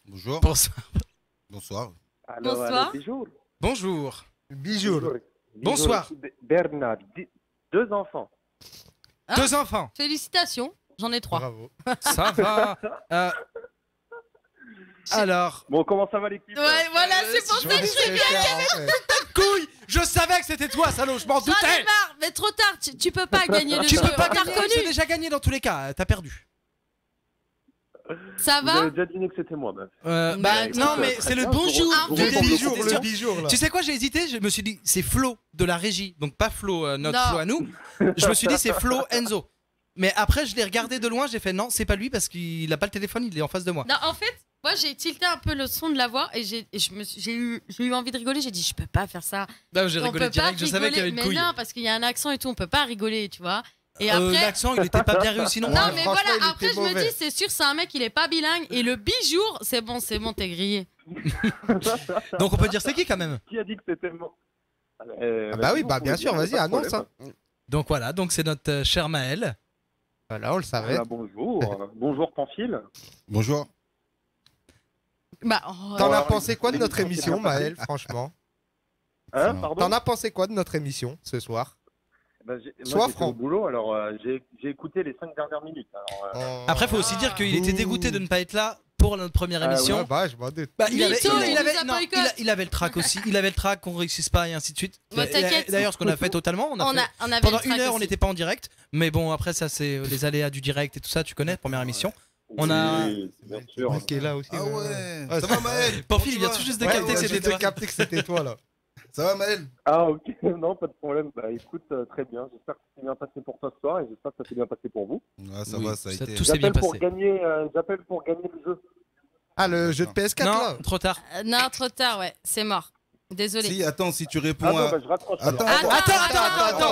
Bonjour. Bonsoir. Bonsoir. Bonsoir. Bonjour. Bonjour. Bijou. Bonsoir. Bernard, 2 enfants. Hein 2 enfants. Félicitations, j'en ai 3. Bravo. Ça va. Alors. Bon, comment ça va l'équipe? Ouais, voilà, c'est pour ça que je suis bien. Couille. Je savais que c'était toi, salaud. Je m'en J'en ai doutais. marre, mais trop tard, tu peux pas gagner le Tu jeu. peux pas On t'a gagner. J'ai reconnu. déjà gagné dans tous les cas. T'as perdu. Ça va? J'avais déjà deviné que c'était moi, meuf. Bah non, mais c'est le bonjour vous du répondez bijou. Le bijou, là. Tu sais quoi, j'ai hésité. Je me suis dit c'est Flo de la régie, donc pas Flo, notre Non. Flo à nous. Je me suis dit c'est Flo Enzo. Mais après, je l'ai regardé de loin. J'ai fait non, c'est pas lui parce qu'il a pas le téléphone. Il est en face de moi. Non, en fait, moi j'ai tilté un peu le son de la voix et j'ai eu envie de rigoler. J'ai dit, je peux pas faire ça. Non, j'ai On rigolé peut direct. pas Je savais qu'il y avait rigoler. une couille. Mais non, parce qu'il y a un accent et tout, on peut pas rigoler, tu vois. Et après. L'accent, il était pas bien réussi non plus. Non, Ouais, mais franchement, voilà, il après était je me mauvais. dis, c'est sûr, c'est un mec, il est pas bilingue. Et le bijour, c'est bon, t'es grillé. Donc on peut dire c'est qui quand même. Qui a dit que c'était moi? Ah bah oui, bah bien sûr, vas-y, annonce. Hein. Donc voilà, donc c'est notre cher Maël. Voilà, on le savait. Bonjour. Bonjour Pamphile. Bonjour. Bah, T'en as pensé quoi de notre émission, Maël, franchement? Hein, pardon? T'en as pensé quoi de notre émission ce soir? Moi, Sois j'étais franc. au boulot, alors j'ai écouté les 5 dernières minutes. Alors, Après, faut aussi dire qu'il était dégoûté de ne pas être là pour notre première émission. Ouais, bah, je m'en doute. Bah, il avait boycott. il avait le trac aussi. Il avait le trac qu'on réussisse pas et ainsi de suite. Ouais, t'inquiète. D'ailleurs, ce qu'on a fait totalement, on avait pendant une heure, on n'était pas en direct. Mais bon, après ça, c'est les aléas du direct et tout ça. Tu connais, première émission. On a. oui, bien sûr. Qui est là aussi. Ah ouais. Ouais, Ça va Maël? Pamphile, il vient tout juste de Ouais, capter que ouais, c'était j'ai toi. capté que c'était toi là. Ça va, Maël? Ah, ok, non, pas de problème. Bah écoute, très bien. J'espère que c'est bien passé pour toi ce soir et j'espère que ça s'est bien passé pour vous. Ouais, ça va, ça a été. Tout s'est bien J'appelle passé. j'appelle pour gagner le jeu. Ah, le jeu de PS4 là? Non, trop tard. Non, trop tard, ouais, c'est mort. Désolé. Si, attends, si tu réponds Ah, non, à. bah, je raccroche. Attends, alors. on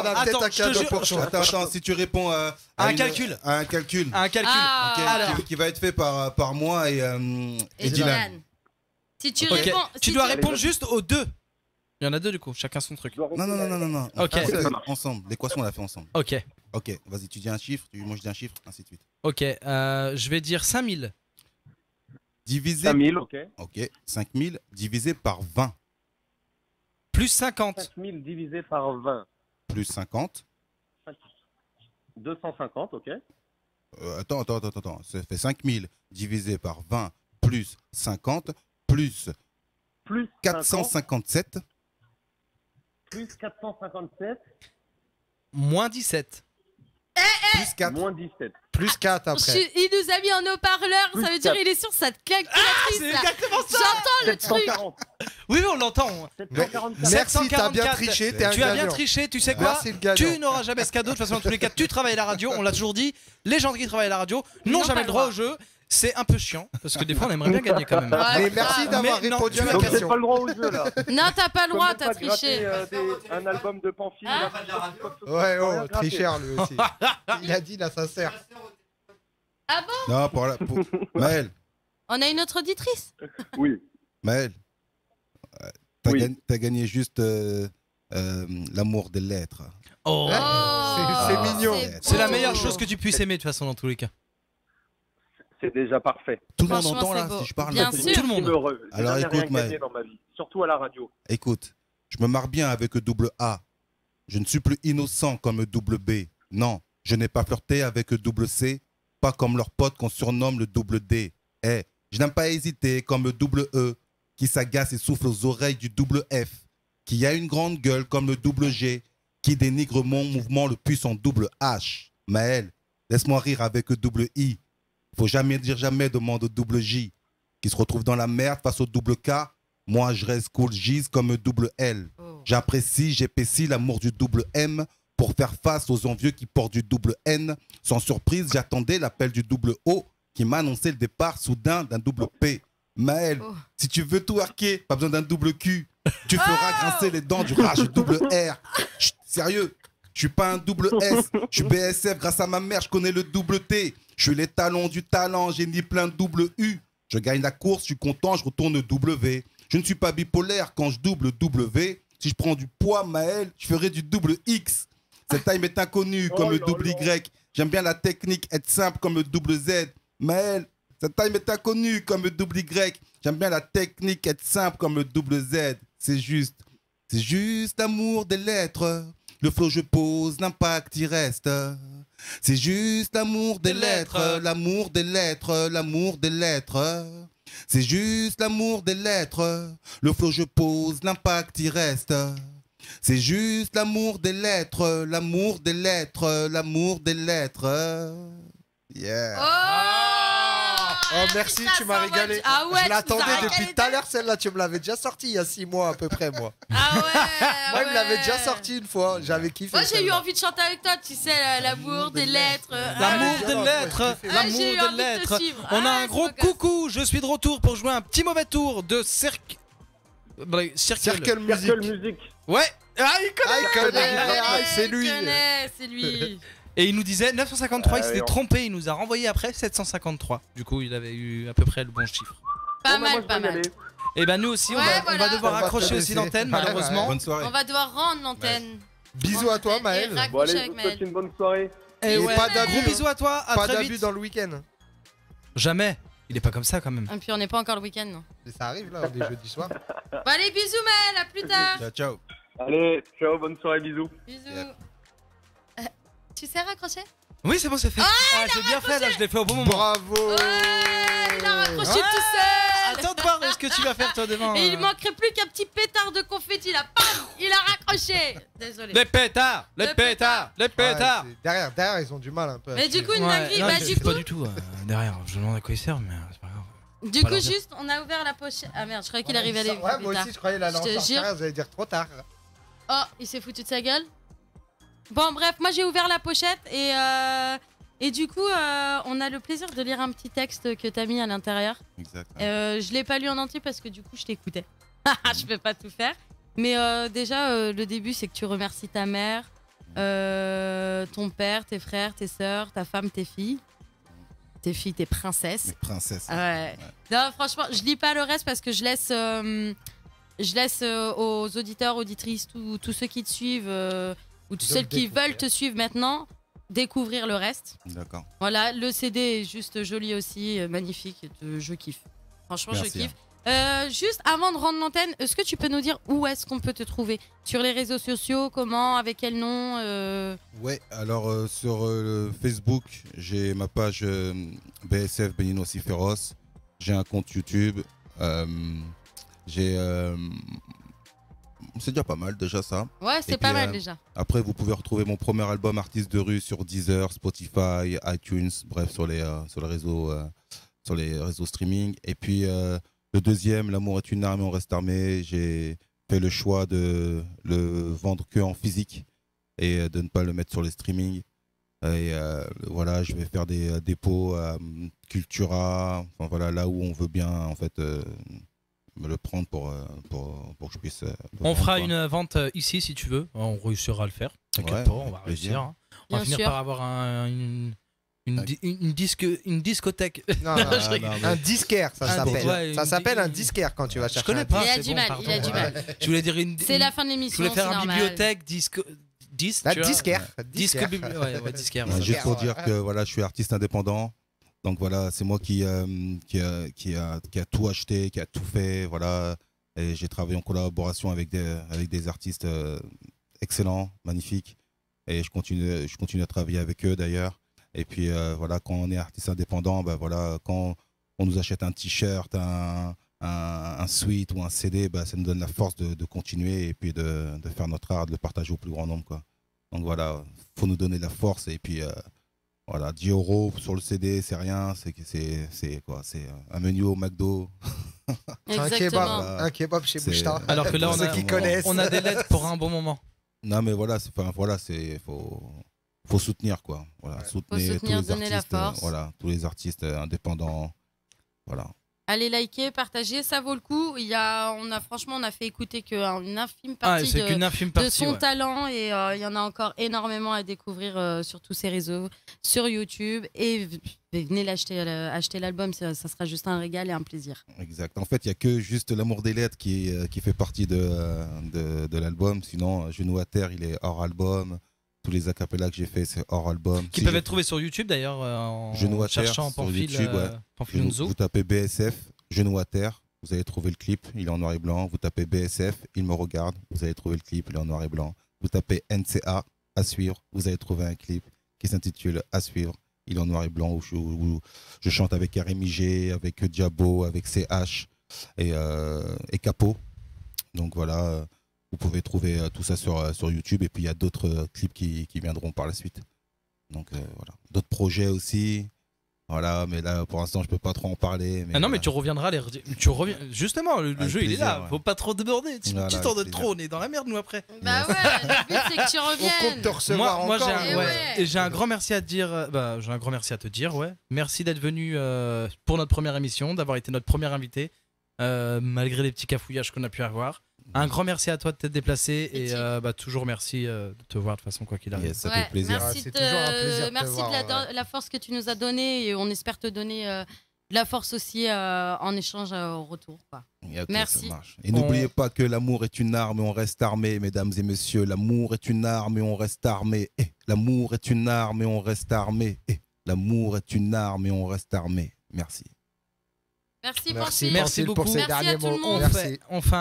a peut-être un je te cadeau jure. pour toi. Attends, si tu réponds à. Un une- calcul. À un calcul. Un calcul. Ah. Ok, Alors. qui va être fait par moi et Et Dylan. Dylan. Si tu Ok. réponds. Tu si dois tu- répondre juste aux deux. Il y en a deux du coup, chacun son truc. Non. Ok. On fait ensemble. L'équation, on l'a fait ensemble. Ok. Ok, vas-y, tu dis un chiffre, moi je dis un chiffre, ainsi de suite. Ok, je vais dire 5000. Divisé. 5000, ok. Ok, 5000 divisé par 20. Plus 50. 5000 divisé par 20. Plus 50. 250, ok. Attends. Ça fait 5000 divisé par 20 plus 50 plus Plus 457. Plus 457. Moins 17. Plus 4. Moins 17. Plus 4 après. Il nous a mis en haut-parleur, Plus ça veut dire quatre. il est sur sa calculatrice. c'est là. exactement ça. J'entends le truc. 740. Oui, on l'entend. Merci, t'as bien triché, t'es un Tu as bien gagnant. triché, tu sais quoi? Merci, le gagnant. Tu n'auras jamais ce cadeau. De toute façon, dans tous les cas, tu travailles à la radio. On l'a toujours dit. Les gens qui travaillent à la radio n'ont jamais le droit au jeu. C'est un peu chiant parce que des fois, on aimerait bien gagner quand même. Mais merci d'avoir Mais non, répondu à la Donc j'ai question. pas le droit au jeu là. Non, t'as pas le droit, t'as Comme ne pas triché. gratter, un album de Pamphile. Hein Ouais, Rien oh, gratter. tricheur lui aussi. Il a dit là, ça sert. Ah bon? Non, pour Maël, On a une autre auditrice. Oui. Maël, t'as gagné juste l'amour des lettres. Oh, C'est mignon. c'est la meilleure chose que tu puisses aimer de toute façon dans tous les cas. C'est déjà parfait. Tout le monde Franchement, entend c'est là beau. si je parle. Bien là. sûr. Tout le monde. Heureux. J'ai Alors, jamais écoute, rien Maël. gagné dans ma vie. Surtout à la radio. Écoute, je me marre bien avec double A. Je ne suis plus innocent comme double B. Non, je n'ai pas flirté avec double C, pas comme leurs potes qu'on surnomme le double D. Eh, je n'aime pas hésiter comme double E, qui s'agace et souffle aux oreilles du double F, qui a une grande gueule comme le double G, qui dénigre mon mouvement le puissant double H. Maël, laisse-moi rire avec double I. Faut jamais dire jamais, demande au double J, qui se retrouve dans la merde face au double K. Moi, je reste cool gise comme double L. J'apprécie, j'épaissis l'amour du double M pour faire face aux envieux qui portent du double N. Sans surprise, j'attendais l'appel du double O qui m'a annoncé le départ soudain d'un double P. Maël, si tu veux tout arquer, pas besoin d'un double Q. Tu feras grincer les dents du rage du double R. Chut, sérieux, je suis pas un double S. Je suis BSF grâce à ma mère, je connais le double T. Je suis les talons du talent, j'ai ni plein de double U. Je gagne la course, je suis content, je retourne W. Je ne suis pas bipolaire quand je double W. Si je prends du poids, Maël, je ferai du double X. Cette time est inconnue comme le double Y. J'aime bien la technique, être simple comme le double Z. Maël, cette time est inconnue comme le double Y. J'aime bien la technique, être simple comme le double Z. C'est juste l'amour des lettres. Le flow je pose, l'impact y reste. C'est juste l'amour des lettres, l'amour des lettres, l'amour des lettres. C'est juste l'amour des lettres. Le flow je pose, l'impact y reste. C'est juste l'amour des lettres, l'amour des lettres, l'amour des lettres. Yeah. Oh merci, tu m'as régalé. Ah ouais, je l'attendais tu nous as depuis régalé tout à l'heure celle-là, tu me l'avais déjà sortie il y a 6 mois à peu près moi. Ah ouais. Moi il me l'avait déjà sorti une fois, j'avais kiffé. Moi j'ai eu celle-là. envie de chanter avec toi, tu sais, l'amour des lettres. L'amour des lettres, l'amour j'ai eu des envie de te lettres. suivre. On a Ah, un c'est gros beau gosse. coucou. Je suis de retour pour jouer un petit mauvais tour de Circle Music. Ouais. Ah, il connaît. Ah, il connaît. Ah, c'est lui. C'est lui. Et il nous disait 953, il s'était oui, trompé, il nous a renvoyé après 753. Du coup, il avait eu à peu près le bon chiffre. Pas Bon, bah, moi, mal, je pas vais y mal. aller. Et ben nous aussi, Ouais, on voilà. va devoir On va accrocher te aussi laisser. l'antenne, malheureusement. Bonne soirée. On va devoir rendre l'antenne. Bisous à toi Maël. Et Bon raccrocher allez, je avec vous souhaite Maël. une bonne soirée. Et Et ouais, pas d'abus, gros bisous à toi, à Pas très d'abus vite. dans le week-end. Jamais. Il est pas comme ça quand même. Et puis on n'est pas encore le week-end, non. Mais ça arrive là, on est jeudi soir. Bon allez, bisous Maël, à plus tard. Ciao, ciao. Allez, ciao, bonne soirée, bisous. Bisous. Yep. Tu sais raccrocher? Oui, c'est bon, c'est fait. Ah, j'ai bien fait là, je l'ai fait au bon moment. Bravo. Il a raccroché Ouais. tout seul. Attends de voir ce que tu vas faire toi demain. Et il manquerait plus qu'un petit pétard de confetti là. Pam, il a raccroché. Désolé. Les pétards, les Le pétards, les pétards. Ouais, derrière ils ont du mal un peu. Mais du coup, une Ouais, dinguerie, non, bah je du sais coup. pas du tout derrière. Je me demande à quoi ils servent, mais c'est pas grave. Du coup, juste, on a ouvert la pochette. Ah merde, je croyais qu'il arrivait à aller. Ouais, moi aussi, je croyais la lancer en carrière, vous allez dire trop tard. Oh, il s'est foutu de sa gueule. Bon, bref, moi j'ai ouvert la pochette et du coup, on a le plaisir de lire un petit texte que t'as mis à l'intérieur. Exact. Je l'ai pas lu en entier parce que du coup, je t'écoutais. Je peux pas tout faire. Mais déjà, le début, c'est que tu remercies ta mère, ton père, tes frères, tes sœurs, ta femme, tes filles. Tes filles, tes princesses. Mes princesses. Ouais. Non, franchement, je lis pas le reste parce que je laisse aux auditeurs, auditrices, tous ceux qui te suivent ou tous ceux qui veulent te suivre maintenant découvrir le reste. D'accord. Voilà, le CD est juste joli aussi, magnifique. Je kiffe. Franchement, Merci, je kiffe. Juste avant de rendre l'antenne, est-ce que tu peux nous dire où est-ce qu'on peut te trouver? Sur les réseaux sociaux, comment, avec quel nom Ouais, alors sur Facebook, j'ai ma page BSF Benino Siferos. J'ai un compte YouTube. C'est déjà pas mal, déjà ça. Ouais, c'est pas mal déjà. Après, vous pouvez retrouver mon premier album Artiste de rue sur Deezer, Spotify, iTunes, bref, sur les réseaux streaming. Et puis le deuxième, L'amour est une arme et on reste armé. J'ai fait le choix de le vendre que en physique et de ne pas le mettre sur les streaming. Et voilà, je vais faire des dépôts à Cultura, enfin, voilà, là où on veut bien en fait me le prendre pour que je puisse. On fera une vente ici si tu veux, on réussira à le faire. T'inquiète pas, on va réussir. Hein. On va finir par avoir une discothèque. Non, un disquaire, ça s'appelle. Ouais, ça s'appelle un disquaire quand tu vas chercher. Je connais pas. Il a du mal, il a du mal. Je voulais dire c'est la fin de l'émission. Je voulais faire une bibliothèque disquaire. Disquaire. Juste pour dire que voilà, je suis artiste indépendant. Donc voilà, c'est moi qui a tout acheté, qui a tout fait. Voilà. Et j'ai travaillé en collaboration avec des artistes excellents, magnifiques. Et je continue à travailler avec eux d'ailleurs. Et puis voilà, quand on est artiste indépendant, bah, voilà, quand on nous achète un t-shirt, un sweat ou un CD, bah, ça nous donne la force de continuer et puis de faire notre art, de le partager au plus grand nombre, quoi. Donc voilà, faut nous donner de la force et puis voilà, 10 € sur le CD, c'est rien, c'est quoi, c'est un menu au McDo. Un kebab chez Bouchta. Alors que là, on a des lettres pour un bon moment. Non mais voilà, faut soutenir, quoi. Voilà, soutenir tous les donner artistes, la force. voilà, tous les artistes indépendants, voilà. Allez liker, partager, ça vaut le coup. Franchement, on a fait écouter qu'une infime partie, de son talent et il y en a encore énormément à découvrir sur tous ces réseaux, sur YouTube. Et venez acheter l'album, ça sera juste un régal et un plaisir. Exact. En fait, il n'y a que juste L'amour des lettres qui fait partie de l'album. Sinon, Genou à terre, il est hors album. Tous les acapellas que j'ai fait, c'est hors album. Qui peuvent être trouvés sur YouTube d'ailleurs en cherchant Pamphile, sur YouTube, Pamphile vous tapez BSF, Genou à terre, vous allez trouver le clip, il est en noir et blanc. Vous tapez BSF, il me regarde, vous allez trouver le clip, il est en noir et blanc. Vous tapez NCA, à suivre, vous allez trouver un clip qui s'intitule À suivre, il est en noir et blanc, où je chante avec Karim G, avec Diabo, avec CH et Capo. Donc voilà. Vous pouvez trouver tout ça sur YouTube et puis il y a d'autres clips qui viendront par la suite. Donc voilà. D'autres projets aussi. Voilà, mais là pour l'instant je peux pas trop en parler. Mais non mais tu reviendras justement, le jeu il est là, faut pas trop déborder. Si tu t'en donnes trop, on est dans la merde nous après. Bah ouais, le but c'est que tu reviennes. On compte te recevoir moi encore. J'ai un grand merci à te dire, merci d'être venu pour notre première émission, d'avoir été notre premier invité, malgré les petits cafouillages qu'on a pu avoir. Un grand merci à toi de t'être déplacé et toujours merci de te voir de toute façon quoi qu'il arrive. Yes, ça fait plaisir. C'est toujours un plaisir merci de la force que tu nous as donnée et on espère te donner de la force aussi en échange au retour. Quoi. Okay, merci. Et n'oubliez pas que l'amour est une arme et on reste armé, mesdames et messieurs. L'amour est une arme et on reste armé. L'amour est une arme et on reste armé. L'amour est une arme et on reste armé. Merci. Merci beaucoup pour ces derniers mots. On vous fait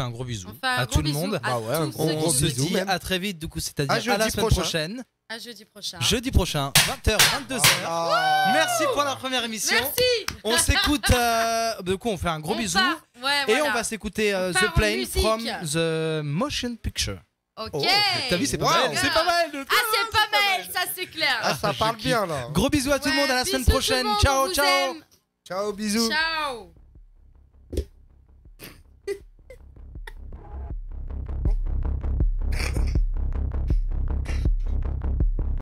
un gros bisou à tout le monde. On se dit à très vite, du coup, c'est-à-dire à la semaine prochaine. À jeudi prochain. Jeudi prochain, 20h, 22h. Merci pour la première émission. Merci. On s'écoute. Du coup, on fait un gros bisou. Et on va s'écouter The Plane from the Motion Picture. Ok. T'as vu, c'est pas mal. C'est pas mal. C'est pas mal, ça c'est clair. Ça parle bien là. Gros bisous à tout le monde. À la semaine prochaine. Ciao, ciao. Ciao, bisous. Ciao.